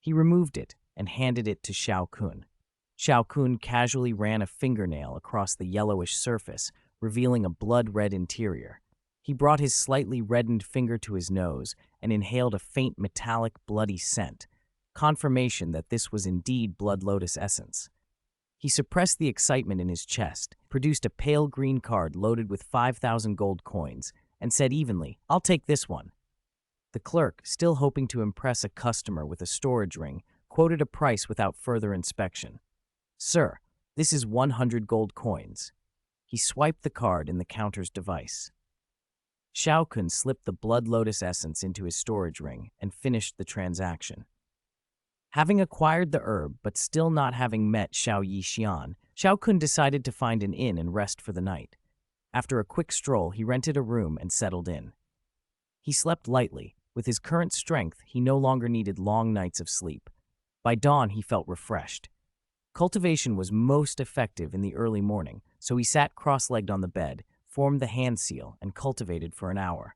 Speaker 1: He removed it and handed it to Xiao Kun. Xiao Kun casually ran a fingernail across the yellowish surface, revealing a blood-red interior. He brought his slightly reddened finger to his nose and inhaled a faint metallic, bloody scent, confirmation that this was indeed blood lotus essence. He suppressed the excitement in his chest, produced a pale green card loaded with 5,000 gold coins, and said evenly, "I'll take this one." The clerk, still hoping to impress a customer with a storage ring, quoted a price without further inspection. "Sir, this is 100 gold coins." He swiped the card in the counter's device. Xiao Kun slipped the blood lotus essence into his storage ring and finished the transaction. Having acquired the herb, but still not having met Xiao Yixian, Xiao Kun decided to find an inn and rest for the night. After a quick stroll, he rented a room and settled in. He slept lightly. With his current strength, he no longer needed long nights of sleep. By dawn, he felt refreshed. Cultivation was most effective in the early morning, so he sat cross-legged on the bed, formed the hand seal, and cultivated for an hour.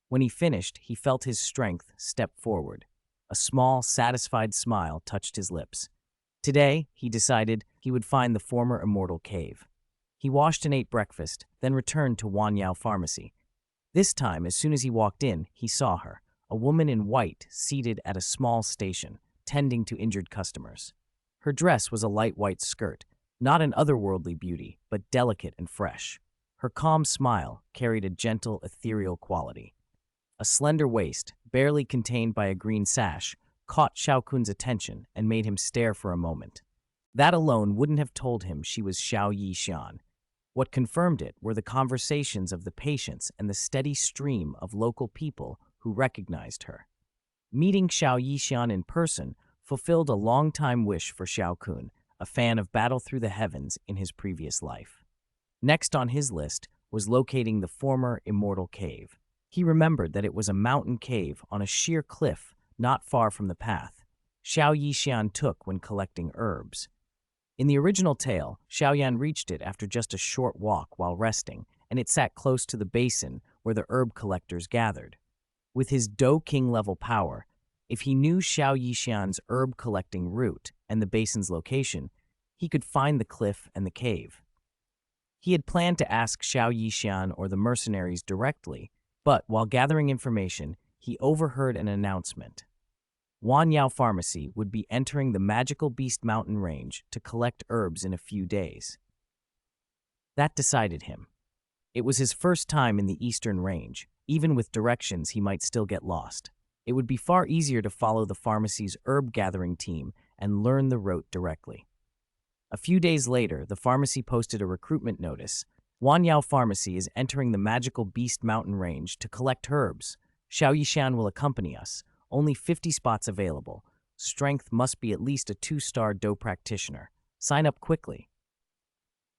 Speaker 1: When he finished, he felt his strength step forward. A small, satisfied smile touched his lips. Today, he decided he would find the former immortal cave. He washed and ate breakfast, then returned to Wanyao Pharmacy. This time, as soon as he walked in, he saw her, a woman in white seated at a small station, tending to injured customers. Her dress was a light white skirt, not an otherworldly beauty, but delicate and fresh. Her calm smile carried a gentle, ethereal quality. A slender waist, barely contained by a green sash, caught Xiao Kun's attention and made him stare for a moment. That alone wouldn't have told him she was Xiao Yan. What confirmed it were the conversations of the patients and the steady stream of local people who recognized her. Meeting Xiao Yan in person fulfilled a long-time wish for Xiao Kun, a fan of Battle Through the Heavens in his previous life. Next on his list was locating the former immortal cave. He remembered that it was a mountain cave on a sheer cliff not far from the path Xiao Yan took when collecting herbs. In the original tale, Xiao Yan reached it after just a short walk while resting, and it sat close to the basin where the herb collectors gathered. With his Do King-level power, if he knew Xiao Yan's herb-collecting route and the basin's location, he could find the cliff and the cave. He had planned to ask Xiao Yan or the mercenaries directly, but while gathering information, he overheard an announcement. Wanyao Pharmacy would be entering the magical Beast Mountain range to collect herbs in a few days. That decided him. It was his first time in the eastern range. Even with directions, he might still get lost. It would be far easier to follow the pharmacy's herb-gathering team and learn the route directly. A few days later, the pharmacy posted a recruitment notice. Wanyao Pharmacy is entering the magical Beast Mountain range to collect herbs. Xiao Yan will accompany us. Only 50 spots available. Strength must be at least a 2-star Do practitioner. Sign up quickly.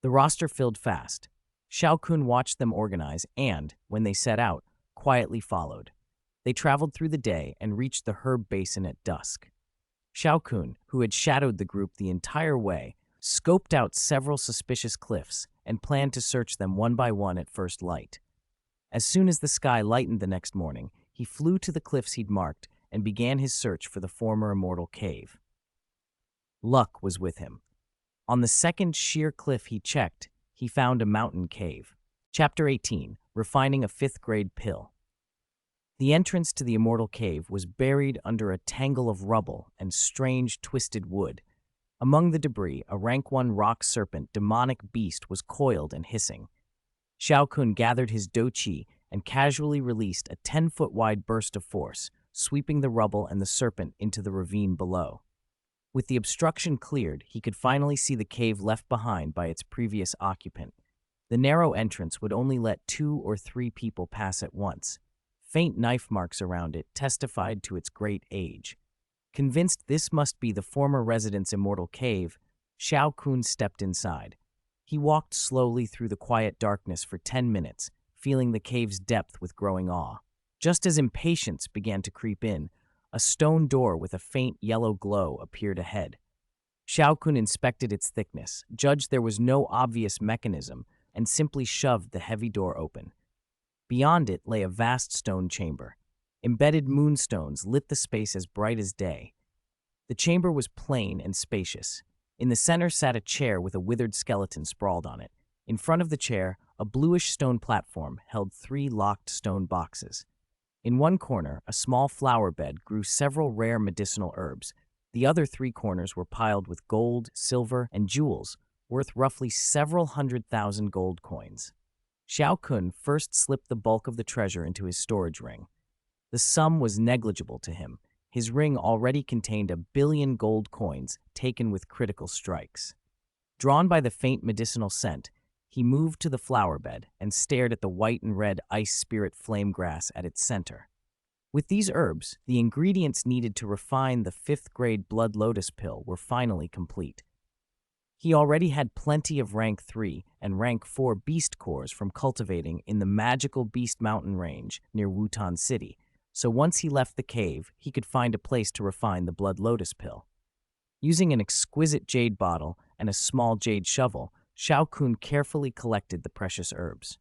Speaker 1: The roster filled fast. Xiao Kun watched them organize and, when they set out, quietly followed. They traveled through the day and reached the herb basin at dusk. Xiao Kun, who had shadowed the group the entire way, scoped out several suspicious cliffs and planned to search them one by one at first light. As soon as the sky lightened the next morning, he flew to the cliffs he'd marked and began his search for the former immortal cave. Luck was with him. On the second sheer cliff he checked, he found a mountain cave. Chapter 18, Refining a 5th-grade pill. The entrance to the immortal cave was buried under a tangle of rubble and strange, twisted wood. Among the debris, a rank 1 rock serpent demonic beast was coiled and hissing. Xiao Kun gathered his Do Chi and casually released a 10-foot-wide burst of force, sweeping the rubble and the serpent into the ravine below. With the obstruction cleared, he could finally see the cave left behind by its previous occupant. The narrow entrance would only let 2 or 3 people pass at once. Faint knife marks around it testified to its great age. Convinced this must be the former resident's immortal cave, Xiao Kun stepped inside. He walked slowly through the quiet darkness for 10 minutes, feeling the cave's depth with growing awe. Just as impatience began to creep in, a stone door with a faint yellow glow appeared ahead. Xiao Kun inspected its thickness, judged there was no obvious mechanism, and simply shoved the heavy door open. Beyond it lay a vast stone chamber. Embedded moonstones lit the space as bright as day. The chamber was plain and spacious. In the center sat a chair with a withered skeleton sprawled on it. In front of the chair, a bluish stone platform held 3 locked stone boxes. In one corner, a small flower bed grew several rare medicinal herbs. The other 3 corners were piled with gold, silver, and jewels, worth roughly several 100,000 gold coins. Xiao Kun first slipped the bulk of the treasure into his storage ring. The sum was negligible to him. His ring already contained 1 billion gold coins taken with critical strikes. Drawn by the faint medicinal scent, he moved to the flower bed and stared at the white and red ice spirit flame grass at its center. With these herbs, the ingredients needed to refine the 5th-grade blood lotus pill were finally complete. He already had plenty of rank 3 and rank 4 beast cores from cultivating in the magical Beast Mountain range near Wutan City, so once he left the cave, he could find a place to refine the blood lotus pill. Using an exquisite jade bottle and a small jade shovel, Xiao Kun carefully collected the precious herbs.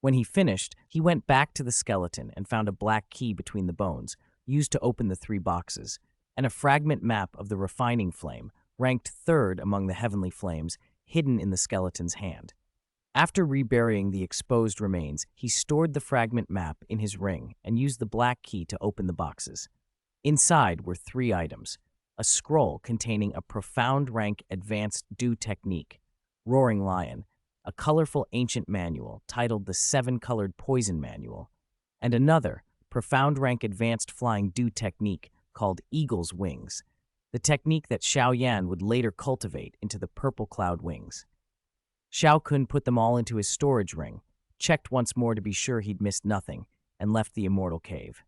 Speaker 1: When he finished, he went back to the skeleton and found a black key between the bones, used to open the 3 boxes, and a fragment map of the refining flame, ranked third among the heavenly flames, hidden in the skeleton's hand. After reburying the exposed remains, he stored the fragment map in his ring and used the black key to open the boxes. Inside were 3 items: a scroll containing a profound rank advanced dew technique, Roaring Lion, a colorful ancient manual titled the 7-Colored Poison Manual, and another, profound rank advanced flying dew technique called Eagle's Wings, the technique that Xiao Yan would later cultivate into the purple cloud wings. Xiao Kun put them all into his storage ring, checked once more to be sure he'd missed nothing, and left the immortal cave.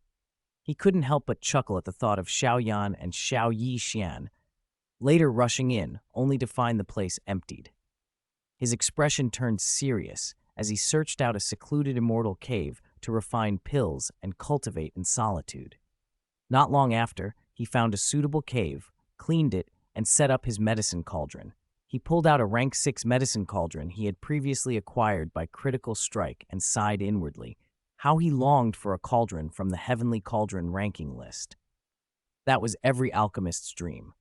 Speaker 1: He couldn't help but chuckle at the thought of Xiao Yan and Xiao Xian later rushing in, only to find the place emptied. His expression turned serious as he searched out a secluded immortal cave to refine pills and cultivate in solitude. Not long after, he found a suitable cave, cleaned it, and set up his medicine cauldron. He pulled out a rank 6 medicine cauldron he had previously acquired by critical strike and sighed inwardly. How he longed for a cauldron from the heavenly cauldron ranking list. That was every alchemist's dream.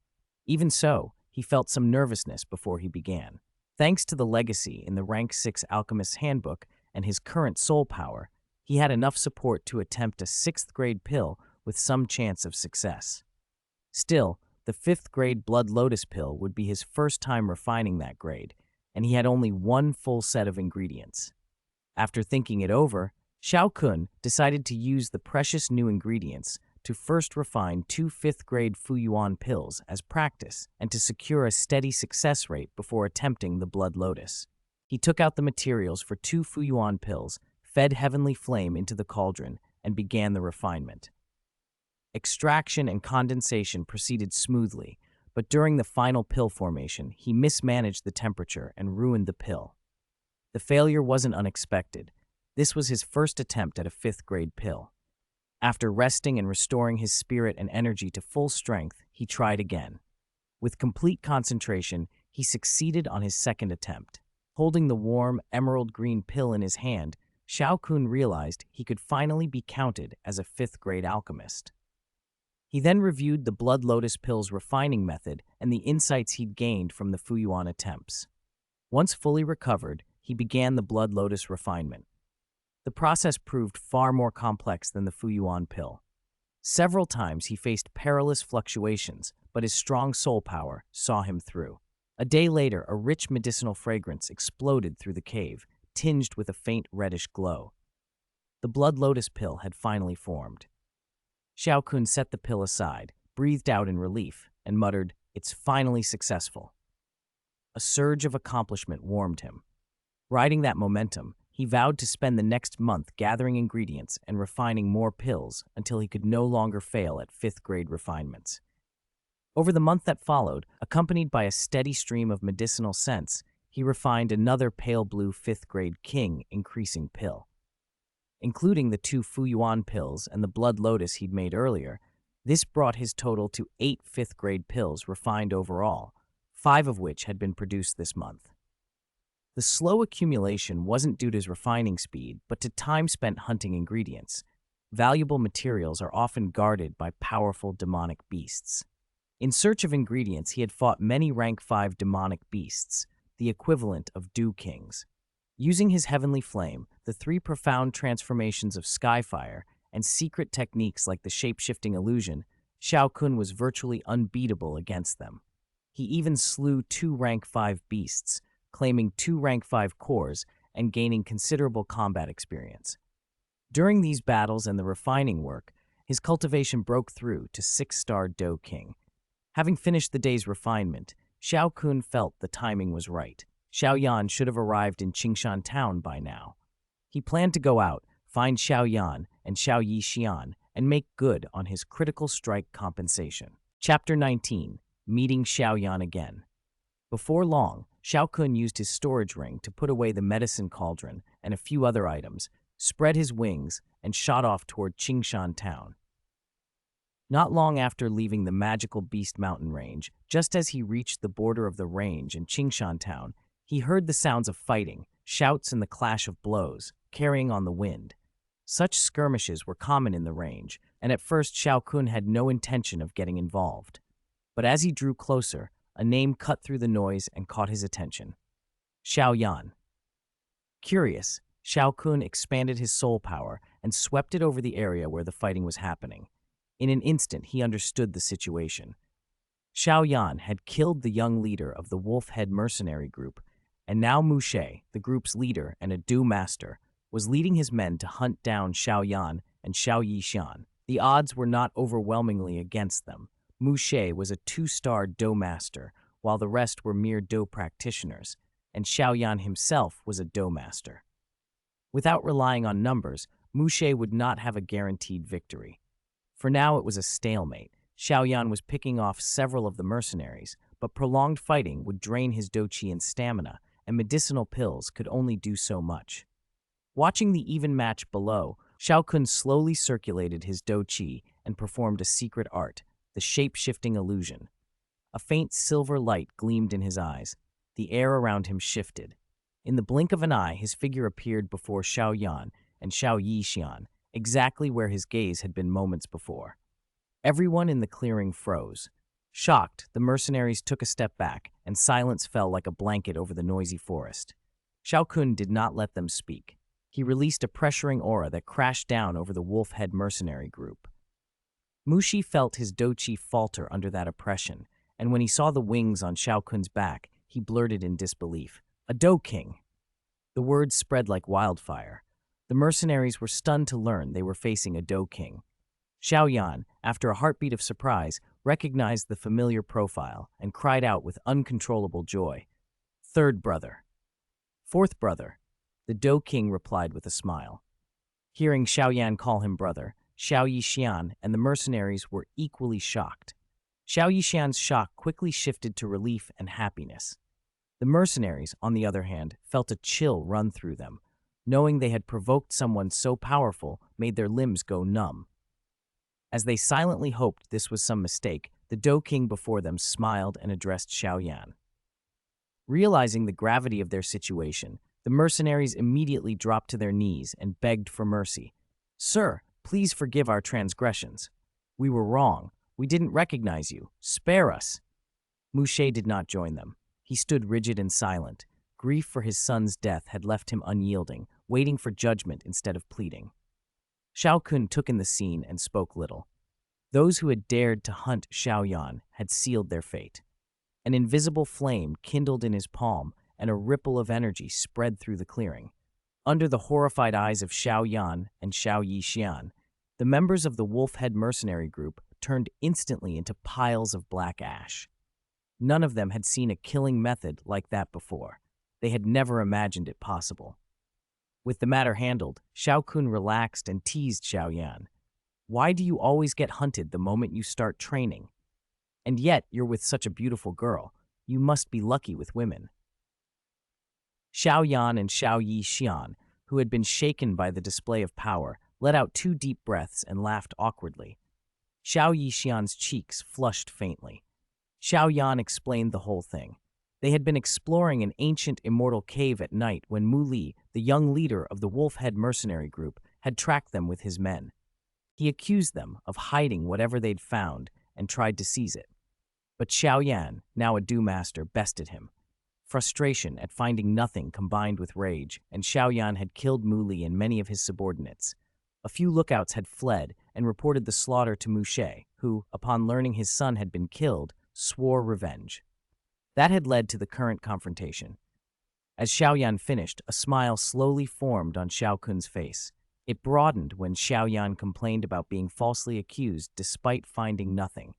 Speaker 1: Even so, he felt some nervousness before he began. Thanks to the legacy in the rank 6 alchemist's handbook and his current soul power, he had enough support to attempt a 6th grade pill with some chance of success. Still, the 5th grade blood lotus pill would be his first time refining that grade, and he had only 1 full set of ingredients. After thinking it over, Xiao Kun decided to use the precious new ingredients to first refine 2 5th grade Fuyuan pills as practice and to secure a steady success rate before attempting the blood lotus. He took out the materials for 2 Fuyuan pills, fed heavenly flame into the cauldron, and began the refinement. Extraction and condensation proceeded smoothly, but during the final pill formation, he mismanaged the temperature and ruined the pill. The failure wasn't unexpected. This was his first attempt at a 5th grade pill. After resting and restoring his spirit and energy to full strength, he tried again. With complete concentration, he succeeded on his 2nd attempt. Holding the warm, emerald green pill in his hand, Xiao Kun realized he could finally be counted as a 5th grade alchemist. He then reviewed the blood lotus pill's refining method and the insights he'd gained from the Fuyuan attempts. Once fully recovered, he began the blood lotus refinement. The process proved far more complex than the Fuyuan pill. Several times he faced perilous fluctuations, but his strong soul power saw him through. A day later, a rich medicinal fragrance exploded through the cave, tinged with a faint reddish glow. The blood lotus pill had finally formed. Xiao Kun set the pill aside, breathed out in relief, and muttered, "It's finally successful." A surge of accomplishment warmed him. Riding that momentum, he vowed to spend the next month gathering ingredients and refining more pills until he could no longer fail at 5th grade refinements. Over the month that followed, accompanied by a steady stream of medicinal scents, he refined another pale blue 5th grade king increasing pill. Including the 2 Fuyuan pills and the blood lotus he'd made earlier, this brought his total to 8 5th grade pills refined overall, 5 of which had been produced this month. The slow accumulation wasn't due to his refining speed, but to time spent hunting ingredients. Valuable materials are often guarded by powerful demonic beasts. In search of ingredients, he had fought many rank 5 demonic beasts, the equivalent of dew kings. Using his heavenly flame, the 3 profound transformations of Skyfire, and secret techniques like the shape-shifting illusion, Xiao Kun was virtually unbeatable against them. He even slew 2 rank 5 beasts, claiming 2 rank 5 cores and gaining considerable combat experience. During these battles and the refining work, his cultivation broke through to 6-star Dough King. Having finished the day's refinement, Xiao Kun felt the timing was right. Xiao Yan should have arrived in Qingshan town by now. He planned to go out, find Xiao Yan and Xiao Xian, and make good on his critical strike compensation. Chapter 19. Meeting Xiao Yan again. Before long, Xiao Kun used his storage ring to put away the medicine cauldron and a few other items, spread his wings, and shot off toward Qingshan town. Not long after leaving the magical Beast Mountain range, just as he reached the border of the range in Qingshan town, he heard the sounds of fighting, shouts and the clash of blows, carrying on the wind. Such skirmishes were common in the range, and at first Xiao Kun had no intention of getting involved. But as he drew closer, a name cut through the noise and caught his attention. Xiao Yan. Curious, Xiao Kun expanded his soul power and swept it over the area where the fighting was happening. In an instant, he understood the situation. Xiao Yan had killed the young leader of the Wolf-Head mercenary group, and now Mu She, the group's leader and a Du master, was leading his men to hunt down Xiao Yan and Xiao Yixian. The odds were not overwhelmingly against them. Mu She was a 2-star Do master, while the rest were mere Do practitioners, and Xiao Yan himself was a Do master. Without relying on numbers, Mu She would not have a guaranteed victory. For now it was a stalemate. Xiao Yan was picking off several of the mercenaries, but prolonged fighting would drain his Do-Chi and stamina, and medicinal pills could only do so much. Watching the even match below, Xiao Kun slowly circulated his Do-Chi and performed a secret art, the shape-shifting illusion. A faint silver light gleamed in his eyes. The air around him shifted. In the blink of an eye, his figure appeared before Xiao Yan and Xiao Yixian, exactly where his gaze had been moments before. Everyone in the clearing froze. Shocked, the mercenaries took a step back, and silence fell like a blanket over the noisy forest. Xiao Kun did not let them speak. He released a pressuring aura that crashed down over the Wolf-Head mercenary group. Mu She felt his Do-Chi falter under that oppression, and when he saw the wings on Xiao Kun's back, he blurted in disbelief, "A Do-King!" The words spread like wildfire. The mercenaries were stunned to learn they were facing a Do-King. Xiao Yan, after a heartbeat of surprise, recognized the familiar profile and cried out with uncontrollable joy, "Third brother." "Fourth brother," the Do-King replied with a smile. Hearing Xiao Yan call him brother, Xiao Yixian and the mercenaries were equally shocked. Xiao Yixian's shock quickly shifted to relief and happiness. The mercenaries, on the other hand, felt a chill run through them. Knowing they had provoked someone so powerful made their limbs go numb. As they silently hoped this was some mistake, the Do-King before them smiled and addressed Xiao Yan. Realizing the gravity of their situation, the mercenaries immediately dropped to their knees and begged for mercy. "Sir, please forgive our transgressions. We were wrong. We didn't recognize you. Spare us." Mu She did not join them. He stood rigid and silent. Grief for his son's death had left him unyielding, waiting for judgment instead of pleading. Xiao Kun took in the scene and spoke little. Those who had dared to hunt Xiao Yan had sealed their fate. An invisible flame kindled in his palm, and a ripple of energy spread through the clearing. Under the horrified eyes of Xiao Yan and Xiao Yixian, the members of the Wolf-Head mercenary group turned instantly into piles of black ash. None of them had seen a killing method like that before. They had never imagined it possible. With the matter handled, Xiao Kun relaxed and teased Xiao Yan. "Why do you always get hunted the moment you start training? And yet you're with such a beautiful girl. You must be lucky with women." Xiao Yan and Xiao Yixian, who had been shaken by the display of power, let out 2 deep breaths and laughed awkwardly. Xiao Yixian's cheeks flushed faintly. Xiao Yan explained the whole thing. They had been exploring an ancient immortal cave at night when Mu Li, the young leader of the Wolf-Head mercenary group, had tracked them with his men. He accused them of hiding whatever they'd found and tried to seize it. But Xiao Yan, now a Du master, bested him. Frustration at finding nothing combined with rage, and Xiao Yan had killed Mu Li and many of his subordinates. A few lookouts had fled and reported the slaughter to Mu She, who, upon learning his son had been killed, swore revenge. That had led to the current confrontation. As Xiao Yan finished, a smile slowly formed on Xiao Kun's face. It broadened when Xiao Yan complained about being falsely accused despite finding nothing.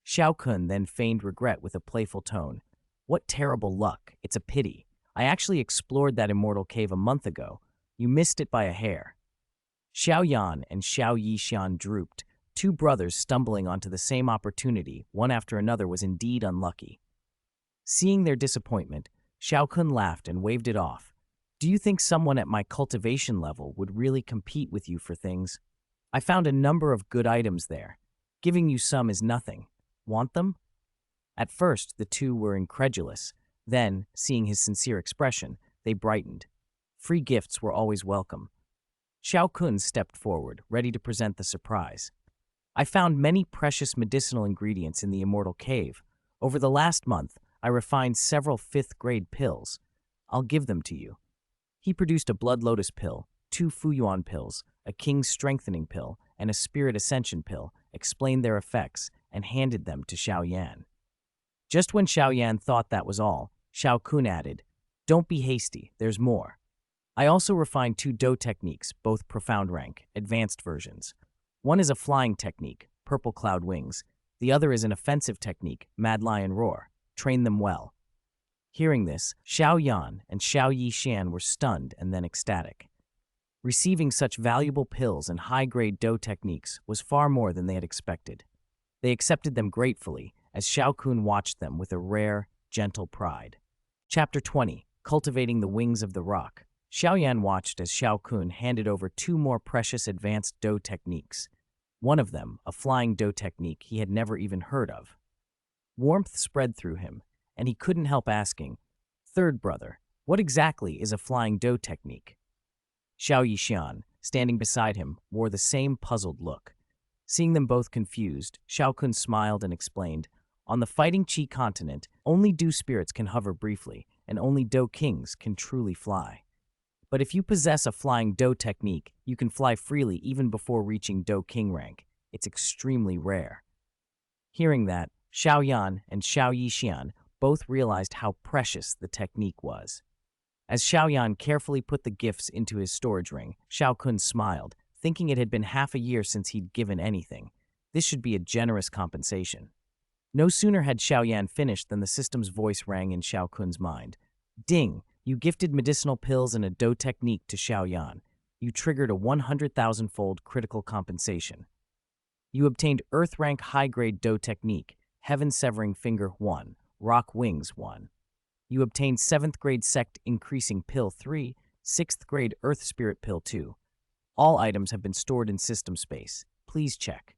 Speaker 1: Xiao Kun then feigned regret with a playful tone. "What terrible luck. It's a pity. I actually explored that immortal cave a month ago. You missed it by a hair." Xiao Yan and Xiao Yixian drooped. 2 brothers stumbling onto the same opportunity, one after another, was indeed unlucky. Seeing their disappointment, Xiao Kun laughed and waved it off. "Do you think someone at my cultivation level would really compete with you for things? I found a number of good items there. Giving you some is nothing. Want them?" At first, the 2 were incredulous. Then, seeing his sincere expression, they brightened. Free gifts were always welcome. Xiao Kun stepped forward, ready to present the surprise. "I found many precious medicinal ingredients in the immortal cave. Over the last month, I refined several fifth-grade pills. I'll give them to you. He produced a blood lotus pill, 2 Fuyuan pills, a king's strengthening pill, and a spirit ascension pill, explained their effects, and handed them to Xiao Yan. Just when Xiao Yan thought that was all, Xiao Kun added, "Don't be hasty, there's more. I also refined 2 Do techniques, both profound rank, advanced versions. One is a flying technique, purple cloud wings. The other is an offensive technique, mad lion roar. Train them well." Hearing this, Xiao Yan and Xiao Yixian were stunned and then ecstatic. Receiving such valuable pills and high-grade Do techniques was far more than they had expected. They accepted them gratefully as Xiao Kun watched them with a rare, gentle pride. Chapter 20, Cultivating the Wings of the Rock. Xiao Yan watched as Xiao Kun handed over 2 more precious advanced Do techniques. One of them, a flying Do technique he had never even heard of. Warmth spread through him, and he couldn't help asking, "Third brother, what exactly is a flying Do technique?" Xiao Yixian, standing beside him, wore the same puzzled look. Seeing them both confused, Xiao Kun smiled and explained, "On the Fighting Qi continent, only Do spirits can hover briefly, and only Do kings can truly fly. But if you possess a flying Do technique, you can fly freely even before reaching Do king rank. It's extremely rare." Hearing that, Xiao Yan and Xiao Yixian both realized how precious the technique was. As Xiao Yan carefully put the gifts into his storage ring, Xiao Kun smiled, thinking it had been half a year since he'd given anything. This should be a generous compensation. No sooner had Xiao Yan finished than the system's voice rang in Xiao Kun's mind. "Ding! You gifted medicinal pills and a Do technique to Xiao Yan. You triggered a 100,000-fold critical compensation. You obtained Earth rank high-grade Do technique, Heaven Severing Finger 1, Rock Wings 1. You obtained 7th grade Sect Increasing Pill 3, 6th grade Earth Spirit Pill 2. All items have been stored in system space. Please check."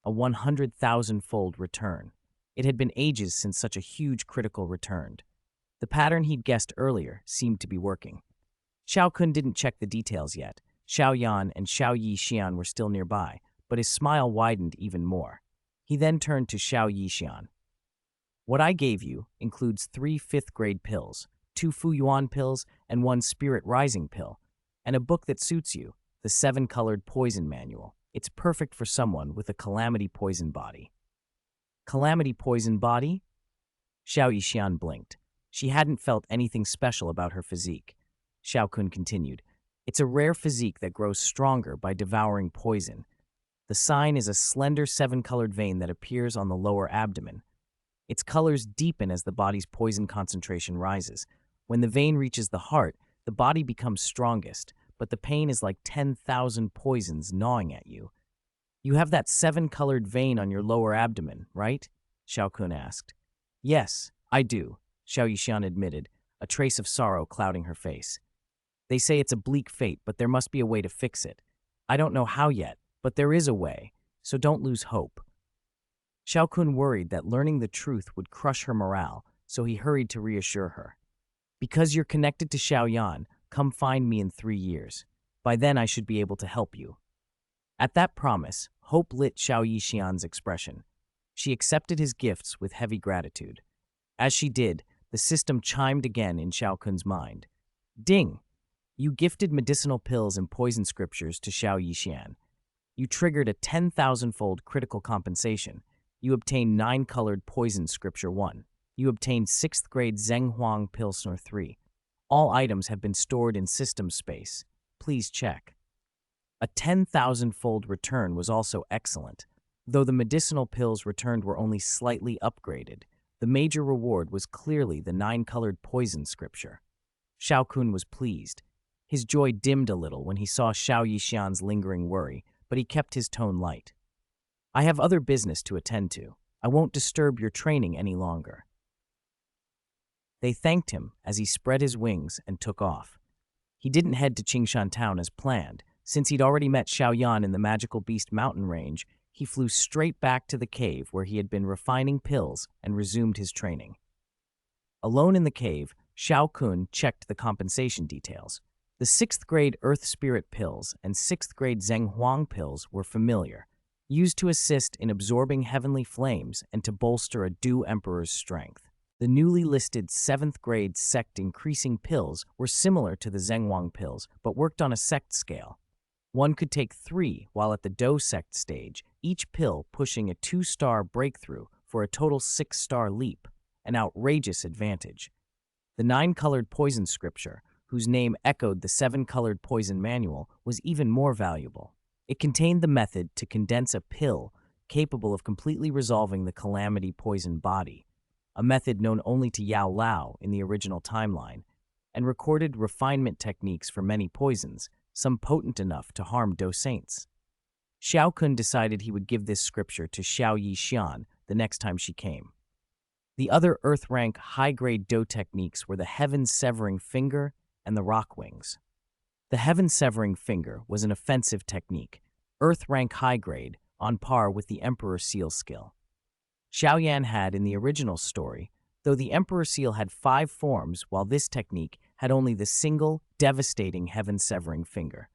Speaker 1: A 100,000-fold return. It had been ages since such a huge critical returned. The pattern he'd guessed earlier seemed to be working. Xiao Kun didn't check the details yet. Xiao Yan and Xiao Yixian were still nearby, but his smile widened even more. He then turned to Xiao Yixian. "What I gave you includes 3 fifth-grade pills, 2 Fuyuan pills, and 1 Spirit Rising pill, and a book that suits you, the 7-colored Poison Manual. It's perfect for someone with a Calamity Poison body." Calamity Poison body? Xiao Yixian blinked. She hadn't felt anything special about her physique. Xiao Kun continued, "It's a rare physique that grows stronger by devouring poison. The sign is a slender 7-colored vein that appears on the lower abdomen. Its colors deepen as the body's poison concentration rises. When the vein reaches the heart, the body becomes strongest, but the pain is like 10,000 poisons gnawing at you. You have that 7-colored vein on your lower abdomen, right?" Xiao Kun asked. "Yes, I do," Xiao Yixian admitted, a trace of sorrow clouding her face. "They say it's a bleak fate, but there must be a way to fix it. I don't know how yet, but there is a way, so don't lose hope." Xiao Kun worried that learning the truth would crush her morale, so he hurried to reassure her. "Because you're connected to Xiao Yan, come find me in 3 years. By then I should be able to help you." At that promise, hope lit Xiao Yixian's expression. She accepted his gifts with heavy gratitude. As she did, the system chimed again in Xiao Kun's mind. "Ding! You gifted medicinal pills and poison scriptures to Xiao Yixian. You triggered a 10,000-fold critical compensation. You obtained 9-colored Poison Scripture 1. You obtained 6th grade Zheng Huang Pilsner 3. All items have been stored in system space. Please check." A 10,000-fold return was also excellent. Though the medicinal pills returned were only slightly upgraded, the major reward was clearly the 9-colored Poison Scripture. Xiao Kun was pleased. His joy dimmed a little when he saw Xiao Yixian's lingering worry, but he kept his tone light. "I have other business to attend to. I won't disturb your training any longer." They thanked him as he spread his wings and took off. He didn't head to Qingshan Town as planned. Since he'd already met Xiao Yan in the Magical Beast mountain range, he flew straight back to the cave where he had been refining pills and resumed his training. Alone in the cave, Xiao Kun checked the compensation details. The 6th grade Earth Spirit pills and 6th grade Zheng Huang pills were familiar. used to assist in absorbing heavenly flames and to bolster a Du Emperor's strength. The newly listed 7th grade sect increasing pills were similar to the Zhengwang pills, but worked on a sect scale. One could take 3 while at the Do sect stage, each pill pushing a 2-star breakthrough for a total 6-star leap, an outrageous advantage. The 9-colored poison scripture, whose name echoed the 7-colored poison manual, was even more valuable. It contained the method to condense a pill capable of completely resolving the calamity poison body, a method known only to Yao Lao in the original timeline, and recorded refinement techniques for many poisons, some potent enough to harm Do saints. Xiao Kun decided he would give this scripture to Xiao Yixian the next time she came. The other Earth-rank high-grade Do techniques were the Heaven-Severing Finger and the Rock Wings. The Heaven-Severing Finger was an offensive technique, Earth-rank high-grade, on par with the Emperor Seal skill. Xiao Yan had in the original story, though the Emperor Seal had 5 forms while this technique had only the single, devastating Heaven-Severing Finger.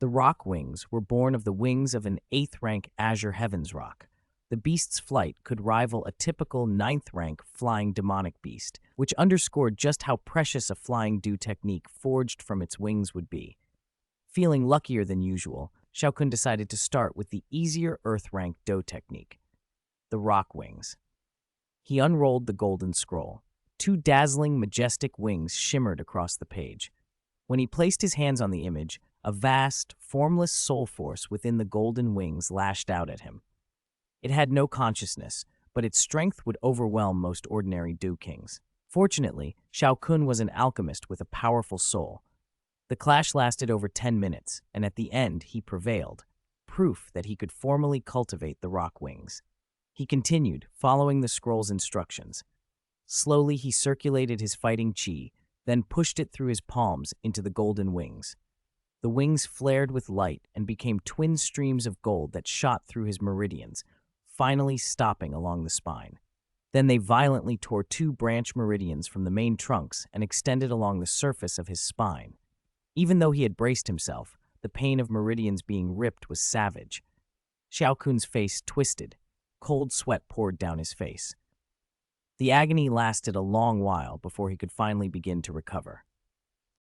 Speaker 1: The Rock Wings were born of the wings of an 8th-rank Azure Heavens Rock. The beast's flight could rival a typical 9th-rank flying demonic beast, which underscored just how precious a flying Do technique forged from its wings would be. Feeling luckier than usual, Xiao Kun decided to start with the easier Earth-rank Do technique, the Rock Wings. He unrolled the golden scroll. 2 dazzling, majestic wings shimmered across the page. When he placed his hands on the image, a vast, formless soul force within the golden wings lashed out at him. It had no consciousness, but its strength would overwhelm most ordinary Do kings. Fortunately, Xiao Kun was an alchemist with a powerful soul. The clash lasted over 10 minutes, and at the end he prevailed, proof that he could formally cultivate the Rock Wings. He continued, following the scroll's instructions. Slowly he circulated his fighting chi, then pushed it through his palms into the golden wings. The wings flared with light and became twin streams of gold that shot through his meridians, finally stopping along the spine. Then they violently tore 2 branch meridians from the main trunks and extended along the surface of his spine. Even though he had braced himself, the pain of meridians being ripped was savage. Xiao Kun's face twisted. Cold sweat poured down his face. The agony lasted a long while before he could finally begin to recover.